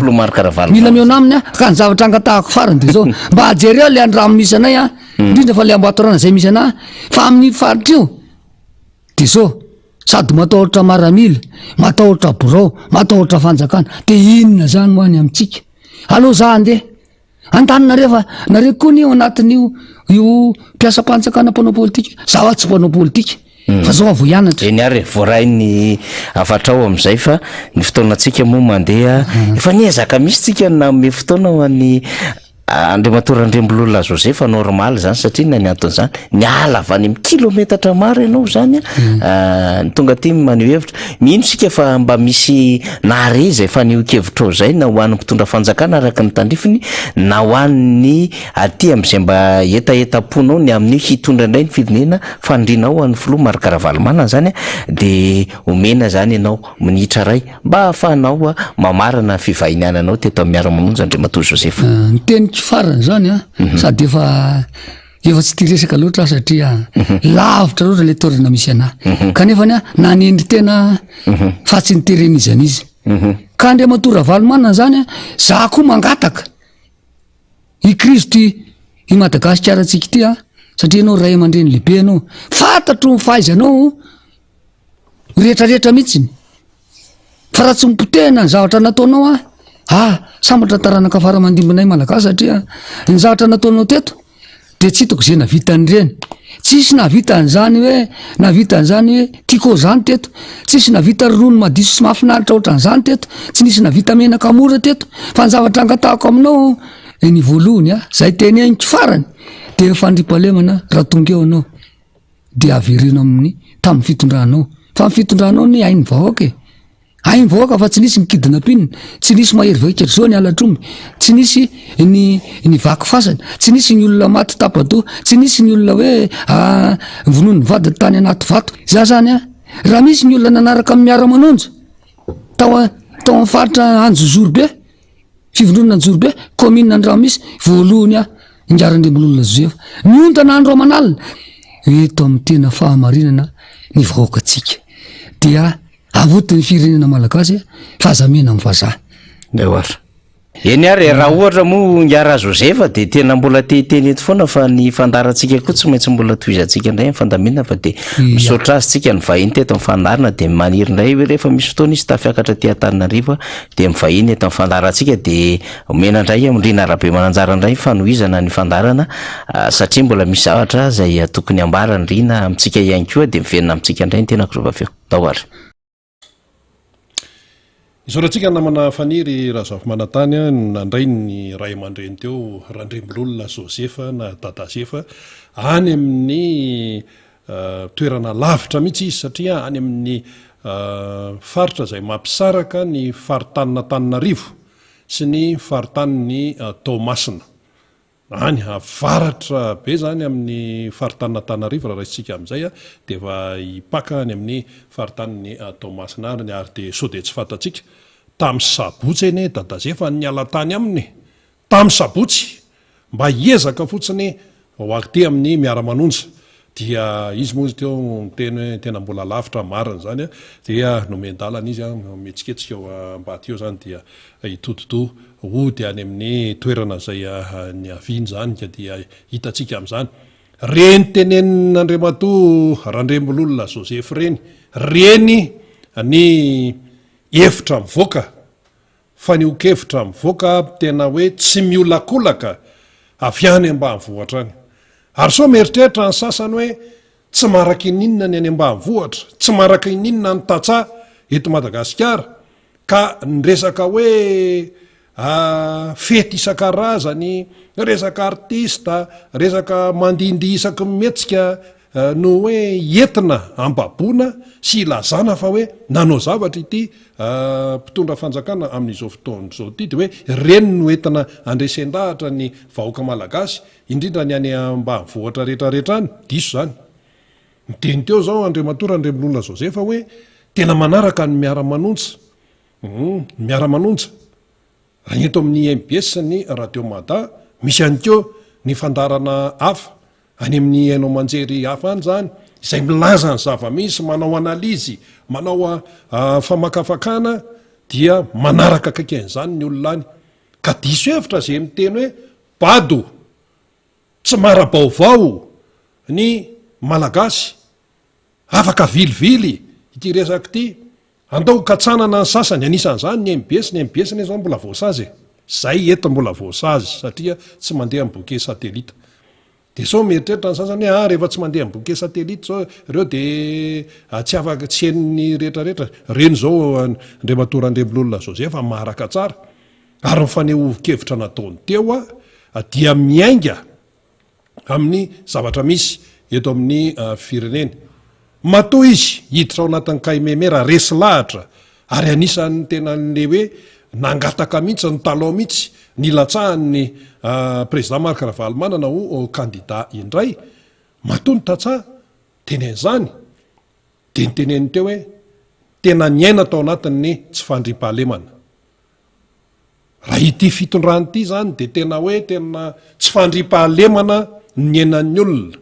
mila miona aminy ka ny zavatra angatahako farany de zao mba ajereo le andramo misy anay indrindra fa le ambatorana zay misy anay fa amin'ny faritra io de zao sady matahotra maramila matahotra borao matahotra fanjakana de inona zany moany amitsika aloha za andeha antanina rehefa nareo koa nio anatin'io io mpiasa-panjakana mpanao politika zaho tsy mpanao politika fa zao avo ianatra eny ary voaray ny afatrao am'izay fa ny fotoanatsika moa mandeha efa niezaka misy tsika nanome fotoana ho an'ny Andriamatora Andriambololona Josefa normal zany satria na ny anton'izany niala avy any amin'ny kilometatra maro ianao zany ny tonga ty maneho hevitra mino sika fa mba misy nareza efa niokevitra zay na ho an'ny mpitondra fanjakana araka ny tandrifiny na ho an'ny aty am'izay mba etaetaponao ny amin'ny hitondra indray ny firinena fandrinao an'ny filoha Marc Ravalomanana zany de omena zany ianao minitra ray mba ahafahanao mamarana fivahiniananao teto amin'ny miara-manonjy Andriamatora Josefa farany zany sady efa tsy ty resaka loatra satria lavitra loatra le toerana misy anahy kanefa nanendry tena fa tsy niterenizana izy ka Andriamatora Ravalomanana zany za koa mangataka i Kristy i Madagasikara tsika ty satria anao ray aman-dreny lehibe anao fantatro ny fahaizanao rehetrarehetra mihitsiny fa raha tsy mipotehana ny zavatra nataonao sambatra taranaka faramandimbinay malagasy satria ny zavatra nataonao teto de tsy hitako zay navita an'ireny tsisy navita an'izany hoe navita an'izany hoe tiako zany teto tsisy navita ronono madiso sy mahafinaritra ohatra an'izany teto tsy nisy navita menaka mora teto fa ny zavatra angatahako aminao ny voalohany zay teneniko farany de fandripalemana raha tonga eo anao de averino amin'ny tamin'ny fitondranao fa amin'ny fitondranao ny hainy vahoaka hainy vahoaka fa tsy nisy mikidinapinina tsy nisy mahery vaikatra zao ny alatromby tsy nisy ny vaky fasana tsy nisy ny olona maty tapato tsy nisy ny olona hoe vonono ny vady tany anaty vato za zany raha misy ny olona nanaraka amin'ny miara-manonja tao amin'ny faritra Anjozorobe fivondronana Anjozorobe commune Andramo misy voalohany Anjaran'Andriaman'olona Josefa miontana andro aman'alina eto amin'ny tena fahamarinana ny vahoaka tsika dia avotiny firenena malagasy fahazamena amin'ny vazaha oara eny ary raha ohatra moa ngiara Josefa de tena mbola teteny eto foana fa ny fandarantsika koa tsy maintsy mbola toizantsika indray fandamina fa de misaotra azy tsika ny vahiny teto amin'ny fandarana de maniry indray rehefa misy fotoana izy tafiakatra ty Antananarivo de mivahiny eto amin'ny fandarantsika de omena indray amindrina arabe mananjara indray fanohizana ny fandarana satria mbola misy zavatra zay tokony ambarany rina amitsika ihany koa de mivenina amitsika indray ny tena korova feo daoara isorantsika namana faniry raha zafy manantany nandray ny ray aman-dreny teo randrembololona Josefa na Dadazefa any amin'ny toerana lavitra mihitsy izy satria any amin'ny faritra zay mampisaraka ny faritanina Antananarivo sy ny faritaniny Toamasina any avaratra be zany amin'ny faritanina Antananarivo raha raisitsika amin'izay de efa hipaka any amin'ny faritaniny Toamasina ary de sao de tsy fantatsika tamin'ny sabotsy eny Dadazefa ny alatany aminy tamin'ny sabotsy mba hiezaka fotsiny ho akty amin'ny miara-manonja dia izy moa teo miteny hoe tena mbola lavitra marina zany dia nomendalana izy metsiketsika eo ambaty eo zany dia hitototo ody any amin'ny toerana zay ny aviny zany ka dia hitatsika amin'izany reny tenenin'Andriamatoa randrembololona Josefa reny ny efitra mivoaka fa ny okevitra mivoaka tena hoe tsy miolakolaka avy any ambanivohitra any ary so mieritreritra ny sasany hoe tsy maraka ininona ny any ambanivohitra tsy maraka ininona ny tatsa eto Madagasikara ka nyresaka hoe fety isan-karazany resaka artista resaka mandindy isaky mihetsika no hoe entina ambabona sy ilazana fa hoe nanao zavatra ity mpitondra fanjakana amin'izao fotoana zao ity de hoe reny no entina andresendahatra ny vahoaka malagasy indrindra ny any ambanivohitra rehetrarehetra any diso zany miteny teo zao Andriamatoa randrembololona Josefa hoe tena manaraka ny miara-manonja miara-manonja raha eto amin'ny MBS ny radio Mada misy ihany keo ny fandarana hafa any amin'ny hainao manjery hafa any zany izay milaza ny zava-misy manao analizy manao famakafakana dia manaraka kaikan'izany ny olona any ka diso hevitra zay miteny hoe bado tsy mara-baovao ny malagasy afaka vilivily ity resaka ity andao katsanana ny sasany anisan'izany ny MBS ny zao mbola voasazy zay eto mbola voasazy satria tsy mandeha amin'ny bouquet satellite de so mieritreritra ny sasany hoe rehefa tsy mandeha amin'ny bouquet satellite zao ireo de tsy afaka tsy heniny rehetrarehetra reny zao Andriamatoa randrembololona Josefa maharaka tsara ary mifaneho-kevitra nataony teo dia miainga amin'ny zavatra misy eto amin'ny firenena matoa izy hiditra ao anatin'ny kaimemera resy lahatra ary anisan'ny tena le hoe nangataka mihitsy ny talao mihitsy ny latsahan'ny président Marc Ravalomanana ho candidat indray matoa ny tatsaha tenen'izany de nyteneny teo hoe tena niaina tao anatin'ny tsy fandriam-pahalemana raha ity fitondrany ity zany de tena hoe tena tsy fandriam-pahalemana ny ainan'ny olona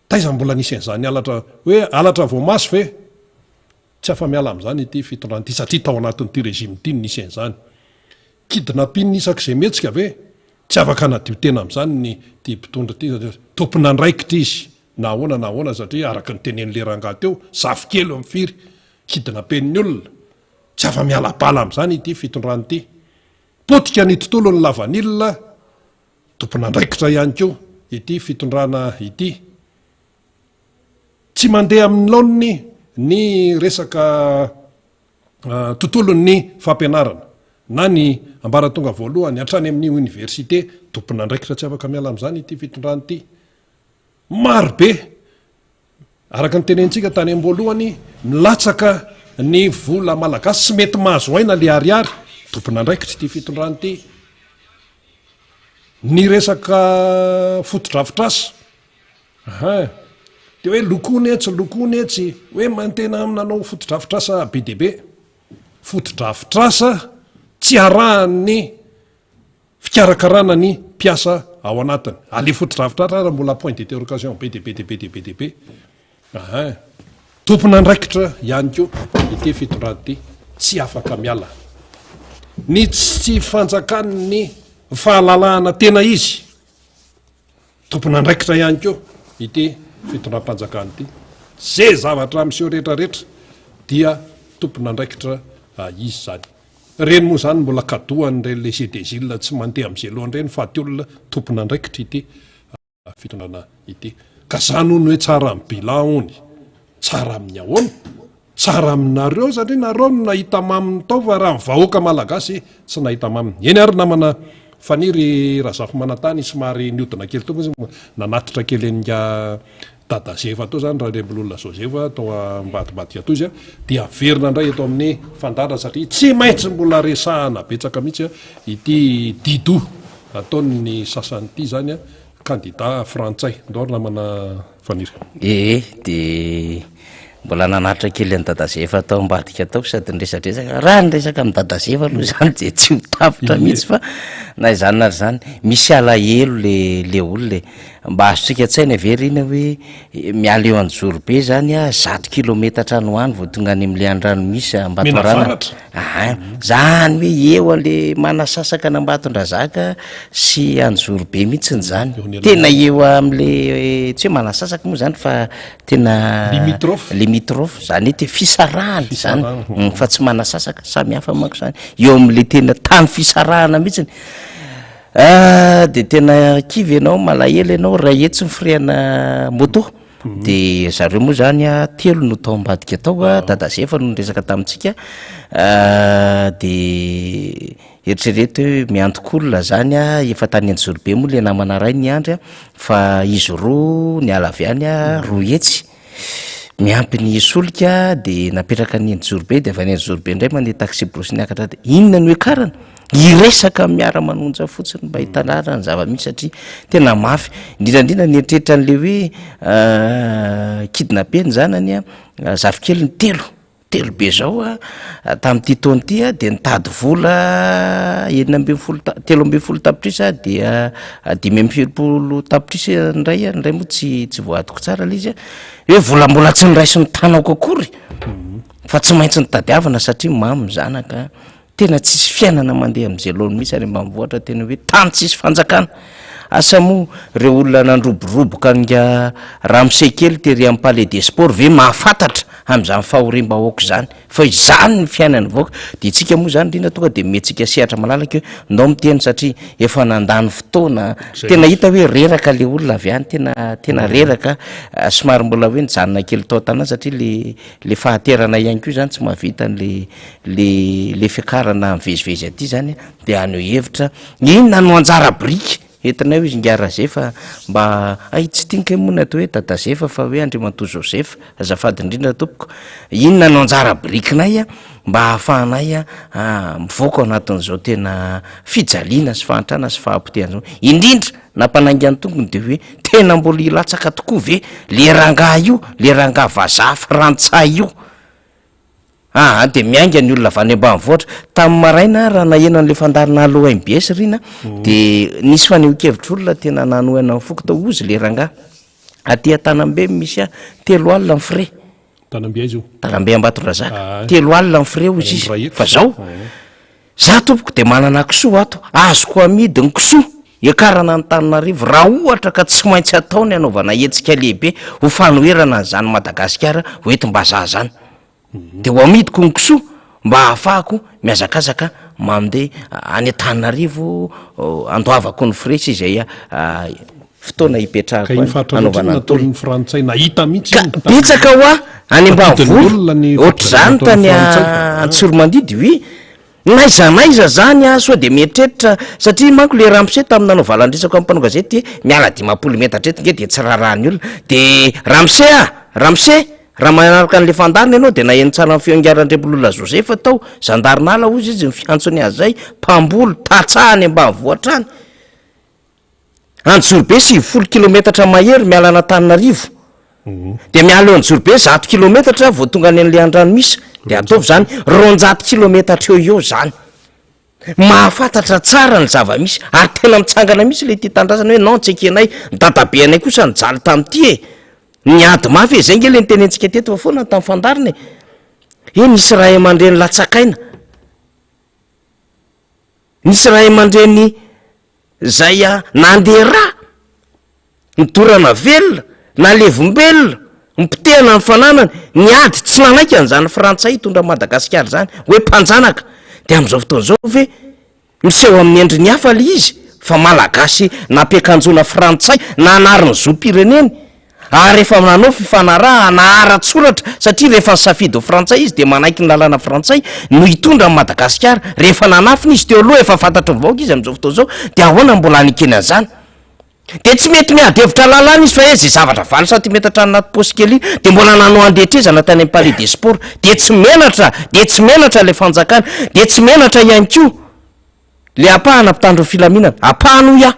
taiza mbola nisen'izany alatra hoe alatra voamaso ve tsy afa-miala amin'izany ity fitondrany ity satria tao anatin'ity régime ity nisen'izany kidnapin isak'izay mihetsika ve tsy afaka nadio tena amin'izany ny ty mpitondra ty tompona andraikitra izy na ahoana satria araka ny tenen'le rangahy teo zafy kely amin'ny firy kidnapen'ny olona tsy afa-miala-bala amin'izany ity fitondrany ity potika ny tontolo ny lavanilona tompona andraikitra ihany keo ity fitondrana ity tsy mandeha amin'ny laoniny ny resaka tontolon'ny fampianarana na ny ambaratonga voalohany hatrany amin'ny université tompona andraikitra tsy afaka miala amin'izany ity fitondrany ity marobe araka ny tenentsika tany am-boalohany milatsaka ny vola malagasy tsy mety mahazo aina le ariary tompona andraikitra ity fitondrany ity ny resaka fotodrafitrasa de hoe lokony etsy hoe mantena aminanao fotodrafitrasa be debe fotodrafitrasa tsy arahan'ny fikarakarana ny mpiasa ao anatiny ale fotodrafitrasa raha mbola point d'interrogation be debe tompona andraikitra ihany ko ity fitondrady ity tsy afaka miala ny tsy fanjakany ny fahalalahana tena izy tompona andraikitra ihany ko ity fitondram-panjakany ity zay zavatra miseho rehetrarehetra dia tompona andraikitra izy zany reny moa zany mbola kadohany reny le cdgile tsy mandeha am'izay lohan reny fa ty olona tompona andraikitra ity fitondrana ity ka zany ono hoe tsara amin'ny bilan ony tsara amin'ny ahoana tsara aminareo satria nareo no nahita maminy tao fa raha vahoaka malagasy tsy nahita maminy eny ary namana faniry razafy manatany somary niodina kely to nanatitra kely enga dada zefa to zany raha reboloolona zao zefa tao ambadibadika toy izy dia verina indray eto amin'ny fandara satria tsy maintsy mbola resahana betsaka mihitsy ity dido ataony ny sasany ity zany a candidat frantsay ndor namana faniry de mbola nanatra kely any dadazefa atao ambadika tao sady nresadresaka raha nyresaka amin'ny dadazefa aloha zany de tsy hotafitra mihitsy fa na izany nary zany misy alahelo le olona mba azotsika tsaina verina hoe miala eo anjoro be zany a 100 kilometatra any hoany vao tonga any am'le andrano misy Ambatorana zany hoe eo ale manasasaka n'Ambatondrazaka sy anjoro be mihitsiny zany tena eo am'le tsy hoe manasasaka moa zany fa tena limitrophe zany hoe te fisarahany zany fa tsy manasasaka samy hafa manko zany eo am'le tena tany fisarahana mihitsiny de tena kivy ianao malahelo ianao raha etsy mifiriana moto de zareo moa zany a telo no tao ambadika tao a dadazefa no resaka tamintsika de eritrereto hoe miantokolona zany a efa tany Anjorobe moa le namana ray ny andry fa izy roa ny ala avy any a roa etsy miampy ny solika de napetraka ny Anjorobe de avy any Anjorobe indray mandeha taxi brosy niakatra de inona ny hoe karana iresaka miara-manonja fotsiny mba hitanara ny zava-misy satria tena mafy indrindrandrindra ny eritreritra an'le hoe kidnappeny zanany a zafikely ny telo be zao a tamin'ity taona ity a de nitady vola 13 tapitrisa dia 5 tapitrisa ndray moa tsy voatoko tsara le izy hoe vola mbola tsy niraisy ny tanako akory fa tsy maintsy nitadiavana satria mamy zanaka tena tsisy fiainana mandeha am'izay loany misy ary mba mivoatra tena hoe tany tsisy fanjakana asa moa reo olona nandroboroboka nga ramose kely tery amin'ny palais des sports ve mahafantatra am'izany fahorem-bahoaka zany fa izany ny fiainany vaoaka de tsika moa zany rindra tonga de metsika sehatra malalaka hoe ndao miteny satria efa nandany fotoana tena hita hoe reraka le olona avy any tena reraka somary mbola hoe nijanona kely tao tanana satria le fahaterana ihany koa zany tsy mahavita le fiakarana mivezivezy aty zany de aneo hevitra inona no anjara brika entinay izy ngara zefa mba tsy tinika moa natao hoe dada zefa fa hoe Andriamantoa Josefa azafady indrindra tompoko inona no anjara brikinay a mba hahafahanay a mivoaka anatin'izao tena fijaliana sy fahantrana sy fahapotehan'izao indrindra nampanainga ny tongony de hoe tena mbola ilatsaka tokoa ve le rangaha io le rangaha vazaha frantsay io de miainga ny olona avany ambanivohatra tamin'ny maraina raha nahena an'le fandarina aloha MBS rina de nisy fanehoan-kevitr'olona tena nanohana ny foko tao ozy le rangaha aty Tanambe misy a 3 alina ny frais Tanambe Ambatondrazaka 3 alina ny frais ozy izy fa zao za tompoko de manana kisoa ato azoko amidy ny kisoa ekarana ny Antananarivo raha ohatra ka tsy maintsy ataony anaovana hetsika lehibe ho fanoherana n'izany Madagasikara hoentim-bazaha zany de ho amidiko ny kisoa mba ahafahako miazakazaka mandeha any Antananarivo andoavako ny fresy izay fotoana hipetrahako anaovana tolony frantsay nahita mihitsy betsaka hoa any ambanivoly ohatra zany tany Antsoromandidy hoe naizanaiza zany so de mieritreritra satria manko le ramose tamin'ny nanao valandresako amin'ny mpanao gazety miala 10 metatra eto nge de tsy raharahan'ny olona de ramose raha manaraka an'le fandarina ianao de naheno tsara ny fiangaran-drebolola Josefa tao zandarinala ozy izy mifiantsony azay mpambolo tatsahany ambanivohatra any Anjorobe 10 kilometatra mahery miala Antananarivo de miala eo Anjorobe 100 kilometatra vao tonga any an'le andrano misy de ataovy zany 200 kilometatra eo zany mahafantatra tsara ny zava-misy ary tena mitsangana misy le ty tandrasana hoe non tsy ekenay ny dadabe anay kosa nijaly tamin'ity niady mafy zay nge le nytenentsika teto fa foana tamin'ny fandarina nisy raha aman-dreny latsakaina nisy raha aman-dreny zay nandeha raha nidorana velona nalevombelona mipitehana ny fananany niady tsy nanaiky an'izany frantsay hitondra Madagasikara zany hoe mpanjanaka de am'izao fotoan'izao ve miseho amin'ny endriny hafa le izy fa malagasy nampiakanjona frantsay na anariny zoam-pireneny ary rehefa nanao fifanaraha naharatsoratra satria rehefa nisafidy frantsay izy de manaiky ny lalàna frantsay no hitondra Madagasikara rehefa nanafiny izy teo aloha efa fantatry ny vahoaka izy am'izao fotoan'izao de ahoana mbola nikeny an'izany de tsy mety miadevitra lalàna izy fa zay zavatra 20 cm anaty posy kely de mbola nanao andetrezana tany amin'ny palais des sports de tsy menatra le fanjakana de tsy menatra ihany koa le apahana mpitandro filaminana apahano ya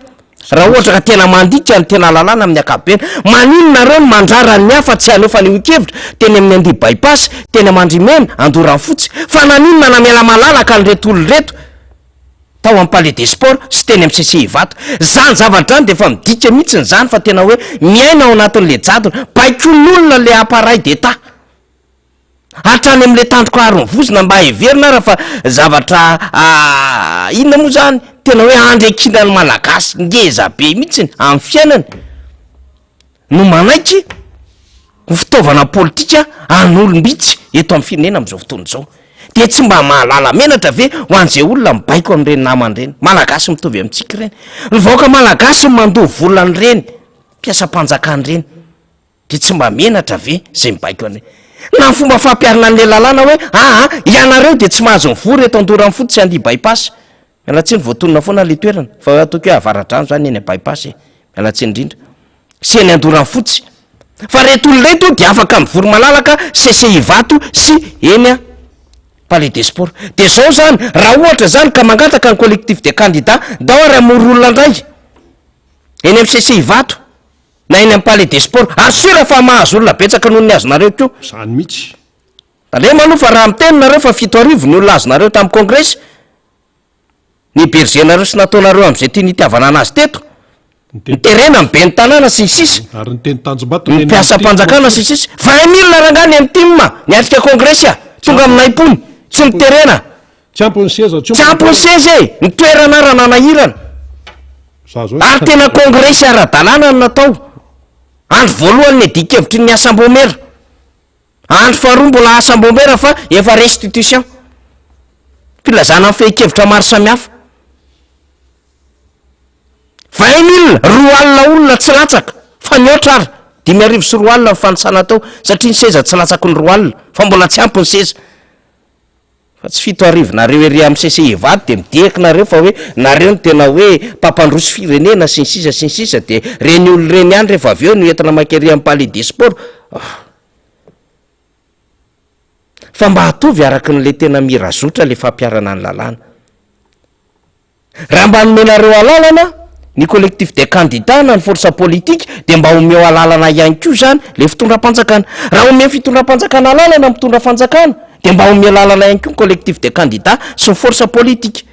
raha ohatra ka tena mandika ny tena lalàna amin'ny akapobeny maninonareo ny mandrarany ny hafa tsy aleofa ny okevitra teny amin'ny andi bypass teny mandrimena andorany fotsy fa naninona namela malalaka nyreto olo reto tao amin'ny palais des sports sy teny amin'ny CCI vato zany zavatra zany de fa midika mihitsy zany fa tena hoe miaina ao anatin'le jadona baikon'olona le appareil d'état hatrany am'le tandroko arony vozona mba heverina raha fa zavatra inona moa zany tena hoe andrekinany malagasy ngeza be mihitsiny amin'ny fiainany no manaiky ny fitaovana politika an'olombitsy eto amin'ny firenena am'izao fotoana izao de tsy mba mahalala menatra ve ho an'izay olona mibaiko amin'ireny namany malagasy mitovy amintsika ireny ny vahoaka malagasy mandoha volany reny mpiasa mpanjakany reny de tsy mba menatra ve zay mibaiko an'ireny na fomba fampiarina an'le lalàna hoe ianareo de tsy mahazo mivory eto andorany fotsy sy andi bypass mialatsiny voatonona foana le toerana fa ataoko hoe avaradrano zany eny bypass mialatsiny indrindra sy eny andorany fotsy fa reto olo reto de afaka mivory malalaka CCI vato sy eny palais des sports de zao zany raha ohatra zany ka mangataka ny collectif de candidat da ary amory olona ndray eny amin'ny CCI vato na eny amin'ny palais des sports asura fa mahazo olona betsaka noho ny azonareo ko zany mihitsy ale maloha fa raha mitenonareo fa 7 arivo ny olona azonareo tamin'ny congrès ny bergenareo sy nataonareo am'izay tia nitiavana anazy teto niterena mibe ny tanàna sy ny sisa ary ny teny tanjombato ny mpiasa mpanjakana sy ny sisa 20 000 rangany amin'ny timma niatrika congrès tonga amin'naipony tsy miterena tsy ampony seza tsy ampony seza ny toerana raha nanahirana ary tena congrès ara-dalàna no natao andro voalohany ny dikevitry ny asambomera andro faharoa mbola asambomera fa efa restitution filazana amin'ny fehikevitra maro samihafa 20 000 roa alina olona tsy latsaka fa niotra ary 5 arivo sy roa alina ny fanisana tao satria ny seza tsy latsaky ny roa alina fa mbola tsy ampy ny seza fa tsy 7 arivo nareo ery amin'ny CCI vato de midehaka nareo fa hoe nareo ny tena hoe mpampandroso firenena sy ny sisa de reny olo reny ihany rehefa avy eo no entina makery amin'ny palais des sports fa mba hatovy araky n'le tena mirazotra le fampiarana ny lalàna raha mba nomenareo alalana ny collectif de candidat na ny force politique de mba omeo alalana ihany koa zany le fitondram-panjakana raha omeo fitondram-panjakana alalana mitondra fanjakana de mba omeo alalana ihany koa ny collectif de candidat sy ny force politique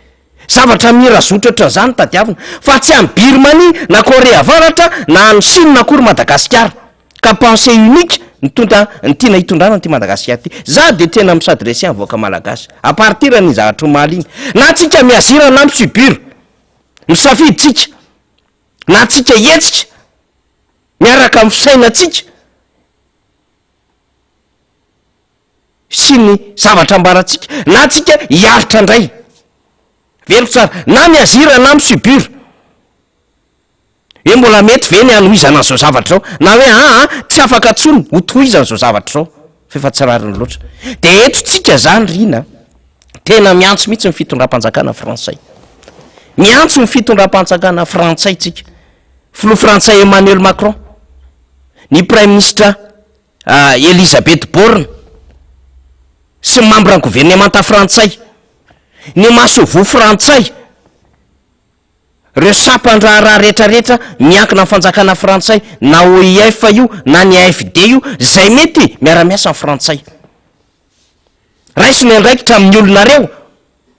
zavatra mirazotra ohatran'izany tadiavina fa tsy amin'ny Birmanie na Korea avaratra na ny Chine na kory Madagasikara ka pensée unique nitondra ny tiana hitondrana ty Madagasikara ty za de tena misadresy amin'ny voaka malagasy a partir ny zavatra omaly iny na tsika miazira na misubir misafiditsika na tsika etsika miaraka amin'ny fisainatsika sy ny zavatra ambaratsika na tsika hiaritra ndray veriko tsara na miazira na misubir hoe mbola mety ve ny anohizana an'izao zavatra zao na hoe tsy afaka tsony ho tohizana zao zavatra zao fefa tsy rariny loatra de eto tsika zany rina tena miantso mihitsy ny fitondram-panjakana frantsay miantso ny fitondram-panjakana frantsay tsika filoha frantsay Emmanuel Macron ny prime ministre Elisabeth Borne sy membre ny gouvernemanta frantsay ny masovo frantsay reo sapandraharaha rehetrarehetra miankina ny fanjakana frantsay na OIF io na ny AFD io zay mety miara-miasa ny frantsay raisiny andraikitra amin'ny olonareo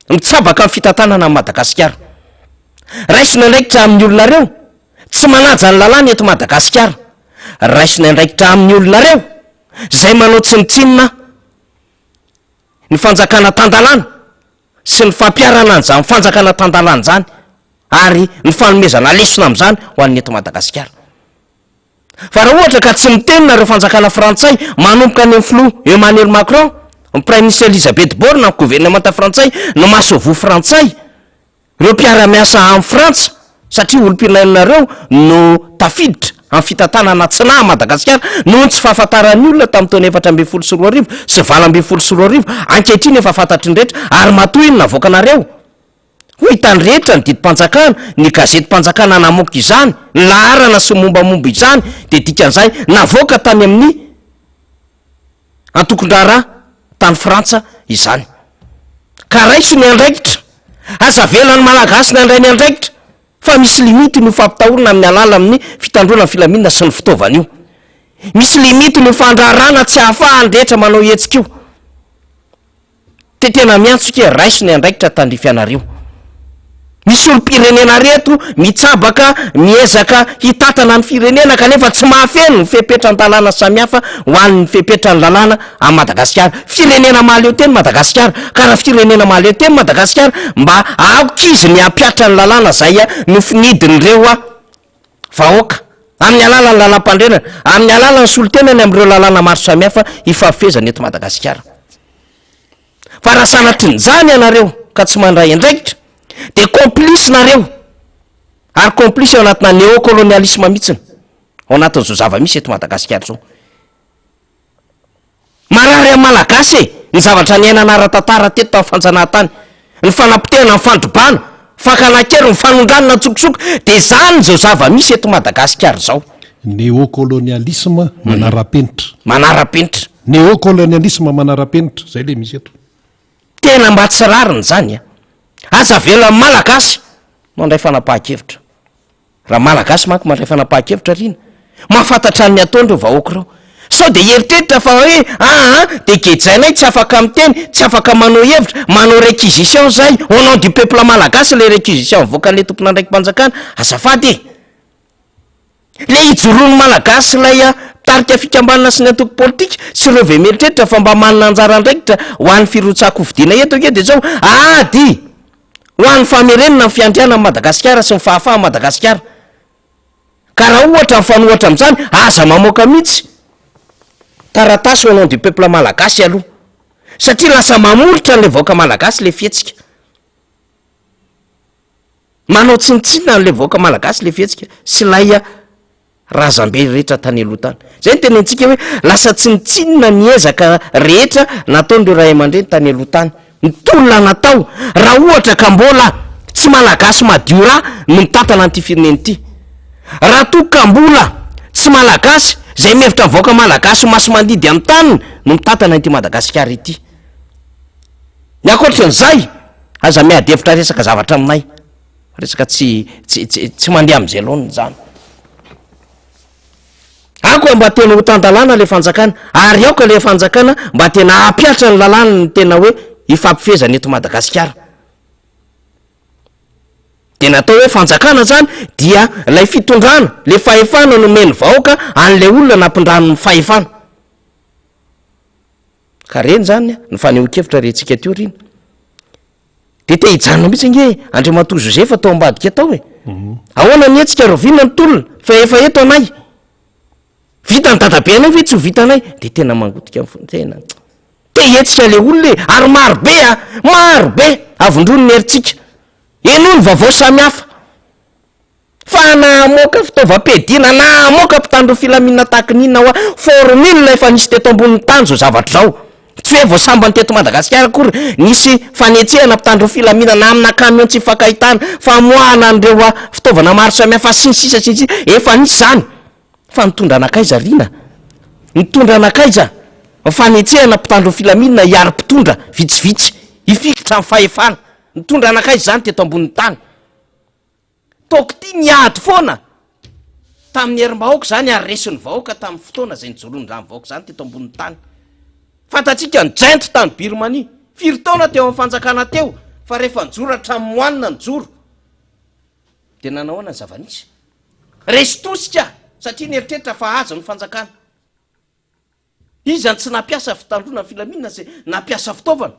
mitsabaka amin'ny fitantanana amin'ny Madagasikara raisiny andraikitra amin'ny olonareo tsy manaja ny lalàna eto Madagasikara raisina ndraikitra amin'ny olonareo zay manao tsinitsinina ny fanjakana tandalàna sy ny fampiarana an'izany fanjakana tandalàna zany ary ny fanomezana lesona am'izany ho an'ny eto Madagasikara. Fa raha ohatra ka tsy mitenina reo fanjakana frantsay manomboka any filoha Emmanuel Macron, ny prime ministre Elisabeth Borne amin'ny gouvernemanta frantsay no mahasovo frantsay reo mpiara-miasa amin'ny Frantsa satria olom-pirenenareo no tafiditra amin'ny fitantanana tsinahy Madagasikara noho ny tsy fahafantaran'ny olona tamin'ny taona 4 sy 20 ankehitriny efa fantatry ny rehetra ary matoy ny navoaka nareo ho hitany rehetra ny didim-panjakana ny gazety-mpanjakana namoaka izany ny laharana sy mombamomba izany de dikan'izay navoaka tany amin'ny antokondrara tany Frantsa izany ka raiso ny andraikitra azavelany malagasy ny andray ny andraikitra fa misy limity ny fampitahorana amin'ny alala amin'ny fitandrona ny filaminana sy ny fitaovana io, misy limity ny fandrarana tsy ahafahany rehetra manao hetsika io. Tena miantsoka raiso ny andraikitra tandrify anareo. Misy olo-pirenena reto mitsabaka miezaka hitatana ny firenena kanefa tsy mahafeno ny fepetra-n-dalàna samihafa ho an'ny fepetra-ny lalàna a Madagasikara. Firenena mahaleo teny Madagasikara ka raha firenena mahaleo teny Madagasikara mba aokizy ny ampiatra ny lalàna zay no finidin'ireo vahoaka amin'ny alalany lalam-pandrenana, amin'ny alalany solotenany amin'ireo lalàna maro samihafa ifafezany eto Madagasikara. Fa raha sanatry ny zany ianareo ka tsy mandray andraikitra de complice nareo ary complice ao anatina néocolonialisme mihitsiny ao anatin'izao zava-misy eto Madagasikara zao. Marary amin'ny malagasy ny zavatra ny ainana ara-tantara teto tamin'ny fanjanahantany, ny fanapotehana ny fandrobana, fakanankero ny fanondranana tsokosoko de zany zao zava-misy eto Madagasikara zao. Néocolonialisme manara-penitra, manara-penitra, néocolonialisme manara-penitra zay le misy eto. Tena mba tsy rariny zany aza vela malagasy mandray fanapahan-kevitra. Raha malagasy manko mandray fanapahan-kevitra rina mahafantatra ny ataondreo vahoaka reo sao de heritreritra fa hoe de gejainay tsy afaka miteny, tsy afaka manao hevitra, manao réquisition zay au nom du peuple malagasy le réquisition voakan'le tompona ndraiky mpanjakana azafady le hijoroany malagasy lay tarika fikambanana sy ny antoko politika sy reo ve mieritreritra fa mba manana anjara andraikitra ho an'ny firotsako vidina eto ake de zao ady ho an'ny famerenina ny fiandriana Madagasikara sy ny fahafaha Madagasikara. Ka raha ohatra mifanohatra amin'izany aza mamoaka mihitsy taratasy au nom du peuple malagasy aloha satria lasa mamoritra n'le vahoaka malagasy le fietsika, manao tsinitsinina n'le vahoaka malagasy le fietsika sy lay razambe rehetra tany aloha tany. Zay ny tenentsika hoe lasa tsinitsinina ny ezaka rehetra nataon'ireo ray aman-dreny tany aloha tany, ny tolona natao raha ohatra ka mbola tsy malagasy madio raha no mitantana an'ity fireneny ity, raha toka mbola tsy malagasy zay mihevitra mivoaka malagasy maso mandidy amin'ny taniny no mitantana ity Madagasikara ity. Ny akoatran'izay aza miady hevitra resaka zavatra aminay resaka tsy mandeha amin'izay loany zany. Ako mba tena ho tandalàna le fanjakana ary aoka le fanjakana mba tena apiatra ny lalàna ny tena hoe ifampifezana eto Madagasikara. De natao hoe fanjakana zany dia lay fitondrana le fahefana no meny vahoaka an'le olona nampondrano ny fahefana. Ka reny zany ny faneho-kevitra rentsika teo riny de te hijanona mihitsy nge Andriamatoa Josefa tao ambadika tao ahoana ny hetsika rovina ny tolona fa efa eto anay vita ny dadabe anay ve tsy ho vita anay de tena mangotika tena te hetsika le olona ary marobe avondrony ny heritsika eno ny vaovao samihafa fa namoaka fitaovam-piadina namoaka mpitandro filaminana tahaka ninona hoa formule efa nisy teto ambonin'ny tany zao zavatra zao tsy hoe voasambany teto Madagasikara akory nisy fanetsehana mpitandro filaminana amina camion tsy fakahitana famoahana an'ireo fitaovana maro samihafa sy ny sisa efa nisy zany. Fa nitondra anakaiza rina, nitondra anakaiza fanetsehana mpitandro filaminana hiary-mpitondra vitsivitsy hifikitra amin'ny fahefana, nitondra anakaiza zany teto ambonin'ny tany. Toko ty niady foana tamin'ny herim-bahoaka zany ary resin'ny vahoaka tamin'ny fotoana zay nijoroany rany vahoaka zany teto ambonin'ny tany. Fantatsika ny jainto tany Birmanie firy taona teo amin'ny fanjakana teo fa rehefa nijoro hatramin'ny moanina nijoro de nanahoana ny zava-nisy resy tosika satria nyeritreritra fa azo ny fanjakana izany tsy nampiasa fitandrona filaminana zay nampiasa fitaovana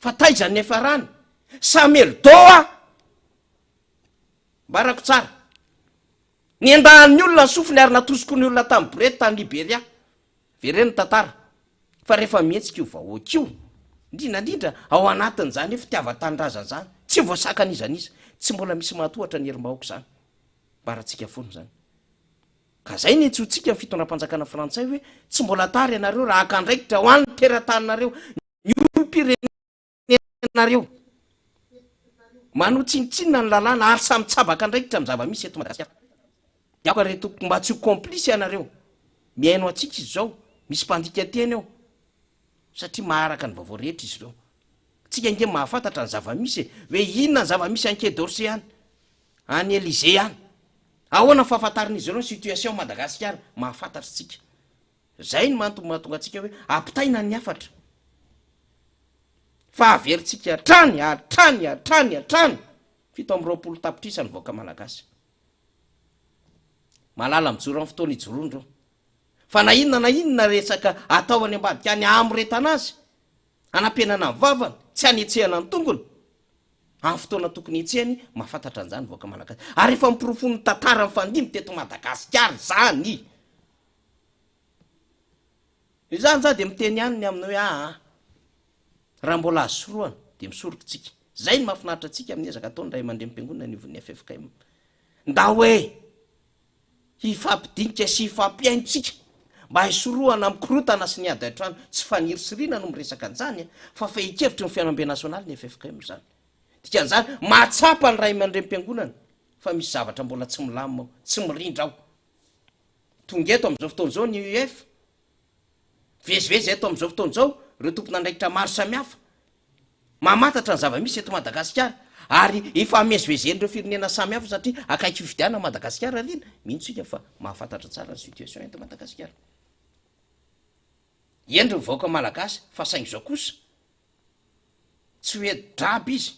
fa taizany efa rany sameldoa mbarako tsara ny andahan'ny olona ny sofiny ary natosoko ny olona tamin'ny borety tany Liberia vereny tantara fa rehefa mihetsika io vahoaka io indrindrandrindra ao anatin'izany hoe fitiavan-tanindrazana zany tsy voasakana izaniza tsy mbola misy mahatohatra ny herim-bahoaka zany mbaratsika foana zany ka zay ny tsotsika ny fitondram-panjakana frantsay hoe tsy mbola tary ianareo raha akandraikitra ho an'ny tera-taninareo ny olom-pirenenareo manotsinitsinina ny lalàna ary samy tsabaka andraikitra amin'ny zava-misy eto Madagasikara diako reto mba tsy ho complice ianareo miaino atsika izy zao misy mpandika teny eo satria maharaka ny vaovao rehetra izy ireo tsika nge mahafantatra ny zava-misy hoe inona ny zava-misy anke d'Orsay any any Élysée any ahoana fahafantarin'izy ireo ny situation Madagasikara mahafantatra tsika zay ny mahatonga atsika hoe ampitaina ny afatra fa averintsika atrany 720 tapitrisa ny voaka malagasy malala mijoro amin'ny fotoana ijoroany reo fa na inona resaka atao any ambadika any amoretana azy anampenana ny vavany tsy anetsehana ny tongony amin'ny fotoana tokony etsehany mahafantatra an'izany voaka malagasy ary efa mipirofony tantara ny fandimy teto Madagasikara zany izany za de miteny ihany ny aminy hoe raha mbola azo soroana de misorokitsika zay ny mahafinaritra atsika amin'ny ezaka ataony ray aman-dreny mpiangonana nivon'ny FFKM nda hoe hifampidinika sy hifampiaintsika mba hisoroana mikorotana sy ny ady an-trano tsy fanirisirina no miresaka an'izany fa fehikevitry ny fianambe nasionaly ny FFKM zany dikan'izany mahatsapa ny ray aman-dreny mpiangonana fa misy zavatra mbola tsy milamina ao tsy mirindra ao tonga eto am'izao fotoana zao ny UEF vezivezy eto am'izao fotoana zao reo tompona andraikitra maro samihafa mamantatra ny zava-misy eto Madagasikara ary efa amezivezen'ireo firenena samihafa satria akaiky fividiana Madagasikara rina mihitsika fa mahafantatra tsara ny situation eto Madagasikara endry mivaoaka malagasy fa saingy zao kosa tsy hoe draby izy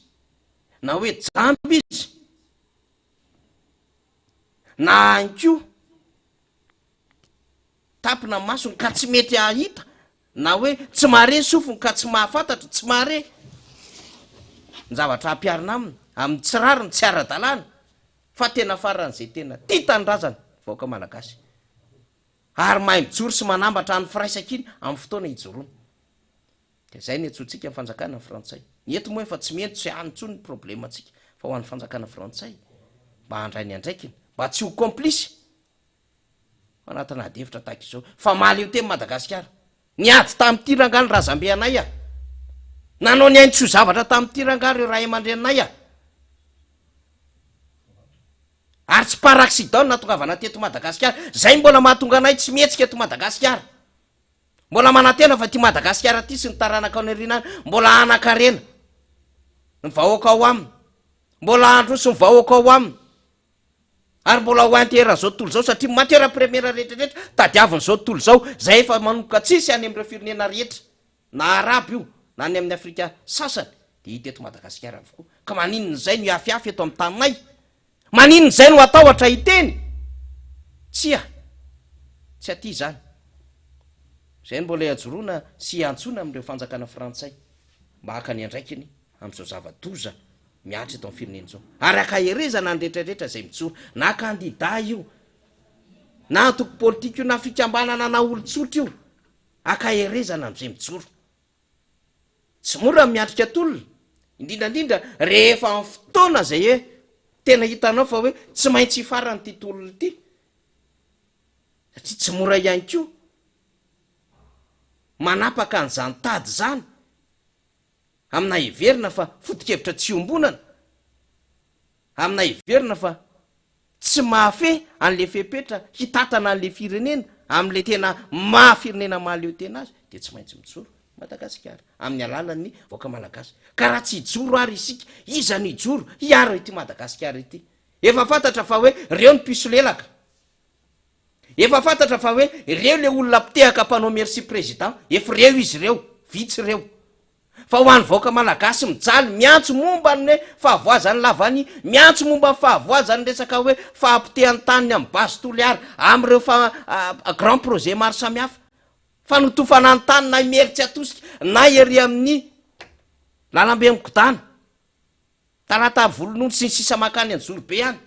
na hoe jamby izy na anko tapina masony ka tsy mety ahita na hoe tsy mare sofony ka tsy mahafantatra tsy mare ny zavatra ampiarina aminy amin'ny tsirariny tsy ara-dalàna fa tena faran'izay tena tia tanindrazana vaoaka malagasy ary mahay mijoro sy manambatra any firaisaka iny amin'ny fotoana hijoroana de zay ny atsotsika ny fanjakana ny frantsay eto moa efa tsy mento sy anontsony ny problema atsika fa ho an'ny fanjakana frantsay mba handray ny andraikiny mba tsy ho complice anatina adevitra tahaka izao fa mahaleo teny Madagasikara niady tamin'ity rangany razambe anay nanao ny ainy tsy ho zavatra tamin'ity ranga reo ray aman-drenanay ary tsy par accident natongavana teto Madagasikara zay mbola mahatonga anay tsy mihetsika eto Madagasikara mbola manantena fa ty Madagasikara ty sy ny taranaka ao nerinany mbola anakarena ny vahoaka ao aminy mbola andro sy ny vahoaka ao aminy ary mbola ho antera zao tontolo zao satria matera premiera rehetrarehetra tadiaviny zao tontolo zao zay efa manomboka tsisy any am'ireo firenena rehetra na araby io na any amin'ny Afrika sasany de hita eto Madagasikara avokoa ka maninony zay no afiafy eto amin'ny taninay maninony zay no atahotra hiteny tsy aty zany zay mbola iajoroana sy antsona am'ireo fanjakana frantsay mba haka ny andraikiny am'izao zava-doza miatra eto amin'ny firenena zao ary akaherezana ny rehetrarehetra zay mijoro na kandida io na antoko politika io na fikambanana na olon-tsotra io akaherezana am'izay mijoro tsy mora miatrika tolona indrindrandrindra rehefa amin'ny fotoana zay hoe tena hitanao fa hoe tsy maintsy hifarany ty tolona ity satria tsy mora ihany ko manapaka an'izany tady zany amina heverina fa foto-kevitra tsy ombonana amina heverina fa tsy mahafe an'le fepetra hitatana an'le firenena am'le tena mahafirenena mahaleo tena azy de tsy maintsy mijoro Madagasikara amin'ny alalan'ny voaka malagasy ka raha tsy hijoro ary isika iza ny hijoro hiaro ity Madagasikara ity efa fantatra fa hoe reo ny piso lelaka efa fantatra fa hoe reo le olona mpitehaka mpanao merci président efa reo izy reo vitsy reo fa ho an'ny vaoaka malagasy mijaly miantso momba ny hoe fahavoazany lavany, miantso momba ny fahavoazany resaka hoe fahampitehany taniny amin'ny basy toliary am'ireo grand projet maro samihafa, fanotofana ny tany na imeritsy atosika na ery amin'ny lalambe mikodana tarata volon'ondry sy ny sisa makany any Zorobe any,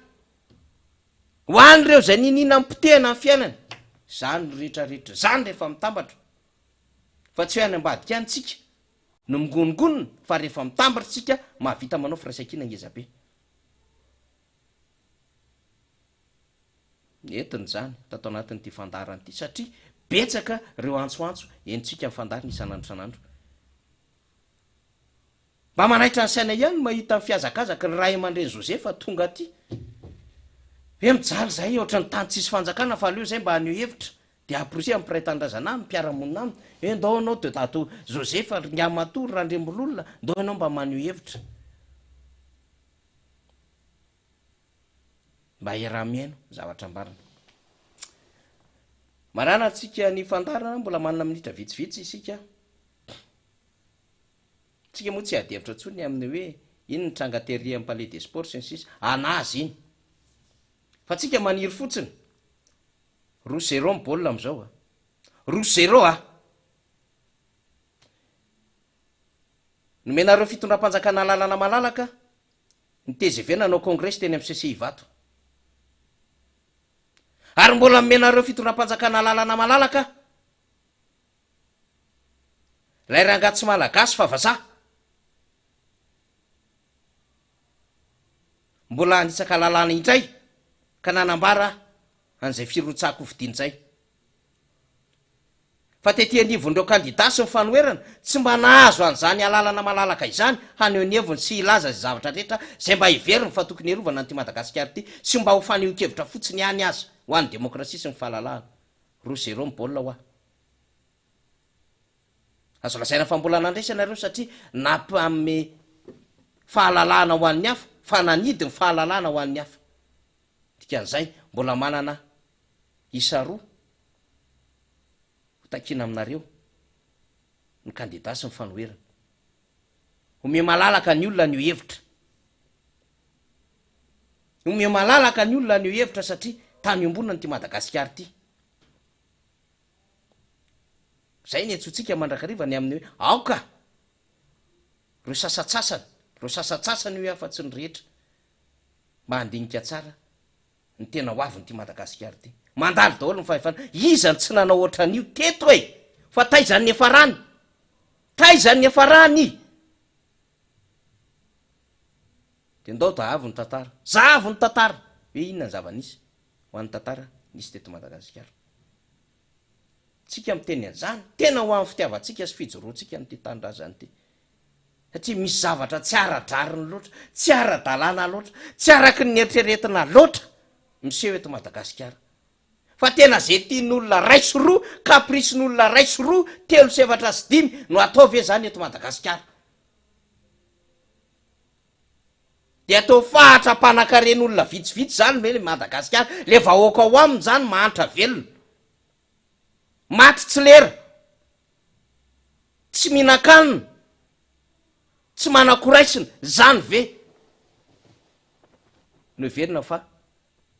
ho an'ireo zay ninina mipitehana ny fiainany. Zany rehetrarehetra zany rehefa mitambatra, fa tsy hoe any ambadika any tsika no mingonongonona, fa rehefa mitambatra tsika mahavita manao firaisan-kina ngezabe. Entiny zany tato anatin'ity fandarana ity, satria betsaka reo antsoantso entsika mifandarina isan'andro isan'andro. Mba manaitra ny saina ihany mahita ny fiazakazaka ny ray aman-dreny Josefa tonga aty, hoe mijaly zay ohatrany tany tsisy fanjakana, fa aleo zay mba haneo hevitra de aprosy amin'ny mpiray tanindrazana aminy, mpiaramonina aminy, hoe ndao anao de tato Josefa ngamatory randrembololona, ndao anao mba maneo hevitra mba iaraha-miaino zavatra ambarana. Marana tsika ny fandarana, mbola manana minitra vitsivitsy isika. Tsika moa tsy adevitra tsony amin'ny hoe iny ny tranga tery amin'ny Palais des Sports sy ny sisa anazy iny, fa tsika maniry fotsiny 2-0 baolina am'izao 2-0 nomenareo fitondram-panjakana lalana malalaka ny TGV nanao congrès teny amin'ny CCI Vato, ary mbola nomenareo fitondram-panjakana lalana malalaka lay rangatsy malagasy fa vazaha, mbola hanitsaka lalana indray ka nanambara an'izay firotsako hovidiny zay. Fa tety anivon'ireo kandida sy ny fanoerana tsy mba nahazo an'izany alalana malalaka izany haneo ny heviny sy ilaza zay zavatra rehetra zay mba hiveriny fa tokony hiarovana an'ity Madagasikara ity, sy mba ho faneho-kevitra fotsiny ihany aza ho an'ny demokrasia sy ny fahalalahana. 2-0 baolina ho azo lazaina fa mbola nandraisanareo satria nampame fahalalahana ho an'ny hafa, fa nanidy ny fahalalahana ho an'ny hafa. Dikan'izay mbola manana isa roa takina aminareo ny kandida sy ny fanoerana, ome malalaka ny olona ny hevitra, ome malalaka ny olona ny hevitra satria tany ombonina nyty Madagasikara ity. Zay ny antsotsika mandrakariva ny amin'ny hoe aoka reo sasatsasany, reo sasatsasany hoe afa-tsy ny rehetra mba handinika tsara ny tena ho avy nyty Madagasikara ity. Mandalo daholo ny fahefana, izany tsy nanao ohatran'io teto e, fa taizany efa rany, taizany efa rany. De ndao da avy ny tantara, zavy ny tantara hoe inona ny zava-nisy ho an'ny tantara nisy teto Madagasikara. Tsika miteny an'izany tena ho amin'ny fitiavantsika sy fijoroantsika nyty tanindrazana ity, satria misy zavatra tsy ara-drariny loatra, tsy ara-dalàna loatra, tsy araky ny eritreretina loatra miseho eto Madagasikara. Fa tena zay tian'olona ray sy roa, kaprisin'olona ray sy roa, 3 sy 4 sy 5 no atao ve zany eto Madagasikara. De atao fahatra-panakaren'olona vitsivitsy zany me le Madagasikara, le vahoaka ao aminy zany mahantra velona, maty tsy lera, tsy mihinan-kanina, tsy manakoraisina, zany ve no velona fa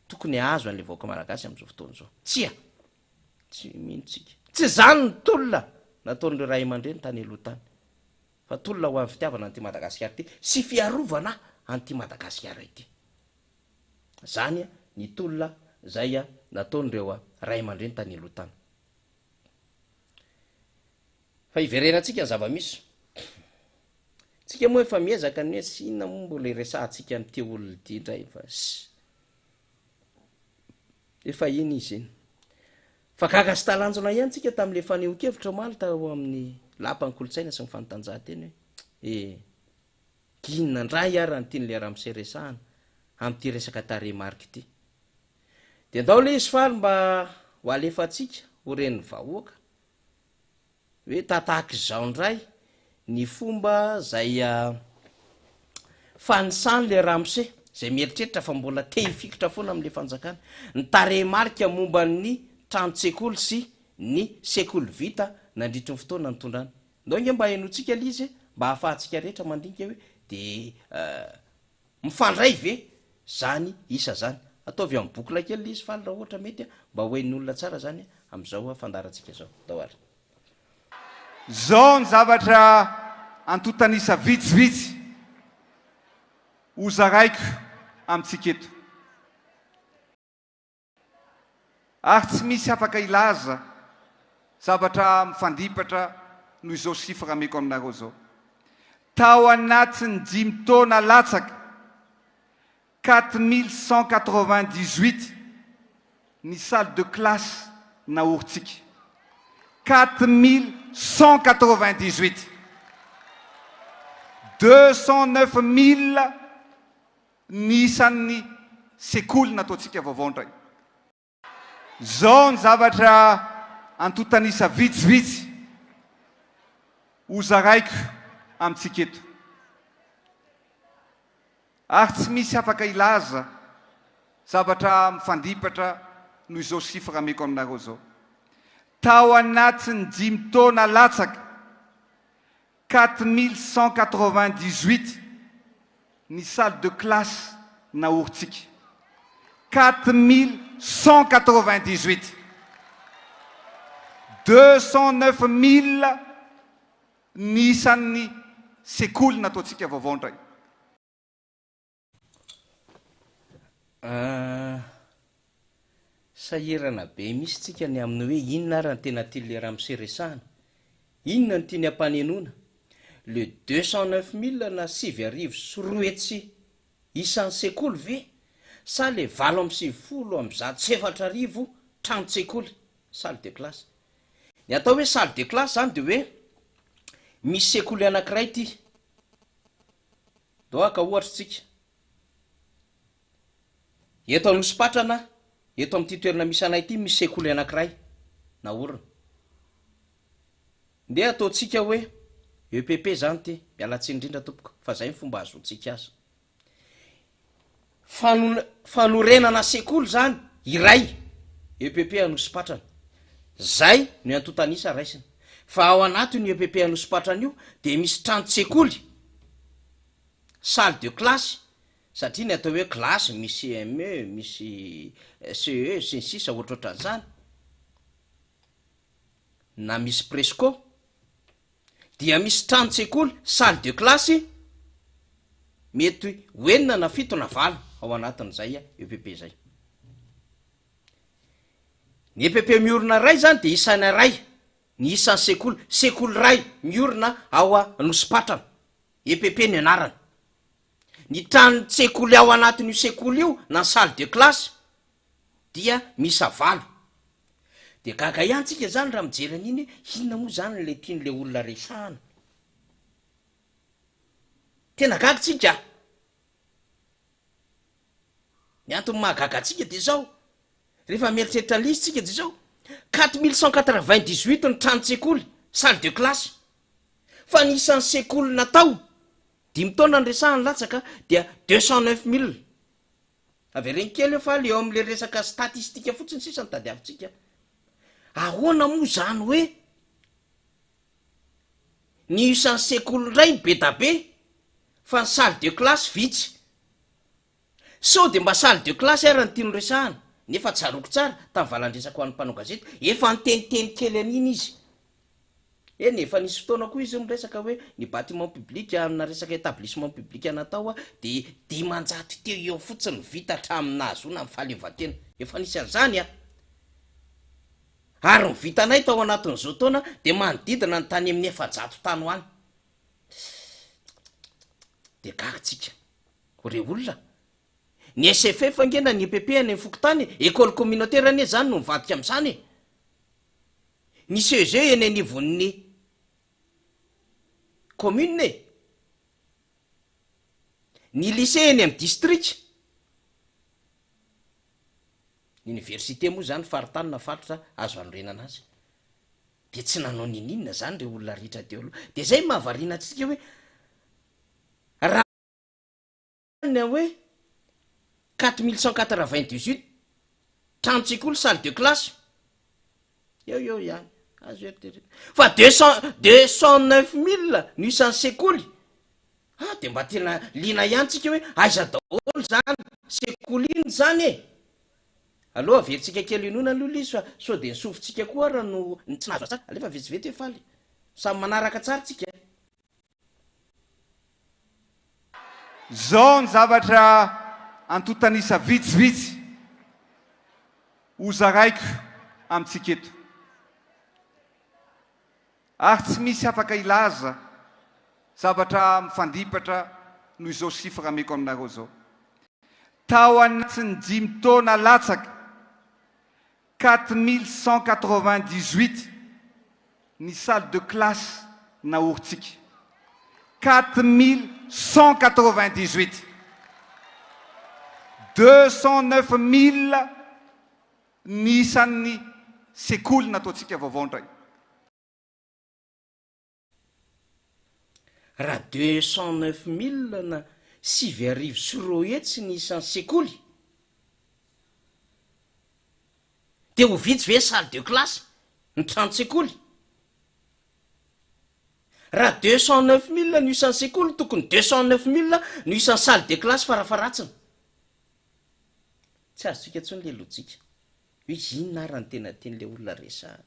tokony azo an'le vahoaka malagasy amin'izao fotoana zao. Tsy mihitsika, tsy zany ny tolona nataon'ireo ray aman-dreny tany aloha tany, fa tolona ho amin'ny fitiavana an'ity Madagasikara ity sy fiarovana an'ity Madagasikara ity. Zany ny tolona zay nataon'ireo ray aman-dreny tany aloha tany. Fa iverenantsika ny zava-misy, tsika moa efa miezaka ny hoe sy inona moa mbola iresahantsika ny teolona ity indray, fa efa iny izy iny. Fa gaga sy talanjona ihany tsika tamin'le faneho-kevitra omaly tao amin'ny lapan'ny kolotsaina sy ny fanotanjahanteny hoe inona indray ary ny tian'le raha-miseresahana amin'ity resaka tarehimarika ity. De ndao le izy faly mba ho alefatsika ho ren'ny vahoaka hoe tatahaka izao indray ny fomba zay fanisany le ramose zay mieritreritra fa mbola te hifikitra foana amin'le fanjakana, ny tarehimarika momba ny trano-tsekoly sy ny sekoly vita nandritry ny fotoana ny tondrany. Ndao nge mba hainotsika le izy mba hahafahantsika rehetra mandinika hoe de mifandray ve zany isa zany ataovy amin'ny boky lakely izy faly raha ohatra mety mba hoen'ny olona tsara zany am'izao fandarantsika zao daoary zao ny zavatra antotanisa vitsivitsy ozaraiko amintsika eto ary tsy misy afaka ilaza zavatra mifandipatra noho izao sifra ameko aminareo zao tao anatiny 5 taona latsaka 4198 ny salle de classe naoritsika 4198 209 000 ny isan'ny sekoly nataontsika vaovao ndray zao ny zavatra antotanisa vitsivitsy ozaraiko amintsika eto ary tsy misy afaka ilaza zavatra mifandipatra noho izao sifra ameko aminareo zao tao anatiny 5 taona latsaka 4198 ny salle de classe naoritsika 4198 209 000 ny isan'ny sekoly nataontsika vaovao ndray sahirana be misy tsika ny amin'ny hoe inona ary ny tena tiale raha miseresahana inona ny tiany ampanenona le 209 000 na 8 isan'ny sekoly ve sa le 870 trano-tsekoly salle de classe ny atao hoe salle de classe zany de hoe misy sekoly anankiray ty doaka ohatra tsika eto anosipatrana eto amin'ity toerana misy anay ity misy sekoly anankiray na orona nde ataotsika hoe EPP zany ty mialatsiny indrindra tompoko fa zay ny fomba azotsika azy fanorenana sekoly zany iray EPP anosipatrana zay no antotanisa raisina fa ao anatiny EPP anosipatrana io de misy trano-tsekoly salle de classe satria ny atao hoe classe misy CME misy CE sy ny sisa ohatrohatran'izany na misy presco dia misy trano-tsekoly salle de classe mety hoenina na 7 na 8 ao anatin'izay EPP zay ny EPP miorina ray zany de isana ray ny isan'ny sekoly ray miorina ao anosipatrana EPP ny anarana ny trano-tsekoly ao anatin'io sekoly io na salle de classe dia misy 9 de gaga ihantsika zany raha mijery an'iny inona moa zany le tian'le olona resahana tena gagatsika ny antony mahagagatsika de zao rehefa mieritreritra lisy tsika de zao 4198 ny trano-tsekoly salle de classe fa ny isan'ny sekoly natao 5 taona ny resahany latsaka dia 209 000 avereny kely eo fa le eo am'le resaka statistika fotsiny sisa ny tadiavintsika ahoana moa zany hoe ny isan'ny sekoly ray be da be fa ny salle de classe vitsy so de mba salle de classe ara ny tiano resahana nefa tsaroko tsara tamin'ny valandresaka ho an'ny mpanao gazety efa niteniteny kely an'iny izy eny efa nisy fotoana koa izy miresaka hoe ny bâtiment public amina resaka établissement public natao de 10 teo eo fotsiny vita hatraminazy ona mifahaleovatena efa nisy an'izany ary ny vitanay tao anatin'izao taona de manodidina ny tany amin'ny 700 tany ho any de gagatsika re olona ny SFF angena ny EPP any amin'ny fokotany école communautaire ane zany no mivadika am'izany ny CEG eny anivon'ny commune ny lycée eny amin'ny district ny université moa zany faritany na faritra azo anorenana azy de tsy nanao nininona zany re olona ritra teo aloha de zay mahavarina atsika hoe raha hoe 4198 trano-tsekoly salle de classe eo ihany azo eritreretina fa 209 000 no isan'ny sekoly de mba tena lina ihany tsika hoe aiza daholo zany sekoly iny zany e aloha averintsika kely inona aloha izy fa so de nisofintsika koa raha no tsy nazo tsara alefa vetsivety hoe faly samy manaraka tsara tsika zao ny zavatra antotanisa vitsivitsy ozaraiko amintsika eto ary tsy misy afaka ilaza zavatra mifandipatra noho izao sifra ameko aminareo zao tao anatin'ny 5 taona latsaka 4198 ny salle de classe naoritsika 4198 209 000 ny isan'ny sekoly nataontsika vaovao ndray raha 209 000 na 6 sy roa etsy ny isan'ny sekoly de ho vitsy ve salle de classe ny trano sekoly raha 209 000 no isan'ny sekoly tokony 209 000 no isan'ny salle de classe farafaratsiny tsy azo tsika tsony le lojika hoe inona arany tena tenyla olona resa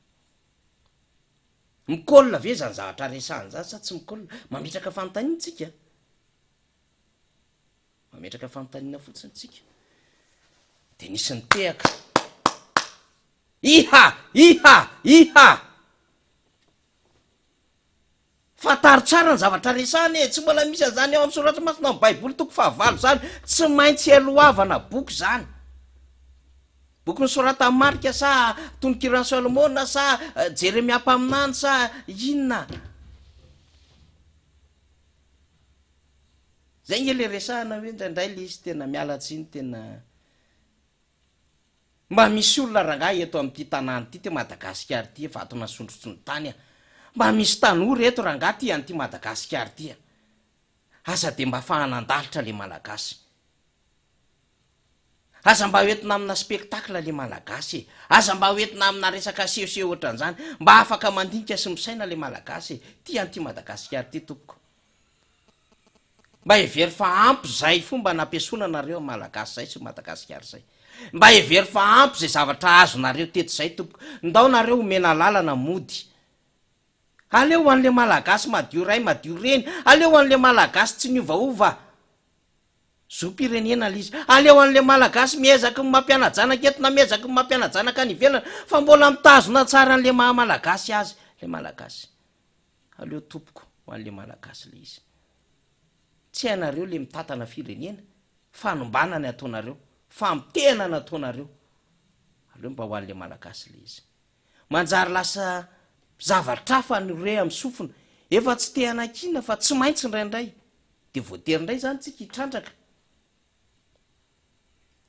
mikolla ve zany zavatra resahany zany sa tsy mikolla mametraka fanontaniana tsika mametraka fanontaniana fotsiny tsika de nisy ny tehaka iha fataro tsara ny zavatra resahany e tsy mbola misy an'izany ao amin'ny soratra masina amin'ny baiboly toko fahavalo zany tsy maintsy eloavana boky zany boky ny sorata marika sa tonokiran solomona sa jeremia mpaminany sa inona zay nge le resahana hoe ndraindray le izy tena mialatsiny tena mba misy olona rangahy eto amin'ity tanàny ity te Madagasikara ty efa atona sondrotry ny tany mba misy tanora eto rangahy ty an'ity Madagasikara ty aza de mba fahanandalitra le malagasy aza mba hoentina amina spektakla le malagasy aza mba hoentina amina resaka sehoseho ohatran'izany mba afaka mandinika sy misaina le malagasy ty an'ity Madagasikara ty tompoko mba hevery fa ampy zay fomba nampiasona nareo malagasy zay sy Madagasikara zay mba hevery fa ampy zay zavatra azonareo teto zay tompoko ndao nareo omena lalana mody aleo ho an'le malagasy madio ray madio reny aleo ho an'le malagasy tsy niovaova zom-pirenena lizy aleo an'le malagasy miezaka ny mampianajanaka eto na miezaka ny mampianajanaka ny ivelana fa mbola mitazona tsara an'le mahamalagasy azy le malagasy aleo tompoko ho an'le malagasy le izy tsy hainareo le mitatana firenena fanombanany ataonareo famitehana nataonareo aleo mba ho an'le malagasy le izy manjary lasa zavatra fa nyre amin'ny sofina efa tsy tehanakina fa tsy maintsy ndraindray de voaterindray zany tsika hitrandraka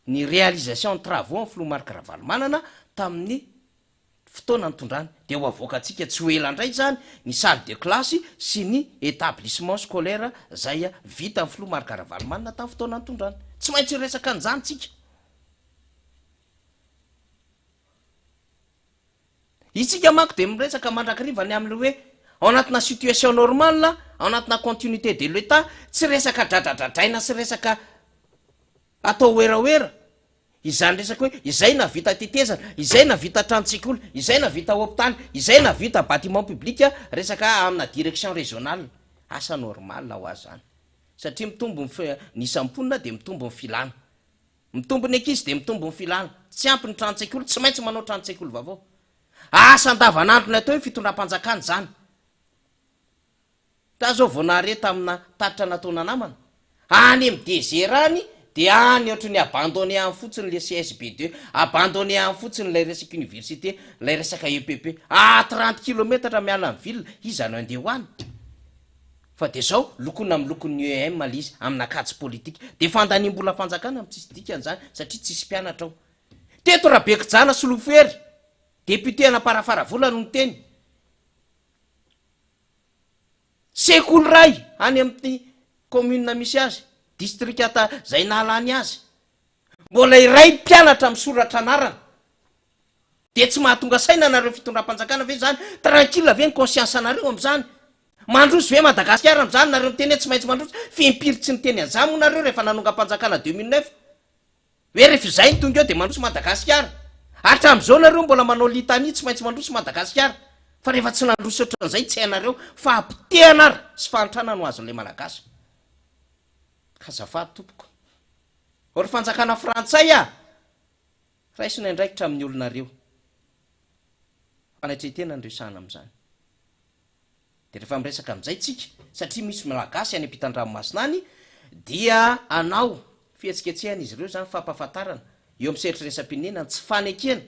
ny réalisation ny travaux ny filoha Marc Ravalomanana tamin'ny fotoana nitondrany de ho avoakatsika tsy ho elandray zany ny salle de classe sy ny établissement scolaire zay vita amin'ny filoha Marc Ravalomanana tamin'ny fotoana nitondrany tsy maintsy resaka an'izany tsika itsika manko de miresaka mandrakrivany am'le hoe ao anatina situation normale ao anatina continuité de l'état tsy resaka dradradradraina sy resaka atao oeraoera izany resaka hoe izay na vita tetezana izay na vita trano-tsekoly izay na vita hôpitaly izay na vita bâtiment public resaka amina direction régionale asa normal ho azy zany satria mitombo ny isamponina de mitombo ny filana mitombo ny ankizy de mitombo ny filana tsy ampy ny trano-tsekoly tsy maintsy manao trano-tsekoly vaovao asa andavanandro ny atao hoe fitondram-panjakany zany ta zao vonareta amina tatitra nataona namana any amy dezerany de any ohatra ny abandonné any fotsiny le CSB2 abandonné any fotsiny lay resaka université lay resaka EPP 30 kilometatra miala amin'ny ville izy ano andeha hoany fa de zao lokona amy lokon'ny EM lizy amina kajy politique de fandanimbola fanjakana amy tsisy dikan'izany satria tsisy mpianatra ao teto raha bekijana solofery député anaparafaravolana no teny sekoly ray any amin'ny commune misy azy district ata zay nahalany azy mbola iray mpianatra misoratra anarana de tsy mahatonga saina nareo fitondram-panjakana ve zany tranquille ve ny conscience anareo am'zany mandroso ve madagasikara am'zany nareo miteny hoe tsy maintsy mandroso fimpiry-tsy ny teny azamo nareo rehefa nanonga-panjakana 2009 hoe rehefa zay ny tonga eo de mandroso madagasikara hatram'izao nareo mbola manao litany tsy maintsy mandroso madagasikara fa rehefa tsy nandroso ohatran'izay tsy hainareo fa ampiteanara sy fahantrana no azon'lay malagasy ka zafady tompoko ory fanjakana frantsay a raisina indraikitra amin'ny olonareo fanaitretena ny resahana am'zany de rehefa miresaka am'izay tsika satria misy malagasy any ampitan-dranomasina any dia anao fihetsiketsehana izy ireo zany fampahafantarana eo amin'ny seritreresam-pinenana tsy fanekena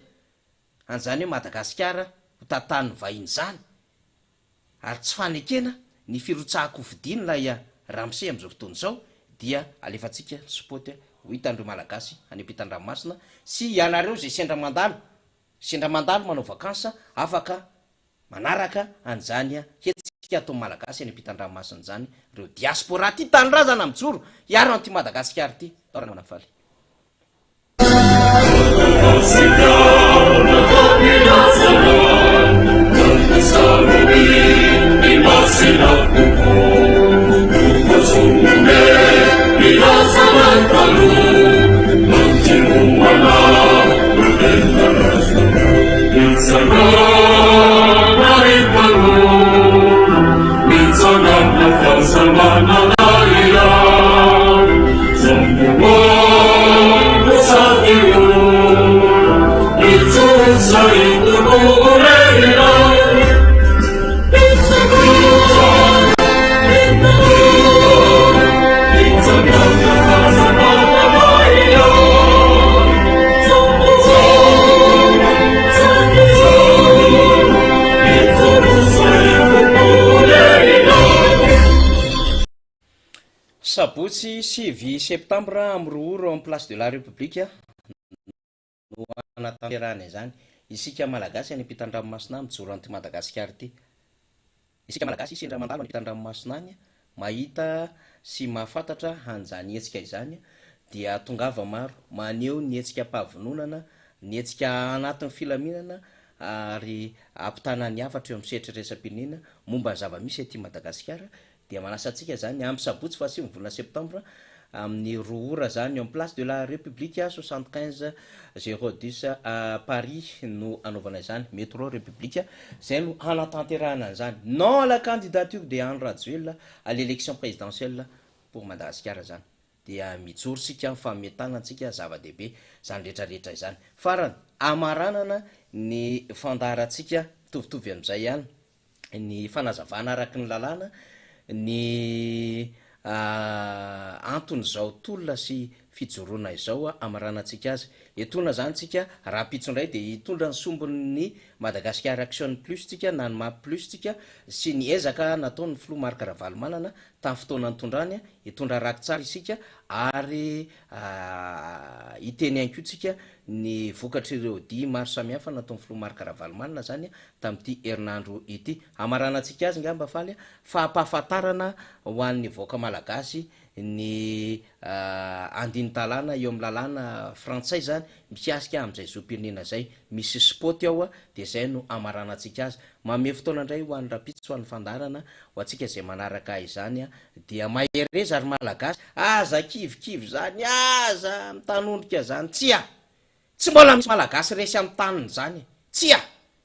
an'zany hoe madagasikara ho tantany vahiny zany ary tsy fanekena ny firotsahako vidiny lay ramse am'izao fotoana izao dia alefatsika sopoty ho hitandreo malagasy any ampitan-dranomasina sy ianareo zay sendra mandalo manao vakansa afaka manaraka an'zany hetsika atao malagasy any ampitan-dranomasina zany reo diaspora ty tanyrazana mijoro hiaro an'ty madagasikara ty taorana manafaly sabotsy 7 septambra amrooro am place de la république no anatanterahana zany isika malagasy any ampitan-dranomasina mijoro an'ty madagasikara ty isika malagasy sendra mandalo ampitan-dranomasina any mahita sy mahafantatra an'zany hetsika izany dia tongava maro maneho ny hetsika mpahavononana ny hetsika anatin'ny filaminana ary ampitana ny afatra eo amin'ny seritreresam-pinenana momba ny zava-misy aty madagasikara dia manasatsika zany amin'ny sabotsy fa sy volana septambra amin'ny roa ora zany eo amin'ny place de la république 75 010 Paris no anaovana izany métro république zay no hanatanterahana an'izany non à la candidature de Andry Rajoelina à l'élection présidentielle pour Madagascar zany dia mijoro sika fametana antsika zava-dehibe zany rehetrarehetra izany farany amaranana ny fandaratsika mitovitovy amin'izay ihany ny fanazavana araky ny lalàna ny antony zao tolona sy fijoroana izao amaranantsika azy etona zany tsika raha pitsondray de hitondra ny sombony Madagascar Action Plus tsika na ny MAP Plus tsika sy ny ezaka nataony Filoha Marc Ravalomanana tamin'ny fotoana nitondrany hitondra raky tsara isika ary hiteny anko tsika ny vokatr'ireo di maro samihafa nataony Filoha Marc Ravalomanana zany tamin'ity herinandro ity amaranantsika azy ngamba faly fa ampahafantarana ho an'ny voaka malagasy ny andiny talana eo amin'ny lalàna frantsay zany mikasika am'izay zoam-pirenena zay misy spot ao de zay no amaranantsika azy mame fotoana indray ho an'ny rapitsy ho an'ny fandarana ho atsika zay manaraka izany dia mahereza ary malagasy aza kivikivy zany aza mitanondrika zany tsy mbola misy malagasy resy amin'ny taniny zany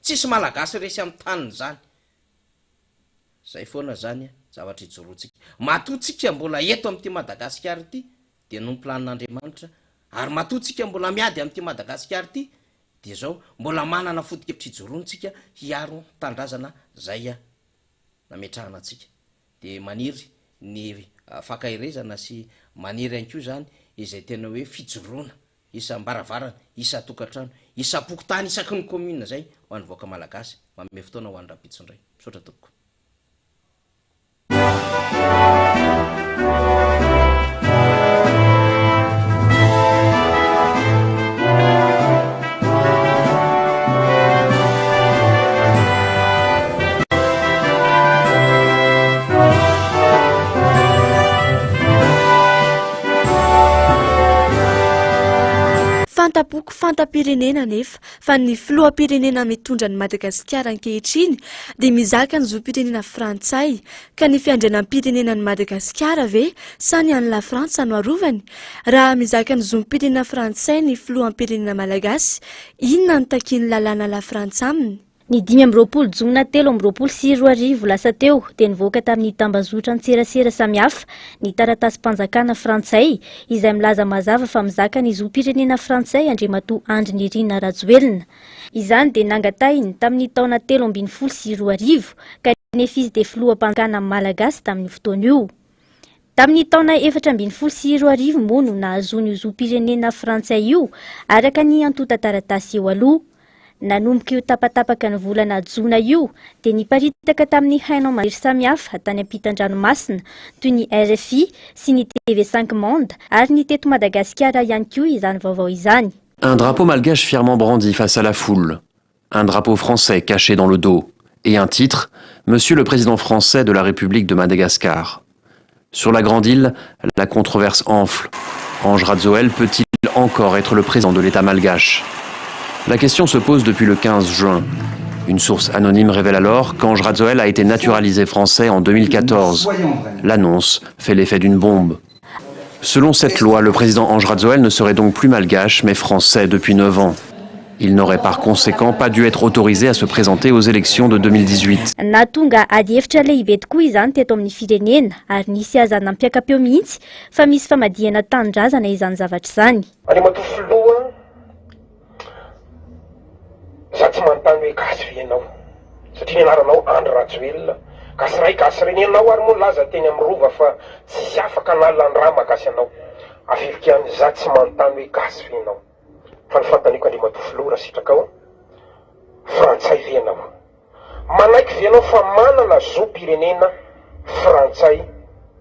tsisy malagasy resy amin'ny taniny zany zay foana zany zavatra ijorotsika matotsika mbola eto am'ty Madagasikara ty de no planin'Andriamanitra ary matotsika mbola miady am'ty Madagasikara ty de zao mbola manana fodikevitra ijorontsika hiaro tandrazana zay nametrahana atsika de maniry ny fakahirezana sy maniry anko zany izay tena hoe fijoroana isa mbaravarana isa tokatrano isa pokotany isaky ny commune zay ho an'ny voaka malagasy mame fotoana ho an'ny rapitsondray misaotra toko fantapoko fantapirenena nefa fa ny filoham-pirenena mitondra ny Madagasikara ankehitriny dia mizaka ny zoam-pirenena frantsay ka ny fiandrianam-pirenena ny Madagasikara ve sa ny an'ny la Frantsa no arovany? Raha mizaka ny zoam-pirenena frantsay ny filoham-pirenena malagasy, inona no takiany lalàna la Frantsa aminy? Ny 5-7-3 lasa teo dia nivoaka tamin'ny tambazotra an-tserasera samihafa ny taratasy-panjakana frantsay izay milaza mazava fa mizaka ny zoam-pirenena frantsay Andriamatoa Andry Nirina Rajoelina. Izany dia nangatahiny tamin'ny taona 7-2 ka nefa izy dia filoham-panjakana malagasy tamin'ny fotoana io. Tamin'ny taona 4-2 moa no nahazoany io zoam-pirenena frantsay io araka ny antota taratasy eo aloha. Nanomboka io tapatapaka ny volana Jona io dia niparitaka tamin'ny haino mahery samihafa tany ampitan-dranomasina toy ny RFI sy ny TV5 Monde ary ny teto Madagasikara ihany koa izany vaovao izany. Un drapeau malgache fièrement brandi face à la foule, un drapeau français caché dans le dos et un titre, Monsieur le Président français de la République de Madagascar. Sur la grande île, la controverse enfle. Ange Radzoel peut-il encore être le président de l'État malgache? La question se pose depuis le 15 juin. Une source anonyme révèle alors qu'Ange Radzoel a été naturalisé français en 2014. L'annonce fait l'effet d'une bombe. Selon cette loi, le président Ange Radzoel ne serait donc plus malgache, mais français depuis 9 ans. Il n'aurait par conséquent pas dû être autorisé à se présenter aux élections de 2018. Nahatonga ady hevitra lehibe tokoa izany teto amin'ny firenena ary nisy aza nampiakapeo mihitsy fa misy famadihana tanindrazana izany zavatra izany. Za tsy manontany hoe gasy ve ianao satria ny anaranao Andry Rajoelina gasy ray gasy reny ianao ary moa laza teny amin'ny rova fa tsy afaka nalandraha makasy anao afivika any za tsy manontany hoe gasy ve ianao fa ny fantaniko Andriamatoa Filoha sitraka ao frantsay ve ianao manaiky ve ianao fa manana zoam-pirenena frantsay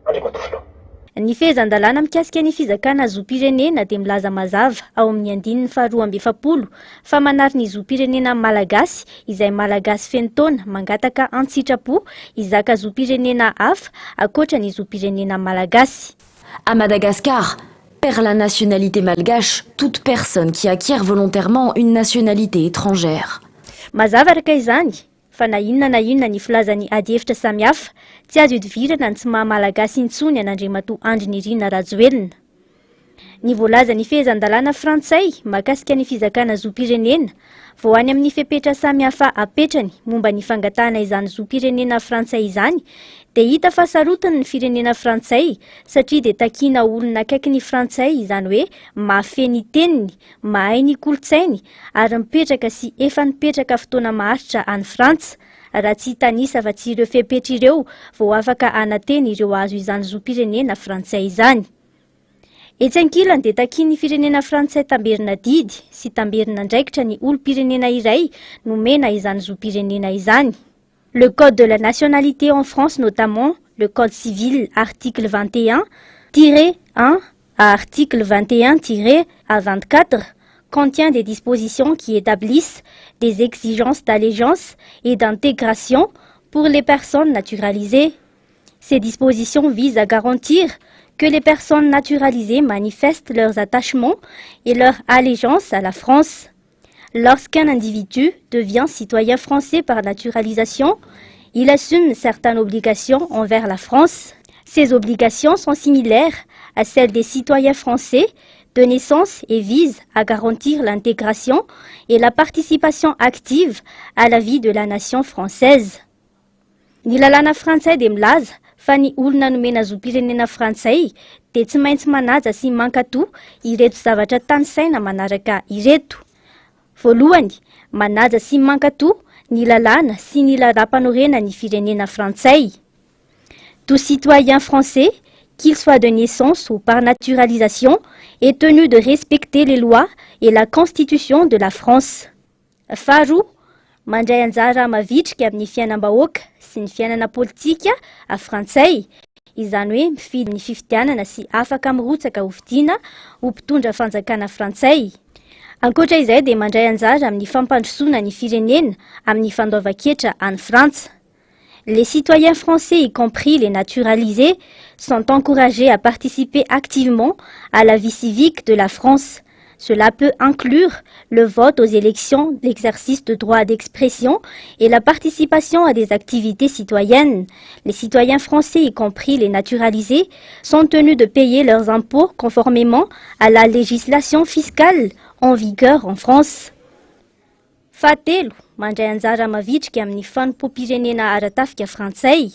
Andriamatoa Filoha. Ny fehezan-dalàna mikasika ny fizakana zoam-pirenena dia milaza mazava ao amin'ny 2 fa manary ny zoam-pirenena malagasy izay malagasy feno taona mangataka an-tsitrapo izaka zoam-pirenena hafa akoatra ny zoam-pirenena malagasy. À Madagascar, perd la nationalité malgache toute personne qui acquiert volontairement une nationalité étrangère. Mazava araka izany fa na inona ny filazany ady hevitra samihafa tsy azo idivirana ny tsy maha-malagasy intsony an'Andriamatoa Andry Nirina Rajoelina. Ny voalaza ny fehezan-dalàna frantsay mahakasika ny fizakana zoam-pirenena vao any amin'ny fepetra samihafa apetrany momba ny fangatahana izany zoam-pirenena frantsay izany dia hita fa sarotiny ny firenena frantsay satria dia takiana olona akaiky ny frantsay izany hoe mahafeny teniny, mahay ny kolotsainy ary mipetraka sy efa nipetraka fotoana maharitra any Frantsa raha tsy tanisa fa tsy ireo fepetra ireo vao afaka anateny ireo azo izany zoam-pirenena frantsay izany. Etsy ankilany dia takiany firenena frantsay tamberina didy sy tamberina ndraikitra ny olo-pirenena iray nomena izany zoam-pirenena izany. Le Code de la nationalité en France, notamment le Code civil, article 21-1 à article 21-24, contient des dispositions qui établissent des exigences d'allégeance et d'intégration pour les personnes naturalisées. Ces dispositions visent à garantir que les personnes naturalisées manifestent leurs attachements et leur allégeance à la France. Lorsqu'un individu devient citoyen français par naturalisation, il assume certaines obligations envers la France. Ces obligations sont similaires à celles des citoyens français de naissance et visent à garantir l'intégration et la participation active à la vie de la nation française. Ny lalàna frantsay dia milaza fa ny olona nomena zoam-pirenena frantsay dia tsy maintsy manaja sy mankatoa ireto zavatra tanisaina manaraka ireto. Voalohany, manaja sy mankatoa ny lalàna sy ny laram-panorena ny firenena frantsay. Tout citoyen français, qu'il soit de naissance ou par naturalisation, est tenu de respecter les lois et la constitution de la France. Faharoa, mandray anjara mavitrika amin'ny fiainam-bahoaka sy ny fiainana politika a frantsay, izany hoe mifidy ny fifidianana sy afaka mirotsaka ho vidiana ho mpitondra fanjakana frantsay. Ankoatra izay dia mandray anjara amin'ny fampandrosoana ny firenena amin'ny fandoavan-ketra any Frantsa. Les citoyens français, y compris les naturalisés, sont encouragés à participer activement à la vie civique de la France, Cela peut inclure le vote aux élections, l'exercice de droit d'expression et la participation à des activités citoyennes. Les citoyens français, y compris les naturalisés, sont tenus de payer leurs impôts conformément à la législation fiscale en vigueur en France. Fahatelo, mandray anjara mavitrika amin'ny fanompoam-pirenena ara-tafika frantsay.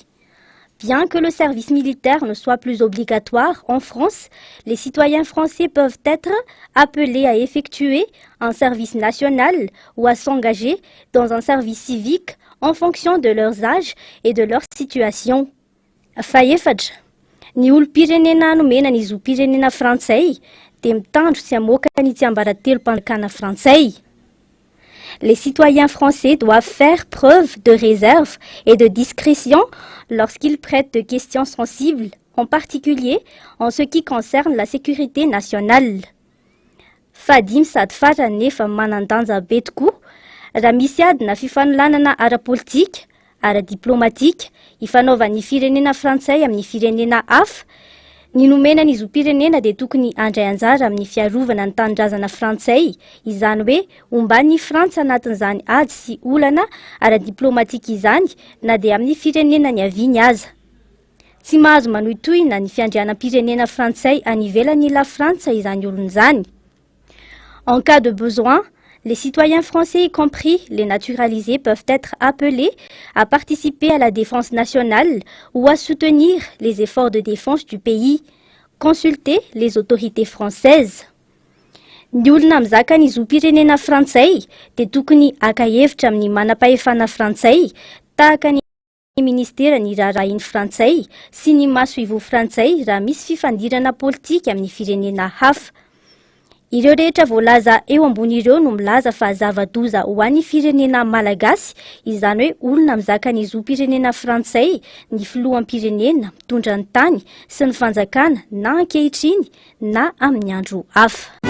Bien que le service militaire ne soit plus obligatoire en France, les citoyens français peuvent être appelés à effectuer un service national ou à s'engager dans un service civique en fonction de leurs âges et de leur situation. Faefatra, ny olom-pirenena nomena ny zo-pirenena frantsay dia mitandro sy hamoaka ny tsiambaratelo-mpanjakana frantsay. Les citoyens français doivent faire preuve de réserve et de discrétion lorsqu'ils traitent de questions sensibles, en particulier en ce qui concerne la sécurité nationale. Fadimy sady farany nefa manan-danja be tokoa raha misy adina fifanolanana ara-politika, ara-diplomatika ifanaovan'ny firenena frantsay amin'ny firenena hafa. Ny nomena ny zo-pirenena dia tokony handray anjara amin'ny fiarovana ny tanindrazana frantsay, izany hoe omban'ny Frantsa anatin'izany ady sy olana ara-diplomatika izany na dia amin'ny firenena ny aviany aza. Tsy mahazo manohitohina ny fiandrianam-pirenena frantsay any ivelan'ny la Frantsa izany olona izany. En cas de besoin, les citoyens français, y compris les naturalisés, peuvent être appelés à participer à la défense nationale ou à soutenir les efforts de défense du pays. Consulter les autorités françaises. Ny olona mizaka ny zo-pirenena frantsay dia tokony aka-hevitra amin'ny manam-pahefana frantsay tahaka ny ministera ny raharahin'ny frantsay sy ny maso-ivo frantsay raha misy fifandirana politika amin'ny firenena hafa. Ireo rehetra voalaza eo ambony ireo no milaza fa zava-doza ho an'ny firenena malagasy, izany hoe olona mizaka ny zo-pirenena frantsay, ny filoham-pirenena, mitondra ny tany sy ny fanjakana na ankehitriny na amin'ny andro hafa.